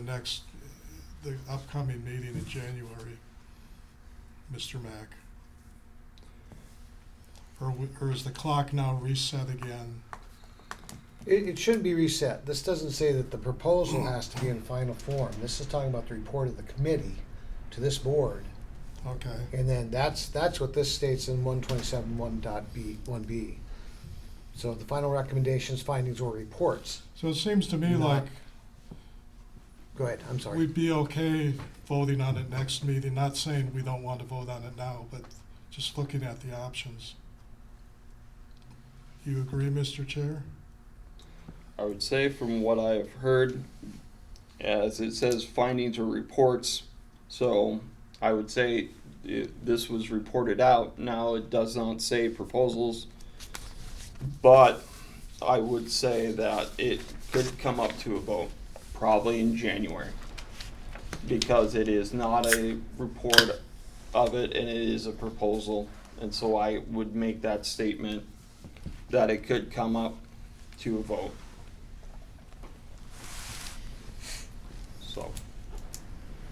upcoming meeting in January, Mr. Mack? Or is the clock now reset again? It shouldn't be reset. This doesn't say that the proposal has to be in final form. This is talking about the report of the committee to this board. Okay. And then that's what this states in 127.1.b. So the final recommendations, findings, or reports. So it seems to me Not- like Go ahead, I'm sorry. we'd be okay voting on it next meeting, not saying we don't want to vote on it now, but just looking at the options. You agree, Mr. Chair? I would say from what I have heard, as it says findings or reports, so I would say this was reported out. Now it does not say proposals, but I would say that it could come up to a vote probably in January, because it is not a report of it and it is a proposal, and so I would make that statement that it could come up to a vote. So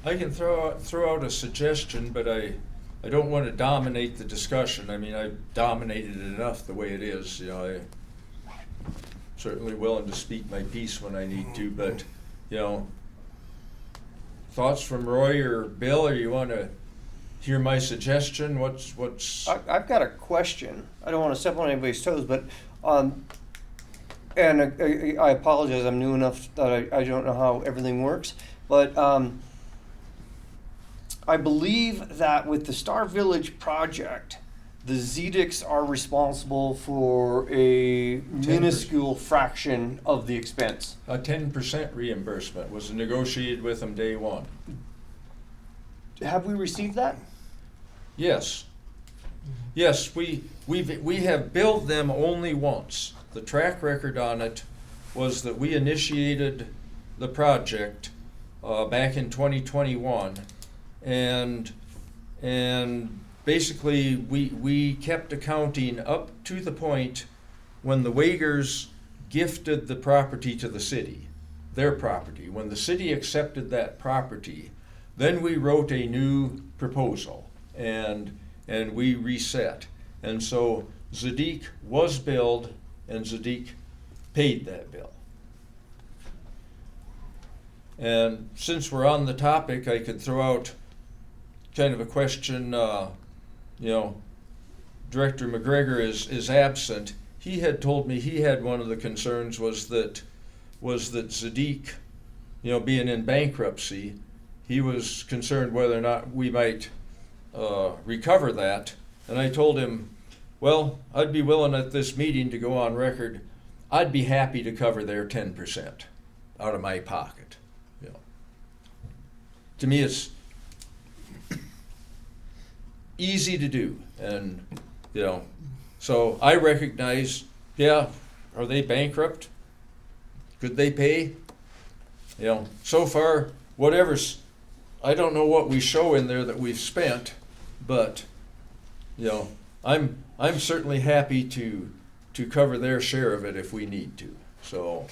I can throw out a suggestion, but I don't want to dominate the discussion. I mean, I've dominated it enough the way it is. I'm certainly willing to speak my piece when I need to, but, thoughts from Roy or Bill, or you want to hear my suggestion? What's? I've got a question. I don't want to step on anybody's toes, but, and I apologize, I'm new enough that I don't know how everything works, but I believe that with the Star Village project, the ZDICs are responsible for a minuscule fraction of the expense. A 10% reimbursement was negotiated with them day one. Have we received that? Yes. Yes, we have billed them only once. The track record on it was that we initiated the project back in 2021, and basically we kept accounting up to the point when the Wagers gifted the property to the city, their property. When the city accepted that property, then we wrote a new proposal and we reset. And so Zadig was billed and Zadig paid that bill. And since we're on the topic, I could throw out kind of a question. Director McGregor is absent. He had told me he had one of the concerns was that Zadig, being in bankruptcy, he was concerned whether or not we might recover that. And I told him, well, I'd be willing at this meeting to go on record. I'd be happy to cover their 10% out of my pocket. To me, it's easy to do, and so I recognize, are they bankrupt? Could they pay? So far, I don't know what we show in there that we've spent, but I'm certainly happy to cover their share of it if we need to. So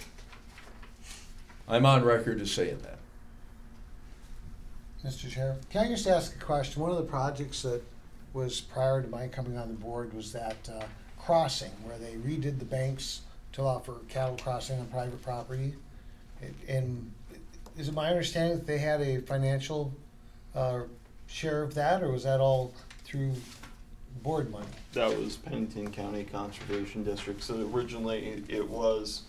I'm on record as saying that. Mr. Chair, can I just ask a question? One of the projects that was prior to my coming on the board was that crossing where they redid the banks to allow for cattle crossing on private property. And is it my understanding that they had a financial share of that, or was that all through board money? That was Pennington County Conservation District. So originally it was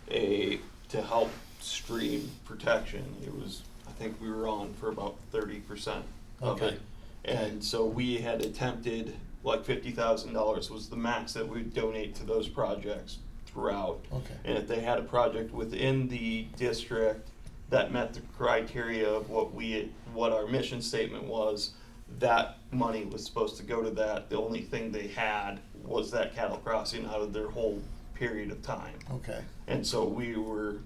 to help stream protection. It was, I think we were on for about 30% of it. And so we had attempted, like $50,000 was the max that we'd donate to those projects throughout. Okay. And if they had a project within the district that met the criteria of what our mission statement was, that money was supposed to go to that. The only thing they had was that cattle crossing out of their whole period of time. Okay. And so we were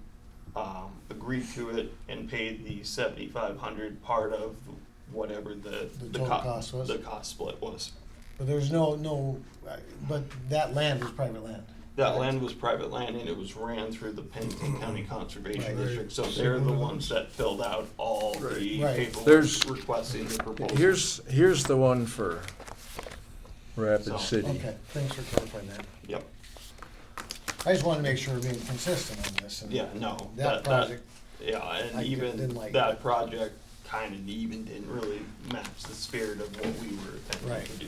agreed to it and paid the $7,500 part of whatever the total cost was? The cost split was. But there's but that land was private land. That Right. land was private land, and it was ran through the Pennington County Conservation Right. District. So they're the ones that filled out all the Right. paperwork There's- requesting the proposal. Here's the one for Rapid So- City. Okay, thanks for clarifying that. Yep. I just wanted to make sure we're being consistent on this. And Yeah, no. That project, Yeah, and I even didn't like that it. project kind of even didn't really match the spirit of what we were attempting Right. to do.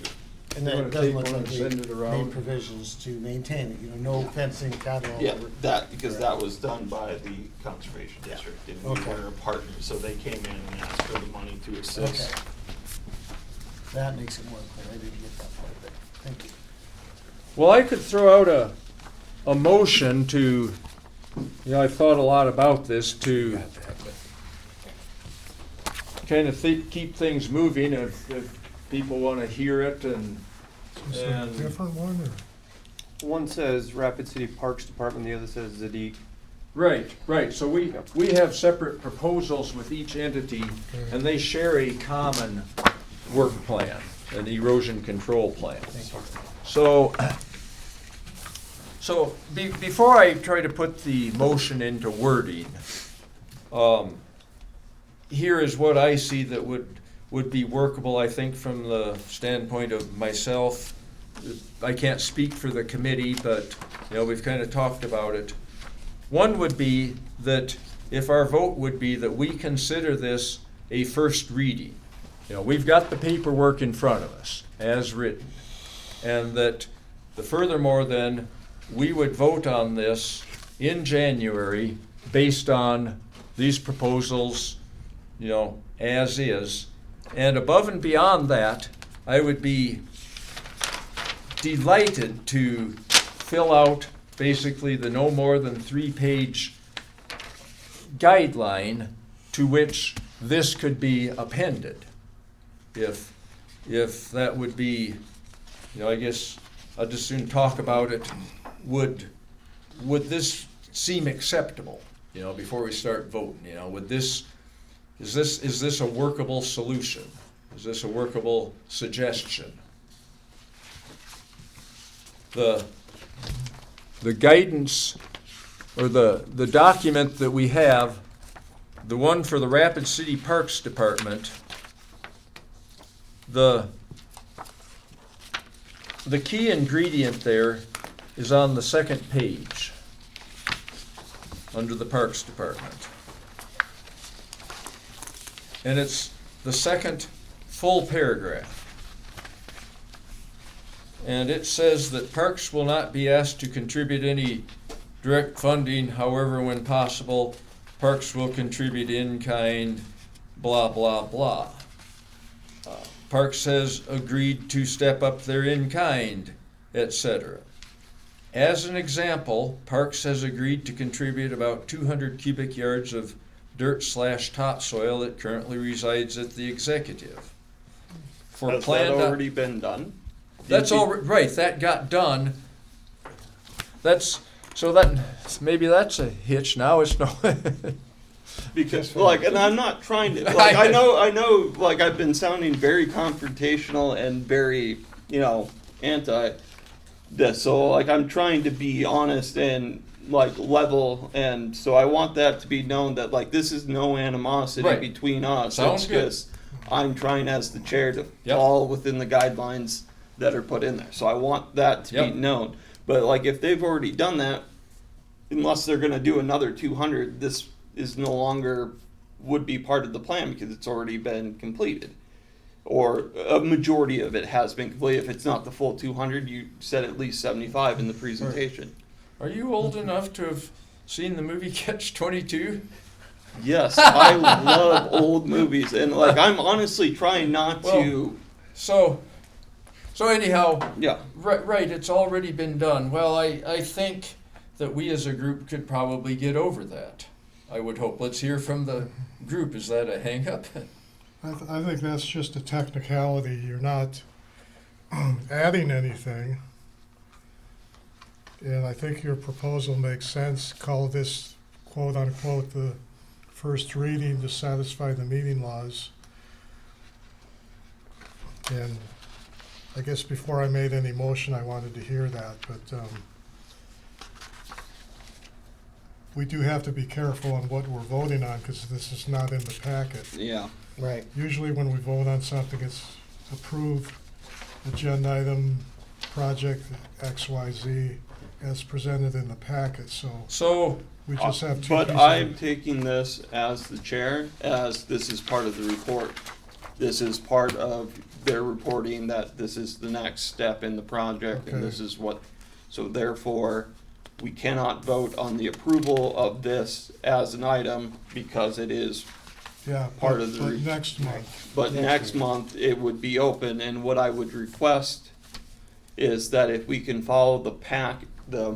and You then wanna it doesn't take look one like and they send it around? made provisions to maintain it, no fencing, cattle all Yeah, over. because that was done by the conservation district, and we Okay. were a partner, so they came in and asked for the money to assist. Okay. That makes it more clear, I didn't get that part of it, thank you. Well, I could throw out a motion to, I've thought a lot about this, to kind of keep things moving if people want to hear it and. Is there a different one, or? One says Rapid City Parks Department, the other says Zadig. Right. So we have separate proposals with each entity, and they share a common work plan, an erosion control plan. Thank you. So before I try to put the motion into wording, here is what I see that would be workable, I think, from the standpoint of myself. I can't speak for the committee, but, we've kind of talked about it. One would be that if our vote would be that we consider this a first reading. We've got the paperwork in front of us, as written. And that furthermore then, we would vote on this in January based on these proposals, as is. And above and beyond that, I would be delighted to fill out basically the no more than 3-page guideline to which this could be appended. If that would be, I guess I'll just soon talk about it. Would this seem acceptable, you know, before we start voting, you know, would this, is this a workable solution? Is this a workable suggestion? The guidance, or the document that we have, the one for the Rapid City Parks Department, the key ingredient there is on the second page, under the Parks Department. And it's the second full paragraph. And it says that Parks will not be asked to contribute any direct funding, however, when possible, Parks will contribute in kind, blah, blah, blah. Parks has agreed to step up their in kind, etc. As an example, Parks has agreed to contribute about 200 cubic yards of dirt/topsoil that currently resides at the executive. For Has that planned already been done? That's all right. That got done. Maybe that's a hitch. Now it's no. Because, like, and I'm not trying to, like, I know, like, I've been sounding very confrontational and very, you know, anti this. So, like, I'm trying to be honest and, like, level. And so I want that to be known that, like, this is no animosity Right. between us. Sounds It's good. just, I'm trying as the chair to Yep. fall within the guidelines that are put in there. So I want that to Yep. be known. But, like, if they've already done that, unless they're going to do another 200, this is no longer would be part of the plan because it's already been completed, or a majority of it has been completed. If it's not the full 200, you said at least 75 in the presentation. Are you old enough to have seen the movie Catch-22? Yes, I love old movies, and like I'm honestly trying not to. So anyhow, Yeah, right. It's already been done. Well, I think that we as a group could probably get over that. I would hope. Let's hear from the group. Is that a hang-up? I think that's just a technicality. You're not adding anything. And I think your proposal makes sense. Call this quote unquote the first reading to satisfy the meeting laws. And I guess before I made any motion, I wanted to hear that, but we do have to be careful on what we're voting on because this is not in the packet. yeah. Right. Usually when we vote on something, it's approved agenda item, project XYZ as presented in the packet, so we just have two But pieces. I'm taking this as the chair, as this is part of the report. This is part of their reporting that this is the next step in the project, and Okay. this is what, so therefore, we cannot vote on the approval of this as an item because it is, Yeah, part of the but re- next month. but next month it would be open, and what I would request is that if we can follow the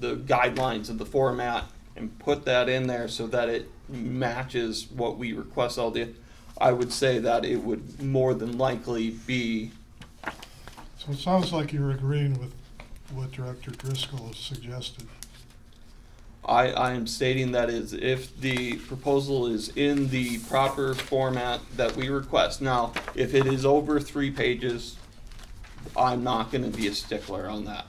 guidelines of the format and put that in there so that it matches what we request all the, I would say that it would more than likely be, So it sounds like you're agreeing with what Director Driscoll has suggested. I am stating that is if the proposal is in the proper format that we request. Now, if it is over 3 pages, I'm not gonna be a stickler on that,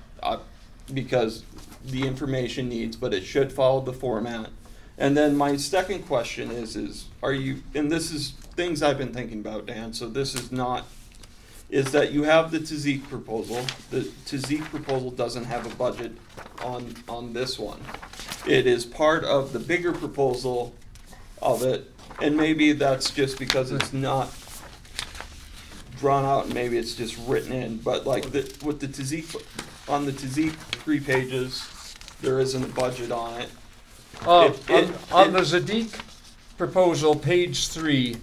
because the information needs, but it should follow the format. And then my second question is are you, and this is things I've been thinking about, Dan, so this is not, is that you have the Tziek proposal. The Tziek proposal doesn't have a budget on this one. It is part of the bigger proposal of it, and maybe that's just because it's not drawn out, and maybe it's just written in, but like with the Tziek, on the Tziek 3 pages, there isn't a budget on it. On It- the Zadik proposal, page 3,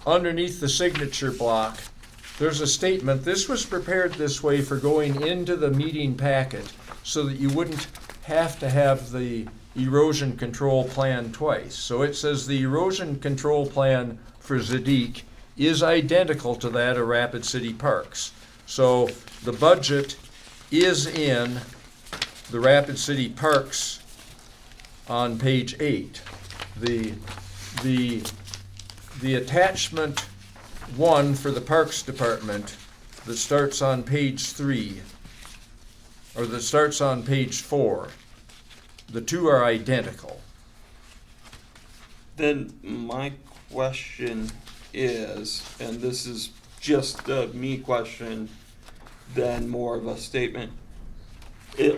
underneath the signature block, there's a statement, this was prepared this way for going into the meeting packet so that you wouldn't have to have the erosion control plan twice. So it says the erosion control plan for Zadik is identical to that of Rapid City Parks. So the budget is in the Rapid City Parks on page 8. The attachment 1 for the Parks Department that starts on page 3, or that starts on page 4, the two are identical. Then my question is, and this is just a me question, then more of a statement.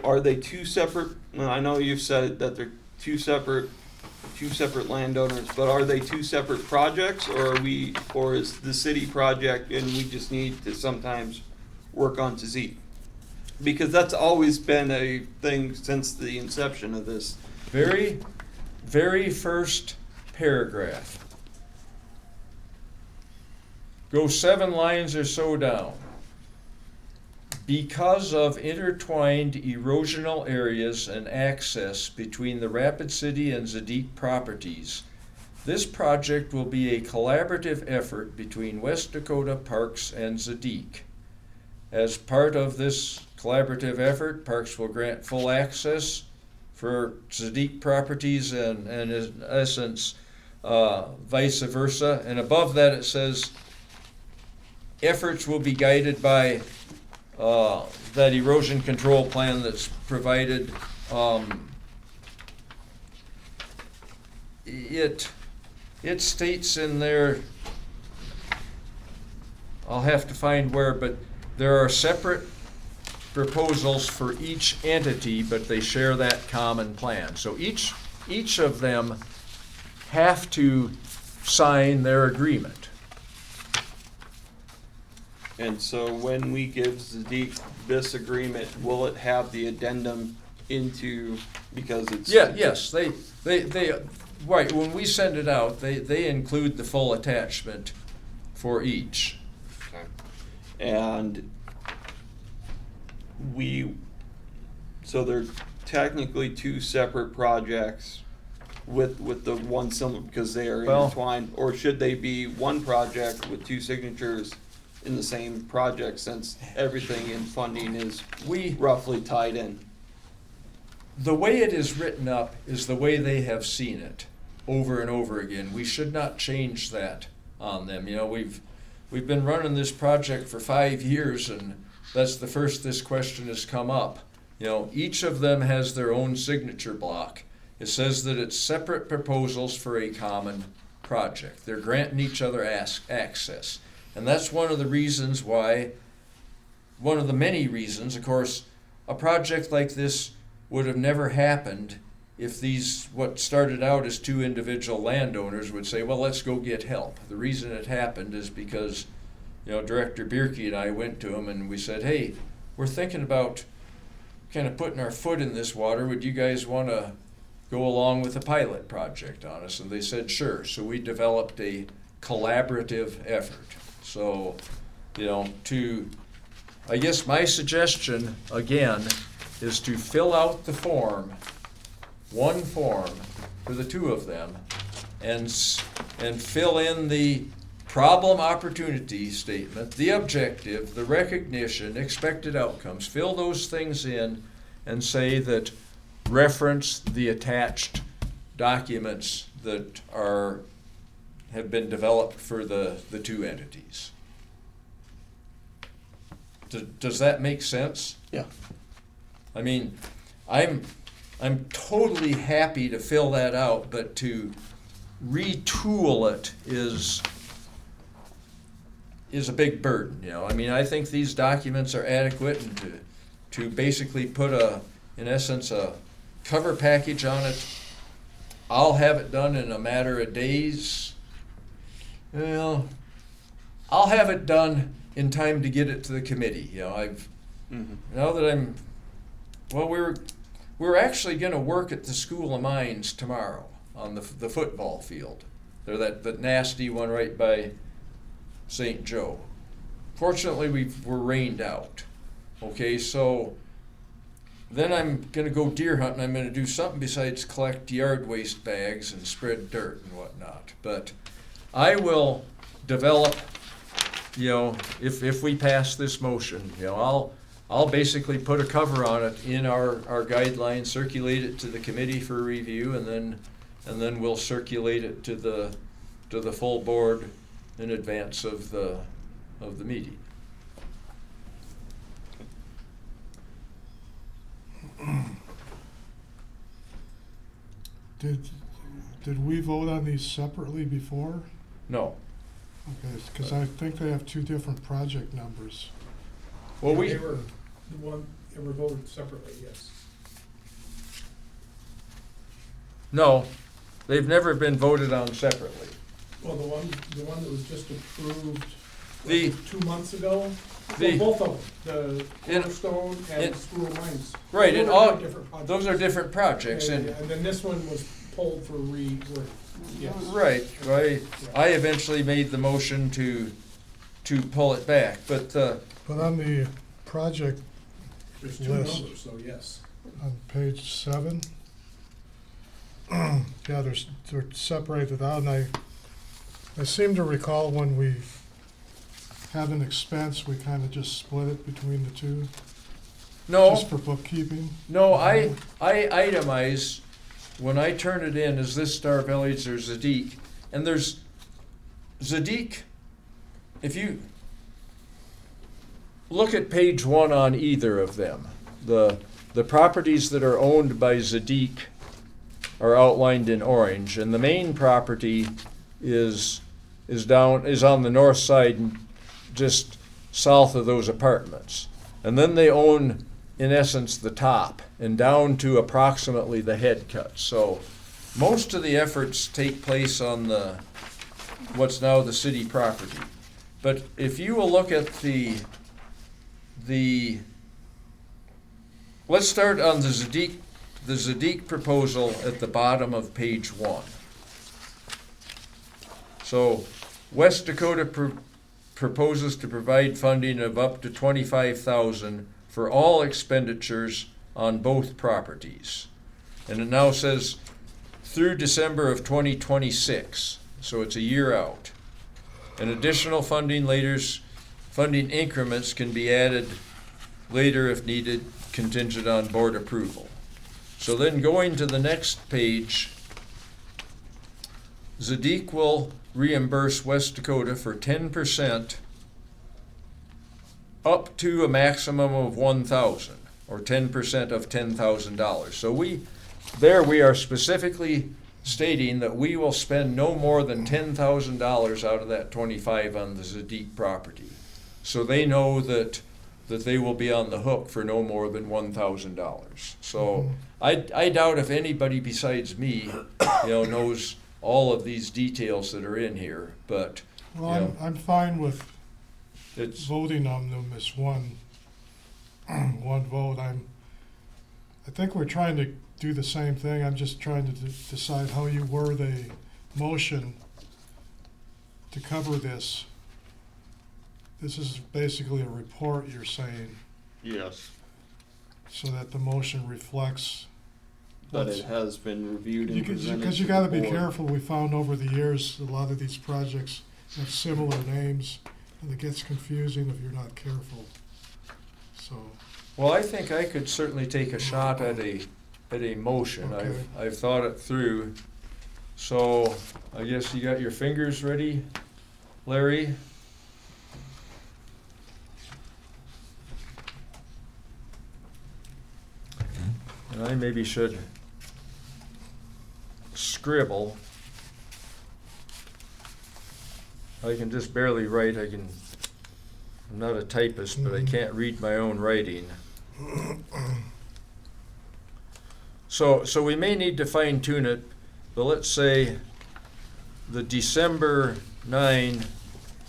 Are they two separate? Well, I know you've said that they're two separate landowners, but are they two separate projects, or is the city project and we just need to sometimes work on Zeke? Because that's always been a thing since the inception of this. Very, very first paragraph. Go 7 lines or so down. Because of intertwined erosional areas and access between the Rapid City and Zedique properties, this project will be a collaborative effort between West Dakota Parks and Zedique. As part of this collaborative effort, Parks will grant full access for Zedique properties and in essence, vice versa. And above that it says, efforts will be guided by that erosion control plan that's provided. It states in there, I'll have to find where, but there are separate proposals for each entity, but they share that common plan. So each of them have to sign their agreement. And so when we give Zedique this agreement, will it have the addendum into, because it's. Yeah, yes, they, right, when we send it out, they include the full attachment for each. Okay. And so they're technically two separate projects with the one symbol because they are Well- intertwined, or should they be one project with two signatures in the same project, since everything in funding is roughly tied in? The way it is written up is the way they have seen it over and over again. We should not change that on them. You know, we've been running this project for 5 years, and that's the first this question has come up. You know, each of them has their own signature block. It says that it's separate proposals for a common project. They're granting each other access. And that's one of the reasons why, one of the many reasons, of course, a project like this would have never happened if these, what started out as two individual landowners would say, well, let's go get help. The reason it happened is because, you know, Director Bierke and I went to him and we said, hey, we're thinking about kind of putting our foot in this water. Would you guys want to go along with a pilot project on us? And they said, sure. So we developed a collaborative effort. So, you know, I guess my suggestion, again, is to fill out the form, one form for the two of them, and fill in the problem opportunity statement, the objective, the recognition, expected outcomes. Fill those things in and say that reference the attached documents that have been developed for the two entities. Does that make sense? Yeah. I mean, I'm totally happy to fill that out, but to retool it is a big burden, you know. I mean, I think these documents are adequate, and to basically put in essence, a cover package on it. I'll have it done in a matter of days. Well, I'll have it done in time to get it to the committee. You know, now that we're actually going to work at the School of Mines tomorrow on the football field. They're that nasty one right by St. Joe. Fortunately, we're rained out. Okay, so then I'm going to go deer hunting. I'm going to do something besides collect yard waste bags and spread dirt and whatnot. But I will develop, you know, if we pass this motion, you know, I'll basically put a cover on it in our guidelines, circulate it to the committee for review, and then we'll circulate it to the full board in advance of the meeting. Did we vote on these separately before? No. Okay, because I think they have two different project numbers. Well, They were voted separately, yes. no, they've never been voted on separately. Well, the one that was just approved The- 2 months ago, The- well, both of them, the In- Cornerstone in- and School of Mines. Right, Those and are all, different projects. those are different projects, Yeah, and, yeah, and then this one was pulled for rework, yes. right, I eventually made the motion to pull it back, but, But on the project There's two Yes. numbers, so yes. on page 7, yeah, they're separated out, and I seem to recall when we had an expense, we kind of just split it between the two, no. just for bookkeeping. No, I itemize, when I turn it in, is this Star Village or Zadik? And there's, Zadik, if you look at page 1 on either of them, the properties that are owned by Zadik are outlined in orange, and the main property is on the north side, just south of those apartments. And then they own, in essence, the top and down to approximately the head cut. So most of the efforts take place on what's now the city property. But if you will look at let's start on the Zadik proposal at the bottom of page 1. So West Dakota proposes to provide funding of up to $25,000 for all expenditures on both properties. And it now says through December of 2026, so it's a year out. And additional funding increments can be added later if needed, contingent on board approval. So then going to the next page, Zadik will reimburse West Dakota for 10% up to a maximum of $1,000, or 10% of $10,000. So we are specifically stating that we will spend no more than $10,000 out of that 25 on the Zadik property. So they know that they will be on the hook for no more than $1,000. So I doubt if anybody besides me, knows all of these details that are in here, but Well, I'm fine with it's, voting on them as one vote. I think we're trying to do the same thing. I'm just trying to decide how you word a motion to cover this. This is basically a report, you're saying, Yes, so that the motion reflects. that it has been reviewed and presented Because to you the gotta be board. careful. We found over the years, a lot of these projects have similar names, and it gets confusing if you're not careful. So, well, I think I could certainly take a shot at a motion. Okay. I've thought it through. So I guess you got your fingers ready, Larry? And I maybe should scribble. I can just barely write. I'm not a typist, but I can't read my own writing. So we may need to fine tune it, but let's say the December 9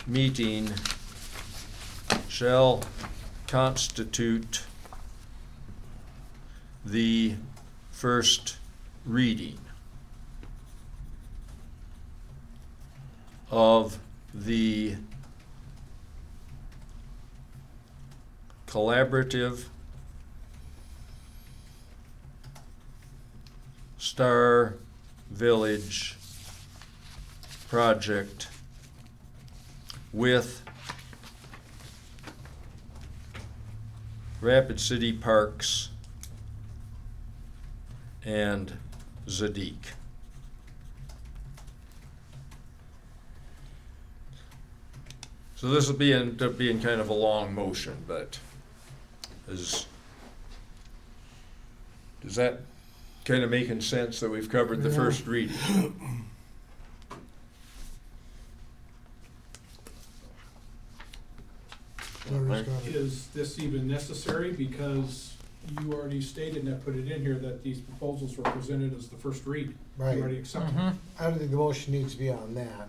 meeting shall constitute the first reading of the collaborative Star Village project with Rapid City Parks, and Zadig. So this will end up being kind of a long motion, but does that kind of making sense that we've covered the Yeah. first reading? Larry's got it. Is this even necessary? Because you already stated, and I put it in here, that these proposals were presented as the first read. Right. You already accepted them. I don't think the motion needs to be on that.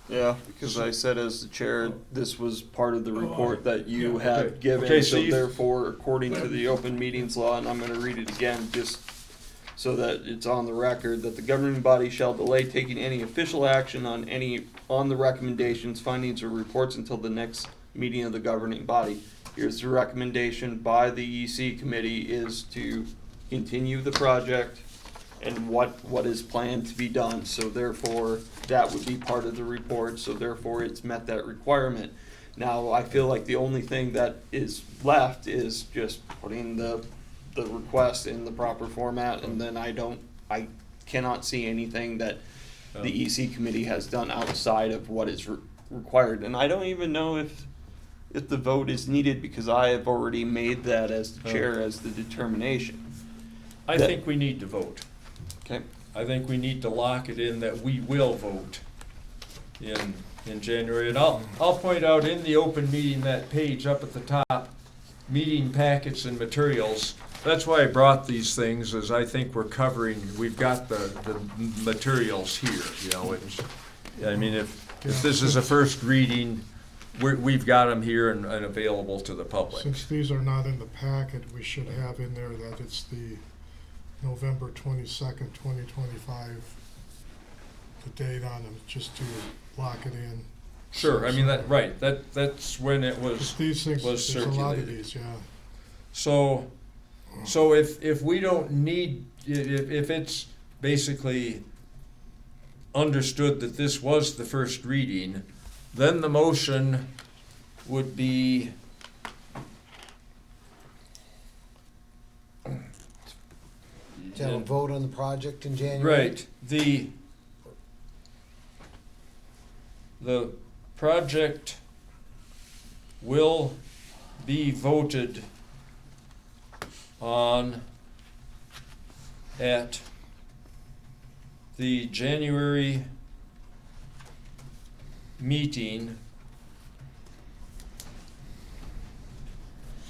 Yeah, because I said as the chair, this was part of the report that you Okay. had given, Okay, so so you- therefore, according to the open meetings law, and I'm gonna read it again, just so that it's on the record, that the governing body shall delay taking any official action on the recommendations, findings, or reports until the next meeting of the governing body. Here's the recommendation by the EC committee is to continue the project and what is planned to be done, so therefore, that would be part of the report, so therefore, it's met that requirement. Now, I feel like the only thing that is left is just putting the request in the proper format, and then I cannot see anything that the EC committee has done outside of what is required, and I don't even know if the vote is needed, because I have already made that as the chair as the determination. I That- think we need to vote. Okay, I think we need to lock it in that we will vote in January. And I'll point out in the open meeting, that page up at the top, meeting packets and materials. That's why I brought these things, is I think we've got the materials here, you know. I mean, if this is a first reading, we've got them here and available to the public. Since these are not in the packet, we should have in there that it's the November 22nd, 2025, the date on them, just to lock it in. Sure, I mean, that's when it 'Cause was these things, was there's a lot of circulated. these, yeah. So if we don't need, if it's basically understood that this was the first reading, then the motion would be To have a vote on the project in January. right, the project will be voted on at the January meeting,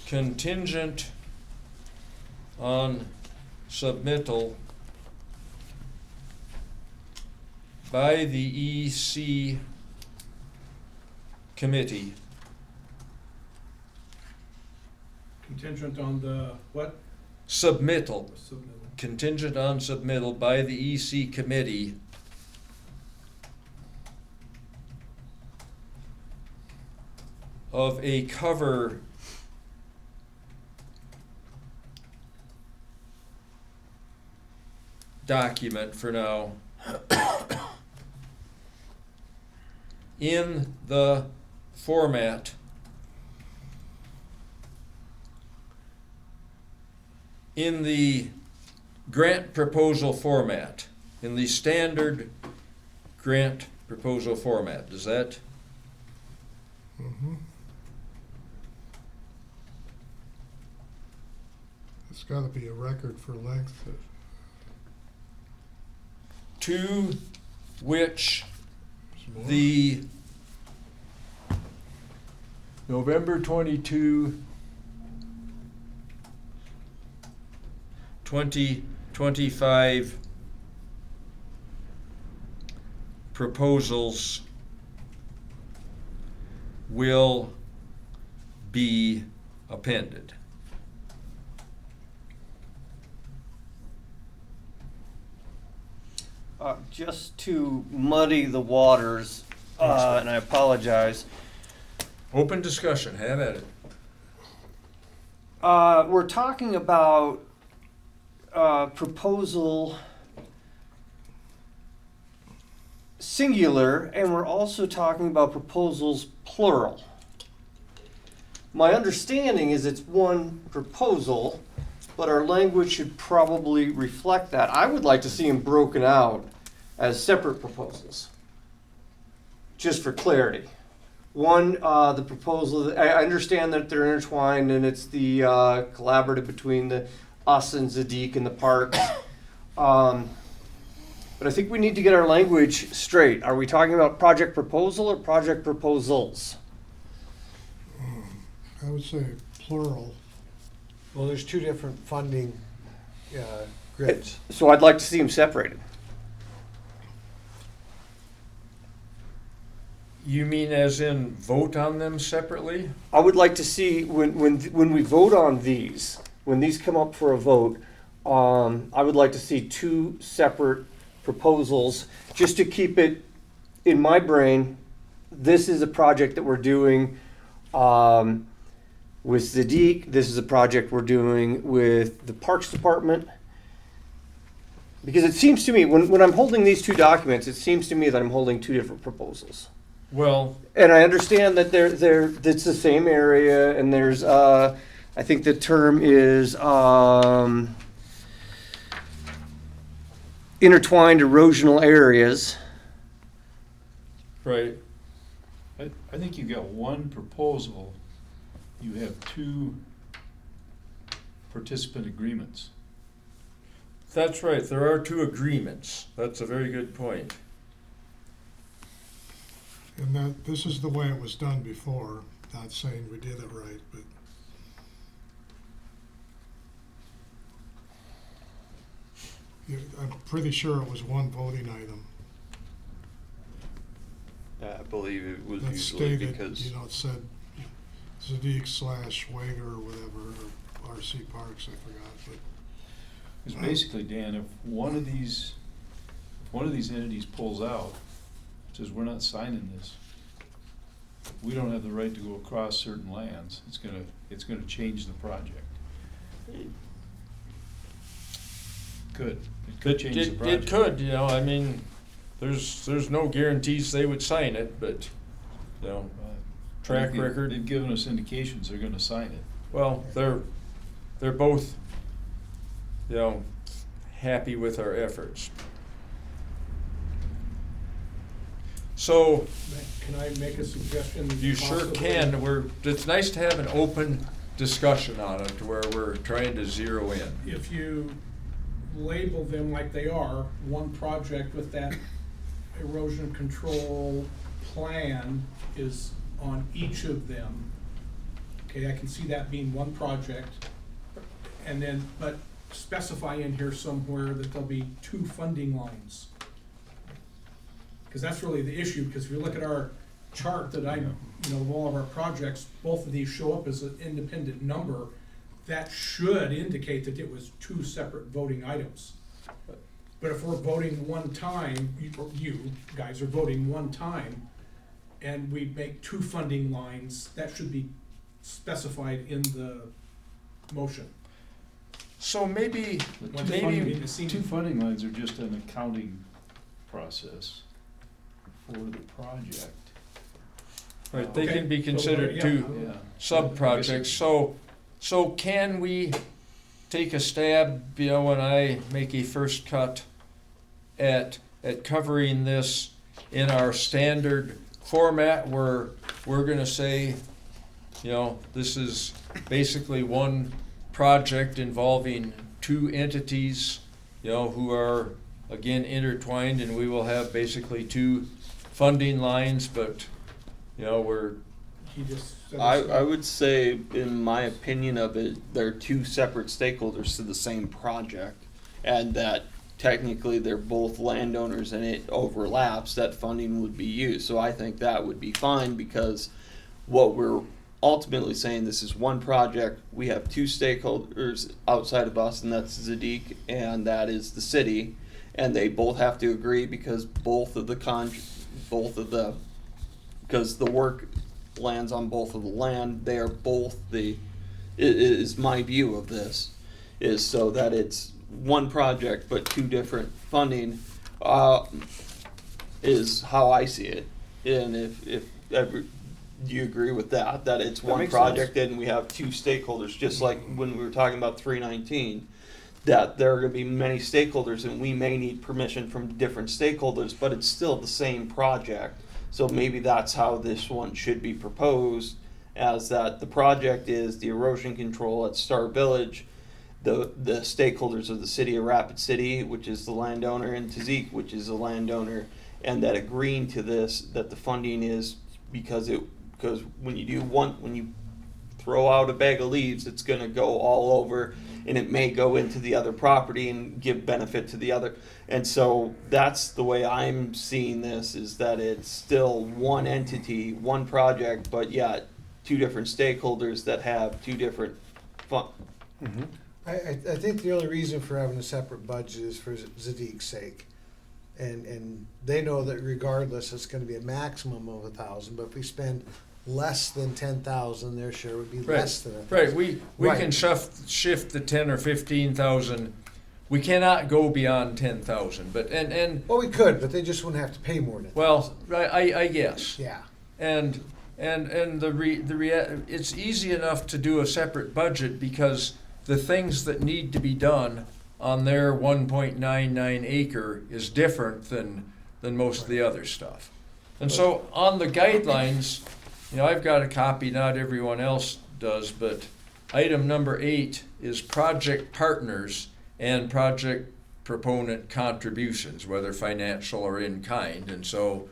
contingent on submittal by the EC committee Contingent on the, what? submittal, Submittal. contingent on submittal by the EC committee of a cover document for now in the format in the grant proposal format, in the standard grant proposal format. Does that? Mhm. It's gotta be a record for length. To which There's more. the November 22, 2025 proposals will be appended. Just to muddy the waters, and I apologize, Open discussion, have at it. we're talking about proposal singular, and we're also talking about proposals plural. My understanding is it's one proposal, but our language should probably reflect that. I would like to see them broken out as separate proposals, just for clarity. One, the proposal, I understand that they're intertwined and it's the collaborative between us and Zadik and the parks. But I think we need to get our language straight. Are we talking about project proposal or project proposals? I would say plural. Well, there's two different funding grids. So I'd like to see them separated. You mean as in vote on them separately? I would like to see when we vote on these, when these come up for a vote, I would like to see two separate proposals, just to keep it in my brain. This is a project that we're doing with Zadik. This is a project we're doing with the Parks Department. Because it seems to me, when I'm holding these two documents, it seems to me that I'm holding two different proposals. Well, And I understand that it's the same area, and there's, I think the term is, intertwined erosional areas. right. I think you got one proposal, you have two participant agreements. That's right. There are two agreements. That's a very good point. And that, this is the way it was done before, not saying we did it right, but I'm pretty sure it was one voting item I believe it was that usually stated, because, it said Zadik / Wager or whatever, or RC Parks, I forgot, but Because basically, Dan, if one of these entities pulls out, says we're not signing this, we don't have the right to go across certain lands, it's gonna change the project. It could change the It project. could, I mean, there's no guarantees they would sign it, but, track record. They've given us indications they're gonna sign it. Well, they're both, happy with our efforts. So, Can I make a suggestion? you sure possibly? can. It's nice to have an open discussion on it where we're trying to zero in. If you label them like they are, one project with that erosion control plan is on each of them. Okay, I can see that being one project. And then, but specify in here somewhere that there'll be two funding lines. Because that's really the issue, because if you look at our chart that of all of our projects, both of these show up as an independent number. That should indicate that it was two separate voting items. But if we're voting one time, you guys are voting one time, and we make two funding lines, that should be specified in the motion. So maybe, What's maybe, funding? It seems- Two funding lines are just an accounting process for the project. right, they Okay, can be so, considered yeah. two Yeah. sub-projects. So can we take a stab, when I make a first cut at covering this in our standard format where we're gonna say, this is basically one project involving two entities, who are, again, intertwined, and we will have basically two funding lines, but, we're, He just said I would say, in my opinion of it, they're two separate stakeholders to the same project. And that technically they're both landowners and it overlaps, that funding would be used. So I think that would be fine, because what we're ultimately saying, this is one project, we have two stakeholders outside of us, and that's Zadik and that is the city. And they both have to agree, because because the work lands on both of the land, they are both is my view of this, is so that it's one project but two different funding, is how I see it. And if Do you agree with that? That it's That one makes project and we have two stakeholders, just like when we were talking about 319, that there are going to be many stakeholders and we may need permission from different stakeholders, but it's still the same project. So maybe that's how this one should be proposed, as that the project is the erosion control at Star Village, the stakeholders of the city of Rapid City, which is the landowner, and Tazik, which is the landowner, and that agreeing to this, that the funding is because when you throw out a bag of leaves, it's going to go all over, and it may go into the other property and give benefit to the other. And so that's the way I'm seeing this, is that it's still one entity, one project, but yet two different stakeholders that have two different fun. I think the only reason for having a separate budget is for Zadig's sake. And they know that regardless, it's gonna be a maximum of 1,000, but if we spend less than 10,000, their share would be less than 1,000. Right, we Right. can shift the 10 or 15,000. We cannot go beyond 10,000, but, and, Well, we could, but they just wouldn't have to pay more than 1,000. well, I guess. Yeah, And it's easy enough to do a separate budget because the things that need to be done on their 1.99 acre is different than most of the other stuff. And so on the guidelines, I've got a copy, not everyone else does, but item number 8 is project partners and project proponent contributions, whether financial or in kind. And so,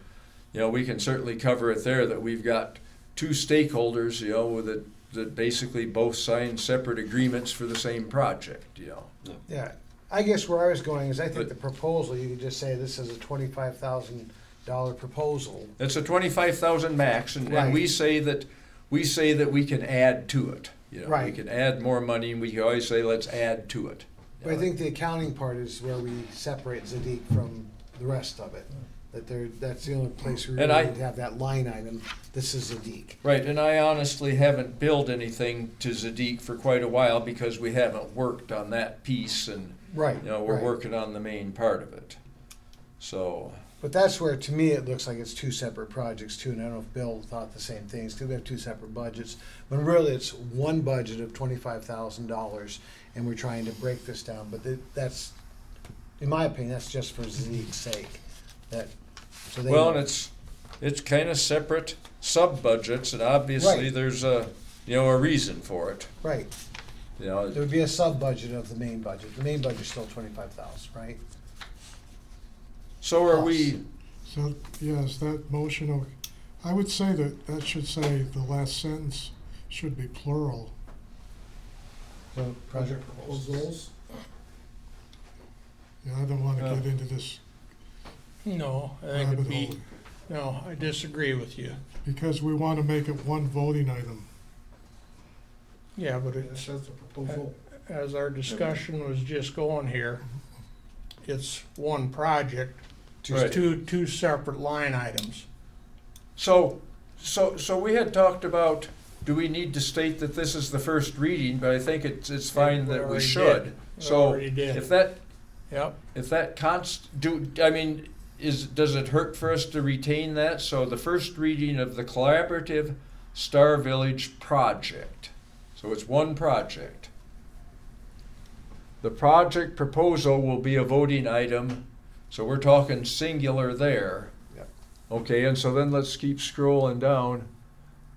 we can certainly cover it there that we've got two stakeholders, that basically both sign separate agreements for the same project, yeah. I guess where I was going is I think But- the proposal, you could just say this is a $25,000 proposal. It's a 25,000 max, and Right. we say that we can add to it. We Right. can add more money, and we can always say, let's add to it. But I think the accounting part is where we separate Zadig from the rest of it. That's the only place we And really I- need to have that line item, this is Zadig. Right, and I honestly haven't billed anything to Zadig for quite a while because we haven't worked on that piece, and Right. we're right. working on the main part of it. So, But that's where, to me, it looks like it's two separate projects too, and I don't know if Bill thought the same things, because we have two separate budgets. When really it's one budget of $25,000, and we're trying to break this down, but that's, in my opinion, that's just for Zadig's sake. So they. well, and it's kind of separate sub-budgets, and obviously Right. there's a reason for it. Right, there would be a sub-budget of the main budget. The main budget's still 25,000, right? So are we, So, yes, that motion, I would say that should say the last sentence should be plural. So Project proposals. Yeah, I don't want to Yeah. get into this No, I think rabbit it'd be, hole, no, I disagree with you. because we want to make it one voting item. Yeah, but It it's, says the proposal. as our discussion was just going here, it's one project, Right. two separate line items. so we had talked about, do we need to state that this is the first reading, but I think it's fine We that we already should. did. We So already did. if that, Yep, does it hurt for us to retain that? So the first reading of the collaborative Star Village project. So it's one project. The project proposal will be a voting item, so we're talking singular there. Yep. Okay, and so then let's keep scrolling down.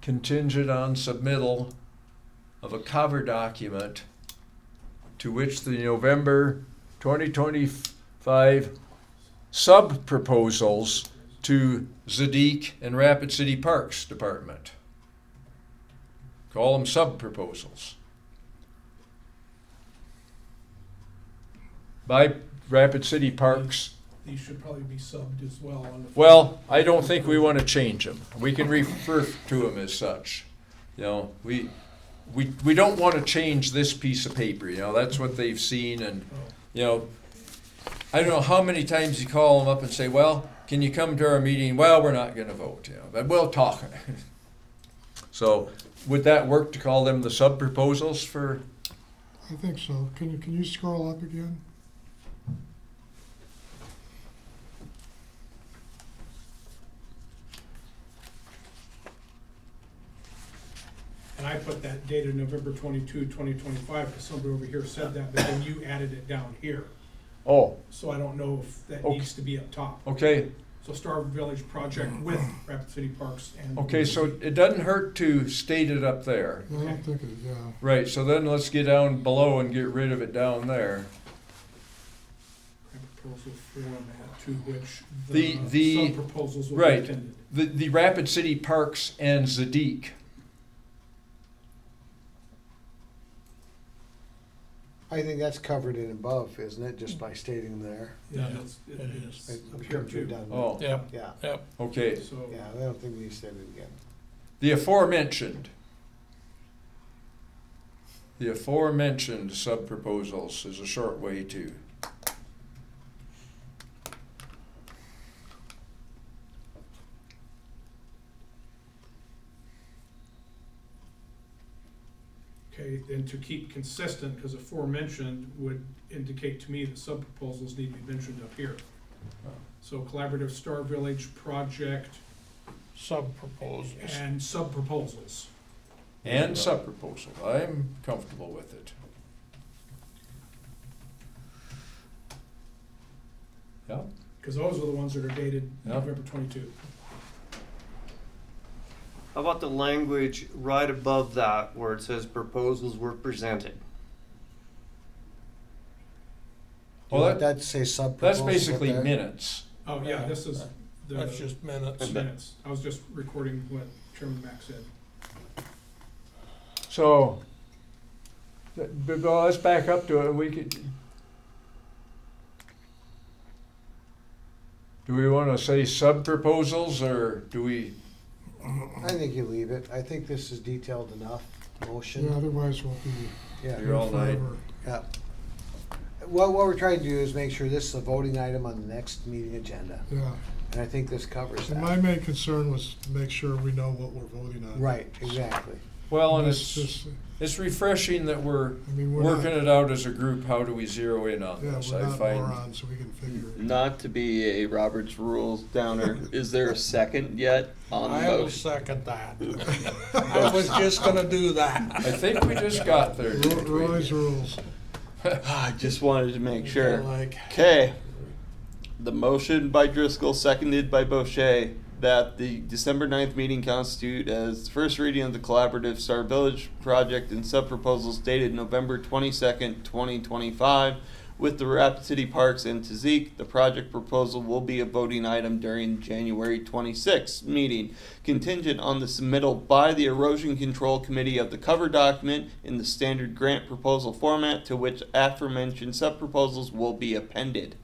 Contingent on submittal of a cover document to which the November 2025 sub-proposals to Zadig and Rapid City Parks Department. Call them sub-proposals. By Rapid City Parks. These should probably be subbed as well. On the Well, I don't think we want to change them. We can refer to them as such. We don't want to change this piece of paper. That's what they've seen, and I don't know how many times you call them up and say, "Well, can you come to our meeting?" "Well, we're not going to vote, but we'll talk." So, would that work to call them the sub proposals for? I think so. Can you scroll up again? dated November 22, 2025, because somebody over here said that, but then you added it down here. Oh, So I don't know if that Okay. needs to be up top. okay, So Star Village project with Rapid City Parks and. okay, so it doesn't hurt to state it up there. I don't think it, yeah. Right, so then let's get down below and get rid of it down there. Proposal format to which The- the sub-proposals will be right. intended. The Rapid City Parks and Zadig. I think that's covered in above, isn't it, just by stating them there? Yeah, it's- it it's is. up here too. Done. Oh, Yep, Yeah, yep. okay. So, yeah, I don't think we need to say it again. The aforementioned. The aforementioned sub-proposals is a short way to. okay, then to keep consistent, because aforementioned would indicate to me that sub-proposals need to be mentioned up here. So collaborative Star Village project Sub-proposals. and sub-proposals. And sub-proposal, I'm comfortable with it. Yeah, Because those are the ones that are dated Yeah. November 22. How about the language right above that where it says proposals were presented? You well, want that, that to say sub that's proposals up basically there? minutes. Oh, yeah, this is the That's just minutes. minutes. I was just recording what Chairman Mack said. So, but let's back up to it, we could. Do we wanna say sub-proposals, or do we, I think you leave it. I think this is detailed enough, motion. Yeah, otherwise we'll be Yeah. You're all night. forever. Yeah. Well, what we're trying to do is make sure this is a voting item on the next meeting agenda, Yeah. and I think this covers And my that. main concern was to make sure we know what we're voting on. Right, exactly. well, and This it's, just, it's refreshing that we're I mean, we're working not, it out as a group, how do we zero in on yeah, this, we're I not find. morons, so we can figure it. Not to be a Robert's Rules downer, is there a second yet on the I will motion? second that. I was just gonna do that. I think we just got there, didn't we? Roy's rules. I just wanted to make sure. Like, Okay. The motion by Driscoll, seconded by Boucher, that the December 9th meeting constitute as the first reading of the collaborative Star Village project and sub-proposals dated November 22nd, 2025, with the Rapid City Parks and Tazik. The project proposal will be a voting item during January 26th meeting, contingent on the submittal by the Erosion Control Committee of the cover document in the standard grant proposal format to which aforementioned sub-proposals will be appended.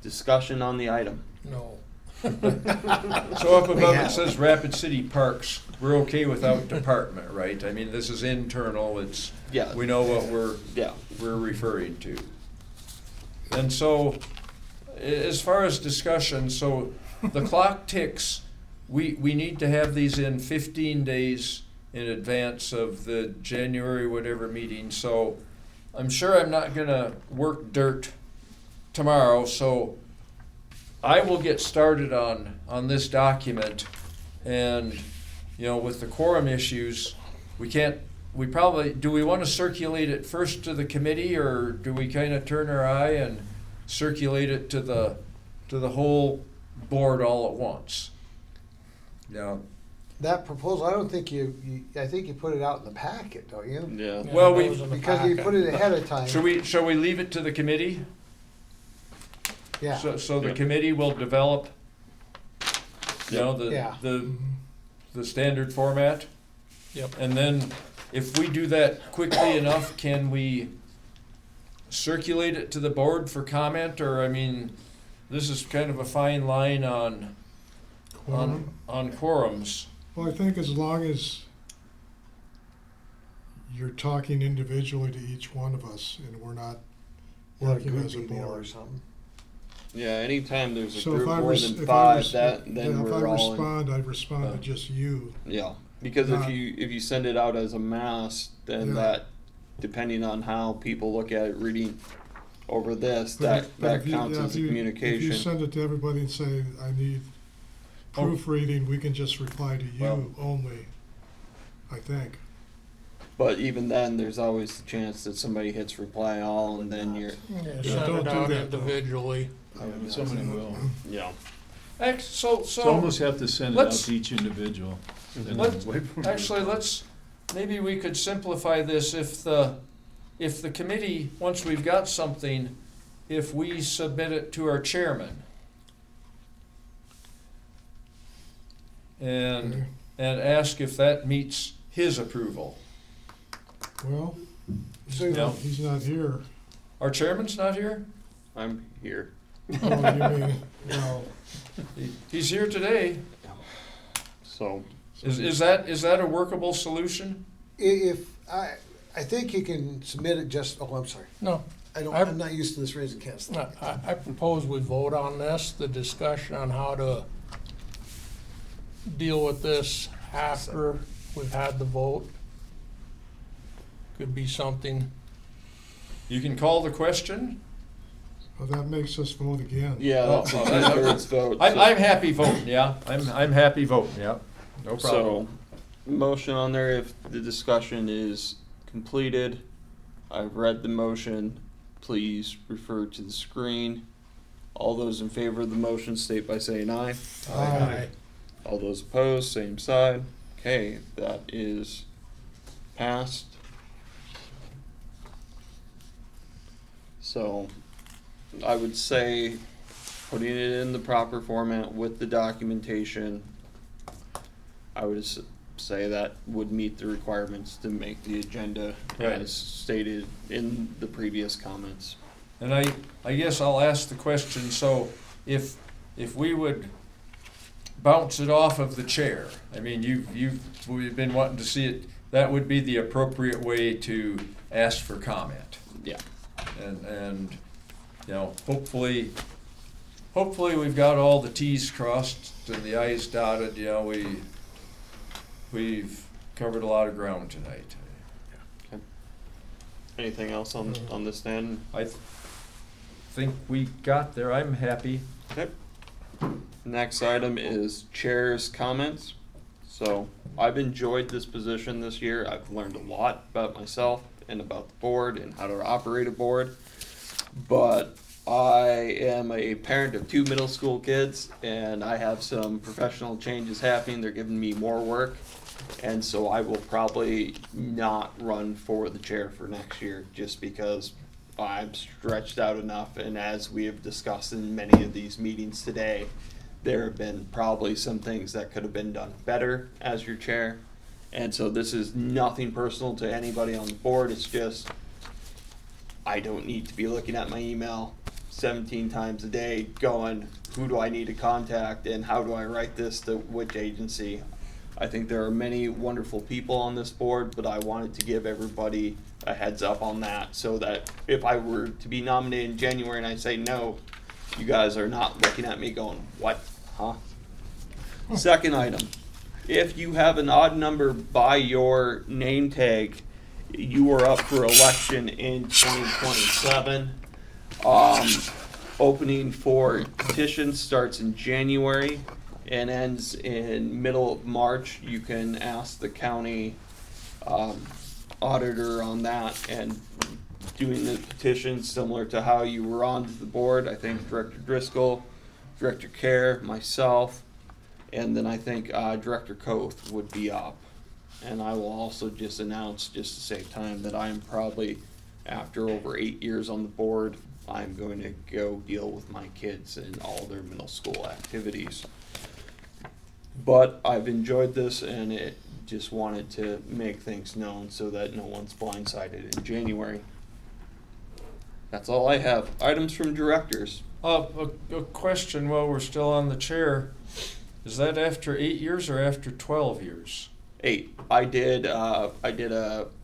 Discussion on the item. no. So up above it says Rapid City Parks, we're okay without department, right? I mean, this is internal, it's, Yeah. we know what Yeah. we're referring to. And so, as far as discussion, so the clock ticks, we need to have these in 15 days in advance of the January whatever meeting, so I'm sure I'm not gonna work dirt tomorrow, so I will get started on this document, and, you know, with the quorum issues, we probably, do we wanna circulate it first to the committee, or do we kinda turn our eye and circulate it to the whole board all at once? Now, That proposal, I don't think I think you put it out in the packet, don't you? Yeah. Yeah, Well, that we- was in the Because you packet. put it ahead of time. shall we leave it to the committee? Yeah, So the Yeah. committee will develop, you know, Yeah. the standard format? Yep. And then, if we do that quickly enough, can we circulate it to the board for comment, or, I mean, this is kind of a fine line on Quorum. quorums. Well, I think as long as you're talking individually to each one of us and we're not Like a working group as a email or board. something. Yeah, anytime there's a So group if I more res- than if I five, res- then yeah, if I we're all in. respond, I'd respond Uh. to just you. Yeah, because if Not- you send it out as a mass, then Yeah. that, depending on how people look at it, reading over this, But that if- but that if you- counts yeah, as if a you- If you communication. send it to everybody and say, I need Oh. proofreading, we can just reply to Well- you only, I think. But even then, there's always the chance that somebody hits reply all and then you're, Yeah, Yeah, send don't it do out that, though. individually. Somebody will. yeah. So, So almost have to send it out let's- to each individual. and then let's- wait for- actually, maybe we could simplify this if the committee, once we've got something, if we submit it to our chairman. And ask if that meets his approval. Well, No. he's not here. Our chairman's not here? I'm here. Oh, you mean, well, He's here today. So, Is that a workable solution? If, I think you can submit it just, oh, I'm sorry. No, I'm not used to this raising cans. I propose we vote on this, the discussion on how to deal with this after we've had the vote. Could be something, You can call the question? well, that makes us vote again. yeah, that's Oh, a that- two-thirds vote. I'm happy voting, yeah. I'm happy voting, yeah. No problem. So, motion on there, if the discussion is completed, I've read the motion, please refer to the screen. All those in favor of the motion state by saying aye. Aye. All those opposed, same side. Okay, that is passed. So, I would say putting it in the proper format with the documentation, I would say that would meet the requirements to make the agenda Right. as stated in the previous comments. And I guess I'll ask the question, so if we would bounce it off of the chair, I mean, we've been wanting to see it, that would be the appropriate way to ask for comment. Yeah. And, you know, hopefully we've got all the Ts crossed and the Is dotted, you know, we've covered a lot of ground tonight. Anything else on this stand? I think we got there, I'm happy. Okay. Next item is chair's comments. So I've enjoyed this position this year. I've learned a lot about myself and about the board and how to operate a board. But I am a parent of 2 middle school kids and I have some professional changes happening. They're giving me more work. And so I will probably not run for the chair for next year just because I'm stretched out enough. And as we have discussed in many of these meetings today, there have been probably some things that could have been done better as your chair. And so this is nothing personal to anybody on the board. It's just, I don't need to be looking at my email 17 times a day going, who do I need to contact and how do I write this to which agency? I think there are many wonderful people on this board, but I wanted to give everybody a heads up on that so that if I were to be nominated in January and I say no, you guys are not looking at me going, what, huh? Second item, if you have an odd number by your name tag, you are up for election in 2027. Opening for petitions starts in January and ends in middle of March. You can ask the county auditor on that and doing the petition similar to how you were on the board. I think Director Driscoll, Director Kerr, myself, and then I think Director Koth would be up. And I will also just announce, just to save time, that I am probably, after over 8 years on the board, I'm going to go deal with my kids and all their middle school activities. But I've enjoyed this and it just wanted to make things known so that no one's blindsided in January. That's all I have. Items from directors. A question while we're still on the chair, is that after 8 years or after 12 years? 8. I did a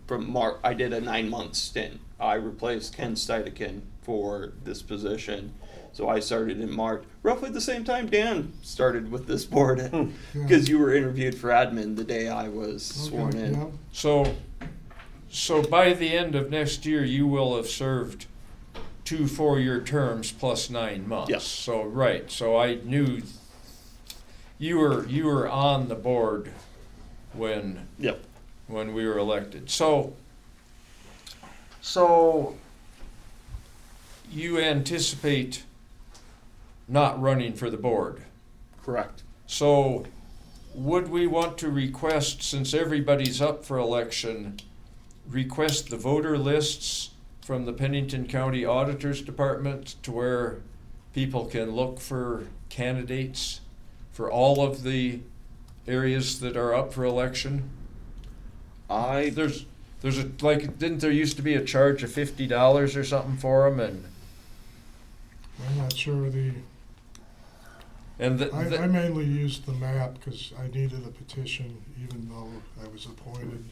9-month stint. I replaced Ken Steidekin for this position. So I started in March, roughly the same time Dan started with this board, because you were interviewed for admin the day I was sworn Okay, in. yeah. So by the end of next year, you will have served 2 4-year terms plus 9 months. Yes. So, right, so I knew you were on the board when Yep. when we were elected. So you anticipate not running for the board. Correct. So would we want to request, since everybody's up for election, request the voter lists from the Pennington County Auditor's Department to where people can look for candidates for all of the areas that are up for election? There's a, like, didn't there used to be a charge of $50 or something for them, I'm not sure and I mainly used the map because I needed a petition even though I was appointed.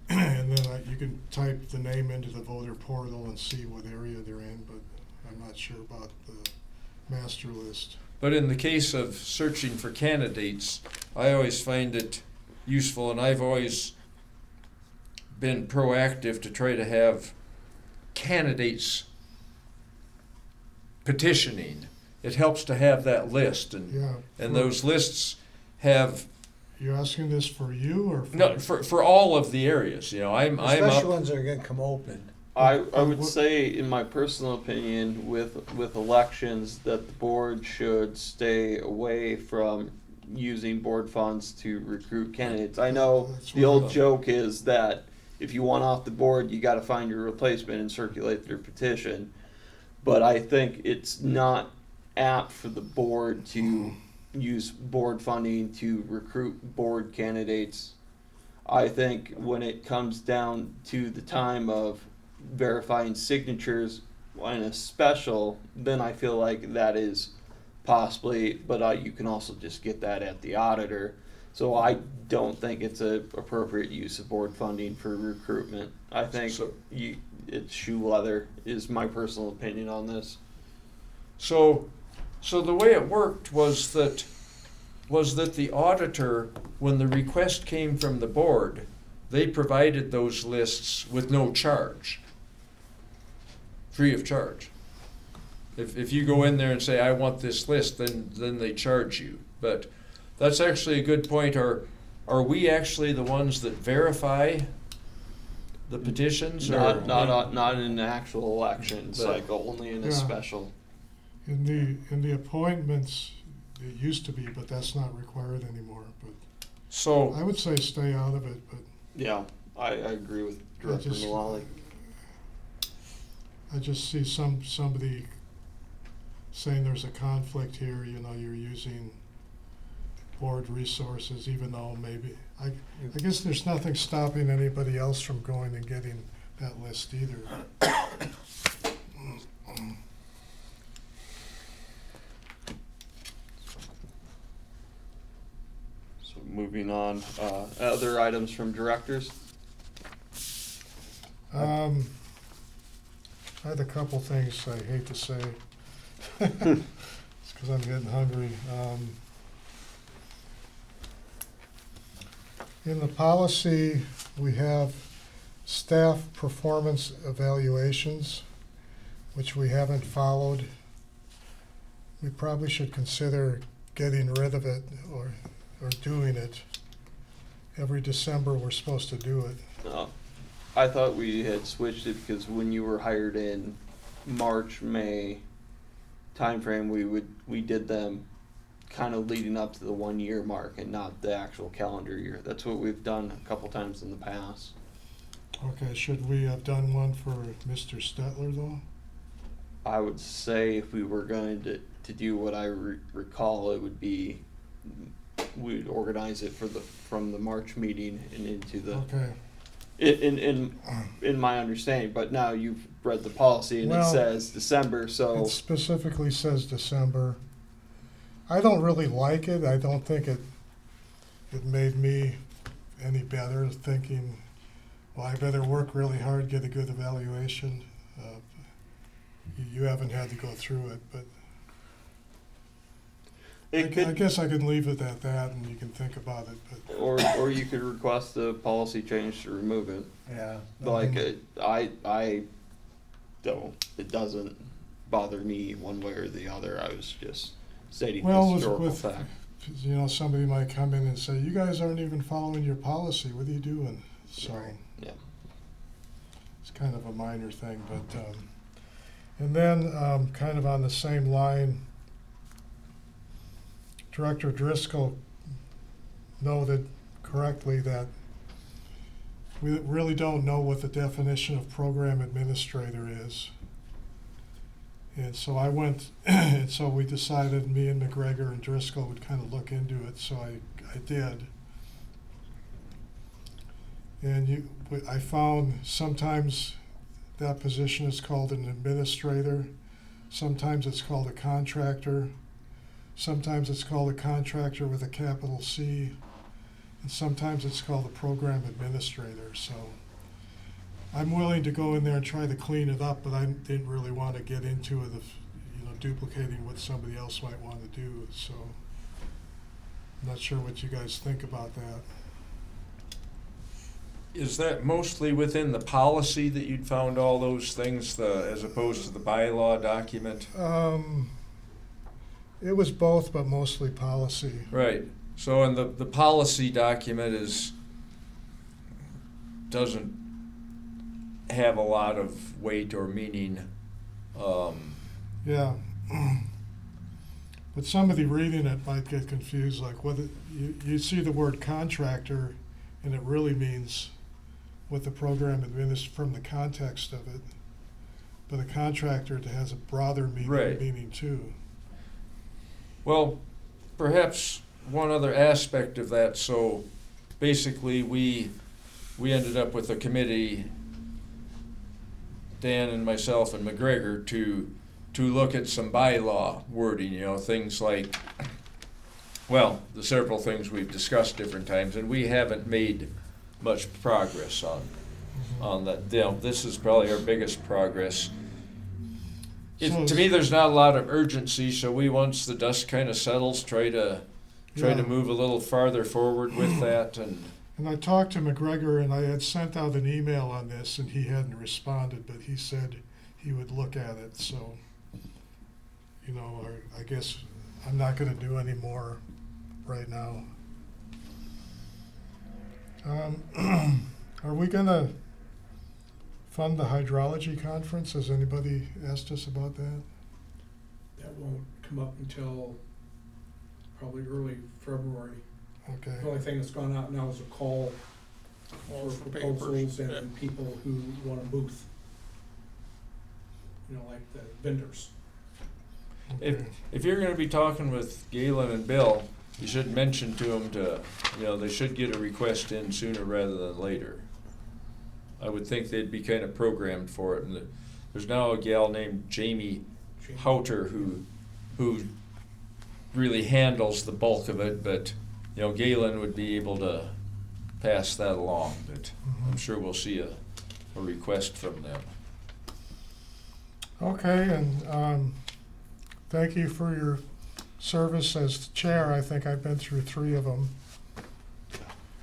And then you can type the name into the voter portal and see what area they're in, but I'm not sure about the master list. But in the case of searching for candidates, I always find it useful, and I've always been proactive to try to have candidates petitioning. It helps to have that list, and Yeah. those lists have You're asking this for you or for? no for all of the areas. You know, I'm The special up. ones are gonna come open. I would what- say, in my personal opinion, with elections, that the board should stay away from using board funds to recruit candidates. I know That's the what I old thought. joke is that if you want off the board, you gotta find your replacement and circulate their petition. But I think it's not apt for the board to use board funding to recruit board candidates. I think when it comes down to the time of verifying signatures in a special, then I feel like that is possibly, but you can also just get that at the auditor. So I don't think it's a appropriate use of board funding for recruitment. I think So- it's shoe leather is my personal opinion on this. So the way it worked was that the auditor, when the request came from the board, they provided those lists with no charge, free of charge. If you go in there and say, I want this list, then they charge you. But that's actually a good point. Are we actually the ones that verify the petitions? Or Not in an actual election But- cycle, only in a Yeah. special. In the appointments, it used to be, but that's not required anymore. But So I would say stay out of it, but Yeah, I agree with Director just- Mullally. I just see somebody saying there's a conflict here, you know, you're using board resources, even though maybe, I guess there's nothing stopping anybody else from going and getting that list either. So moving on, other items from directors? I had a couple things I hate to say. It's because I'm getting hungry. In the policy, we have staff performance evaluations, which we haven't followed. We probably should consider getting rid of it or doing it. Every December, we're supposed to do it. I thought we had switched it because when you were hired in March, May timeframe, we did them kind of leading up to the 1 year mark and not the actual calendar year. That's what we've done a couple times in the past. Okay, should we have done one for Mr. Stetler, though? I would say if we were going to do what I recall, it would be we'd organize it from the March meeting and into the Okay. in my understanding. But now you've read the policy and it Well, says December, so It specifically says December. I don't really like it. I don't think it made me any better thinking, well, I better work really hard, get a good evaluation. You haven't had to go through it, but I guess I can leave it at that and you can think about it, but. or you could request a policy change to remove it. Yeah. Like I don't. It doesn't bother me one way or the other. I was just stating Well, historical with fact. you know, somebody might come in and say, you guys aren't even following your policy, what are you doing? So, Right. Yeah. it's kind of a minor thing, but, and then, kind of on the same line, Director Driscoll noted correctly that we really don't know what the definition of program administrator is. And so I went, and so we decided, me and McGregor and Driscoll would kind of look into it, so I did. And I found sometimes that position is called an administrator, sometimes it's called a contractor, sometimes it's called a contractor with a capital C, and sometimes it's called a program administrator. So I'm willing to go in there and try to clean it up, but I didn't really want to get into it of, you know, duplicating what somebody else might want to do. So I'm not sure what you guys think about that. Is that mostly within the policy that you'd found all those things, as opposed to the bylaw document? It was both, but mostly policy. Right. So, and the policy document doesn't have a lot of weight or meaning. Yeah. But somebody reading it might get confused, like you see the word contractor, and it really means what the program from the context of it. But a contractor has a broader Right. meaning too. Well, perhaps one other aspect of that, so basically we ended up with a committee, Dan and myself and McGregor, to look at some bylaw wording, you know, things like, well, the several things we've discussed different times, and we haven't made much progress on that. You know, this is probably our biggest progress. To me, there's not a lot of urgency, so we, once the dust kind of settles, try to Yeah. move a little farther forward with that. And I talked to McGregor, and I had sent out an email on this, and he hadn't responded, but he said he would look at it. So, you know, I guess I'm not going to do any more right now. Are we going to fund the hydrology conference? Has anybody asked us about that? That won't come up until probably early February. Okay. The only thing that's gone out now is a call for proposals and people who want a booth. You know, like the vendors. Okay. If you're going to be talking with Galen and Bill, you should mention to them they should get a request in sooner rather than later. I would think they'd be kind of programmed for it. And there's now a gal named Jamie Houter who really handles the bulk of it, but you know, Galen would be able to pass that along. But I'm sure we'll see a request from them. Okay, and thank you for your service as chair. I think I've been through 3 of them,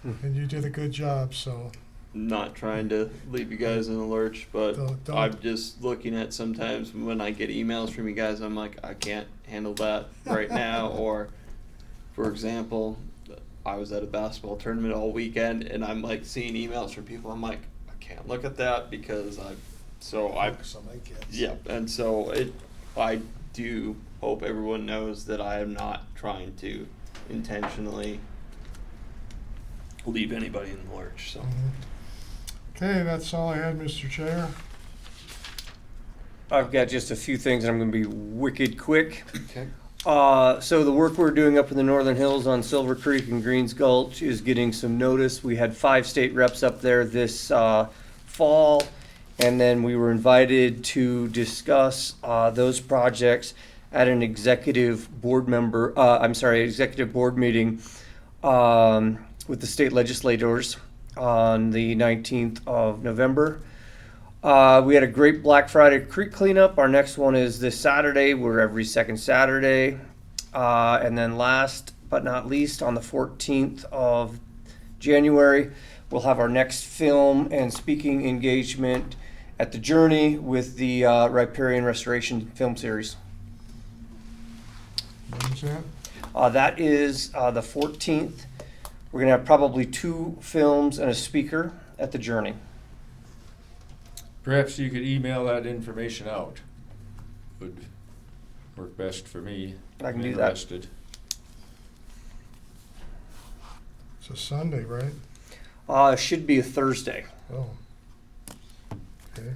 and you did a good job, so. Not trying to leave you guys in the lurch, but Don't. I'm just looking at sometimes when I get emails from you guys, I'm like, I can't handle that right now. Or, for example, I was at a basketball tournament all weekend, and I'm like seeing emails from people. I'm like, I can't look at that because Focus on my kids. yeah, and so I do hope everyone knows that I am not trying to intentionally leave anybody in the lurch. So. Okay, that's all I had, Mr. Chair. I've got just a few things, and I'm going to be wicked quick. Okay. So the work we're doing up in the Northern Hills on Silver Creek and Greens Gulch is getting some notice. We had 5 state reps up there this fall, and then we were invited to discuss those projects at an executive board meeting with the state legislators on the 19th of November. We had a great Black Friday creek cleanup. Our next one is this Saturday. We're every second Saturday. And then last but not least, on the 14th of January, we'll have our next film and speaking engagement at the Journey with the Riparian Restoration film series. What is that? That is the 14th. We're going to have probably 2 films and a speaker at the Journey. Perhaps you could email that information out. Would work best for me. I can I'm do that. interested. It's a Sunday, right? It should be a Thursday. Oh. Okay.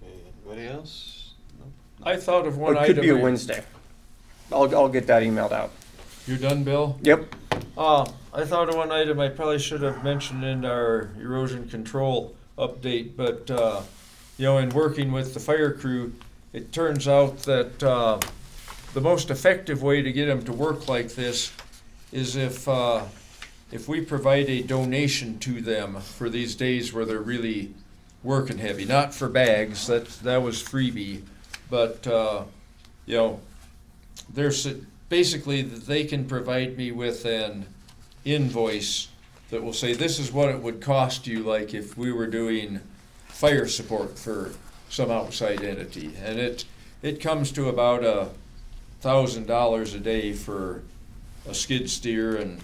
Okay, anybody else? Nope. I thought of one It item. could be a Wednesday. I'll get that emailed out. You're done, Bill? Yep. I thought of one item I probably should have mentioned in our erosion control update, but, in working with the fire crew, it turns out that, the most effective way to get them to work like this is if we provide a donation to them for these days where they're really working heavy, not for bags, that was freebie, but, there's basically that they can provide me with an invoice that will say, this is what it would cost you, like if we were doing fire support for some outside entity. And it comes to about $1,000 a day for a skid steer and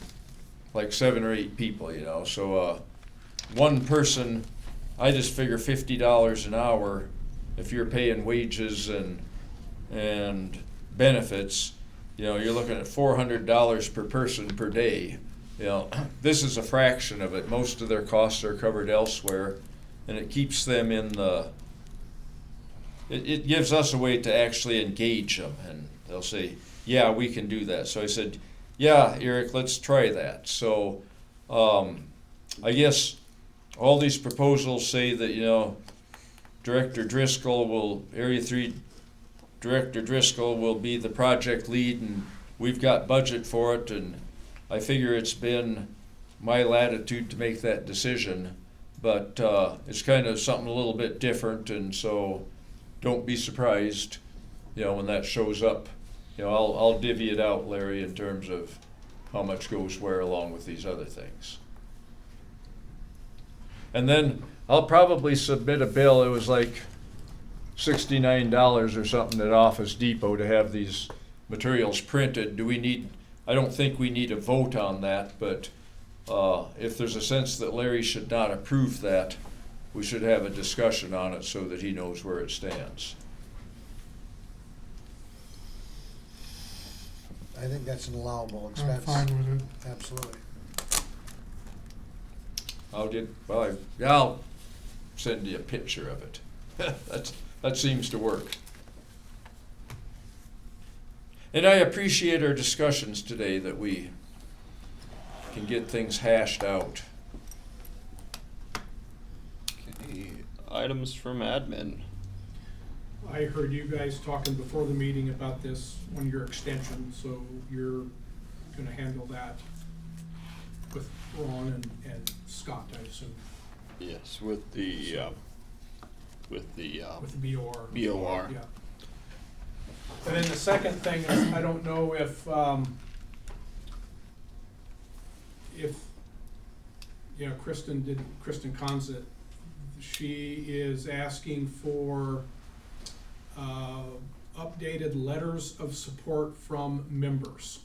like 7 or 8 people, So one person, I just figure $50 an hour if you're paying wages and benefits. You're looking at $400 per person per day. This is a fraction of it. Most of their costs are covered elsewhere, and it keeps them in the. It gives us a way to actually engage them, and they'll say, "Yeah, we can do that." So I said, "Yeah, Eric, let's try that." So, I guess all these proposals say that Director Driscoll Area 3 Director Driscoll will be the project lead, and we've got budget for it, and I figure it's been my latitude to make that decision, but it's kind of something a little bit different, and so don't be surprised, when that shows up. I'll divvy it out, Larry, in terms of how much goes where along with these other things. And then I'll probably submit a bill. It was like $69 or something at Office Depot to have these materials printed. I don't think we need a vote on that, but if there's a sense that Larry should not approve that, we should have a discussion on it so that he knows where it stands. I think that's an allowable I'm expense. fine with it. Absolutely. I'll send you a picture of it. That seems to work. And I appreciate our discussions today, that we can get things hashed out. Okay, items from admin. I heard you guys talking before the meeting about this one-year extension, so you're gonna handle that with Ron and Scott, I assume, Yes, with the with the BOR. BOR. Yeah. And then the second thing is, I don't know if Kristen Conzit, she is asking for updated letters of support from members.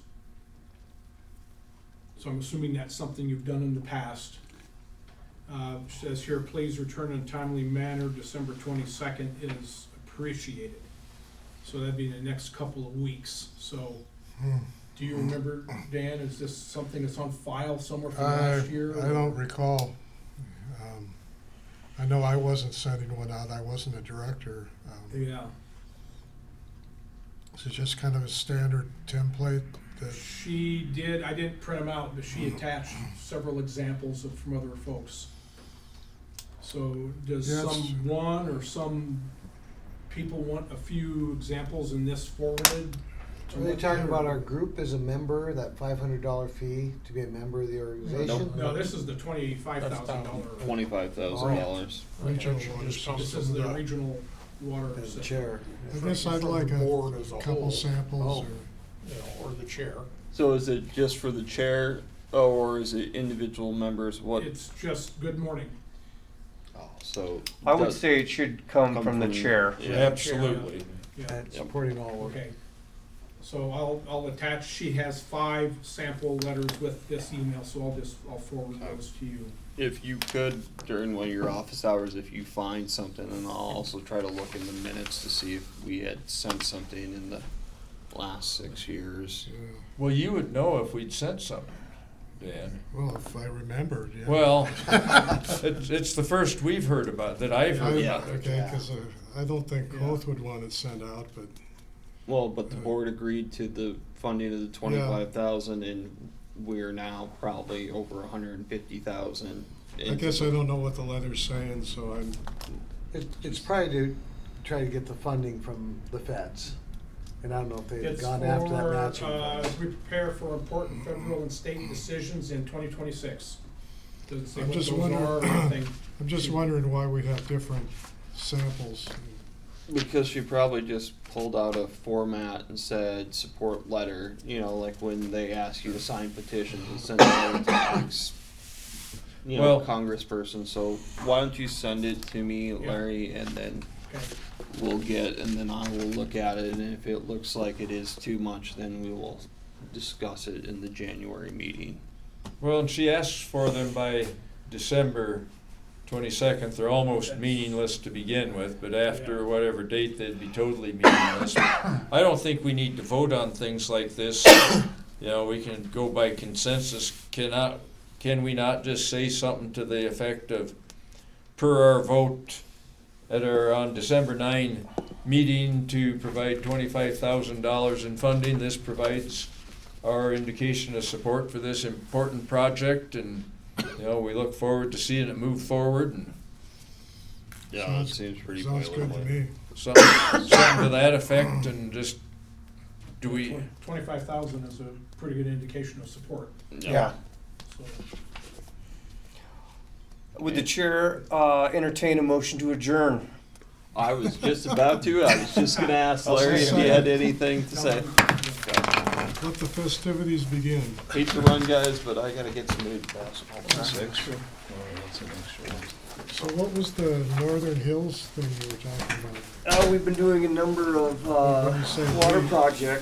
So I'm assuming that's something you've done in the past. Says here, please return in a timely manner. December 22nd is appreciated. So that'd be the next couple of weeks. So do you remember, Dan, is this something that's on file somewhere from last year? I don't recall. I know I wasn't sending one out. I wasn't a director. Yeah. Is it just kind of a standard template that? She did, I didn't print them out, but she attached several examples from other folks. So does Yes. someone or some people want a few examples in this forwarded? Are they talking about our group as a member, that $500 fee to be a member of the organization? No, this is the $25,000. $25,000. Regional water This is the regional water. As a system. chair. I guess I'd like board as a a couple whole. samples Or the chair. So is it just for the chair, or is it individual members? What? It's just good morning. Oh, so I would does- say it should come from the chair. Yeah. Absolutely. Yeah. and supporting all work. Okay. So I'll attach, she has 5 sample letters with this email, so I'll forward those to you. If you could, during one of your office hours, if you find something, and I'll also try to look in the minutes to see if we had sent something in the last 6 years. Yeah. Well, you would know if we'd sent something, Dan. Well, if I remembered, yeah. Well, it's the first we've heard about, that I've heard Yeah. about it. Okay, because I don't think Yeah. Quoth would want it sent out, but Well, but the board agreed to the funding of the 25,000, and we're now probably over 150,000. I guess I don't know what the letter's saying, so I'm, It's probably to try to get the funding from the feds. And I don't know if they've It's gone after that matching for, funds. we prepare for important federal and state decisions in 2026. Doesn't say I'm what just those wondering- are or anything. I'm just wondering why we have different samples. Because she probably just pulled out a format and said support letter, you know, like when they ask you to sign petitions and send it out to X, you know, Well- congressperson. So why don't you send it to me, Larry, and then Okay. we'll get, and then I will look at it, and if it looks like it is too much, then we will discuss it in the January meeting. Well, and she asks for them by December 22nd. They're almost meaningless to begin with, but after whatever date, they'd be totally meaningless. I don't think we need to vote on things like this. You know, we can go by consensus. Can we not just say something to the effect of, per our vote at our, on December 9 meeting to provide $25,000 in funding, this provides our indication of support for this important project, and, you know, we look forward to seeing it move forward, and Yeah, Sounds- it seems pretty Sounds good to boilerplate. me. something to that effect, and just, do we, 25,000 is a pretty good indication of support, Yeah. so. Would the chair entertain a motion to adjourn? I was just about to. I was just gonna ask I'll Larry if say he had second. anything to say. Let the festivities begin. Hate to run, guys, but I gotta get some new basketball. That's extra. Oh, that's an extra one. So what was the Northern Hills thing you were talking about? We've been doing a number of When you say water we- projects.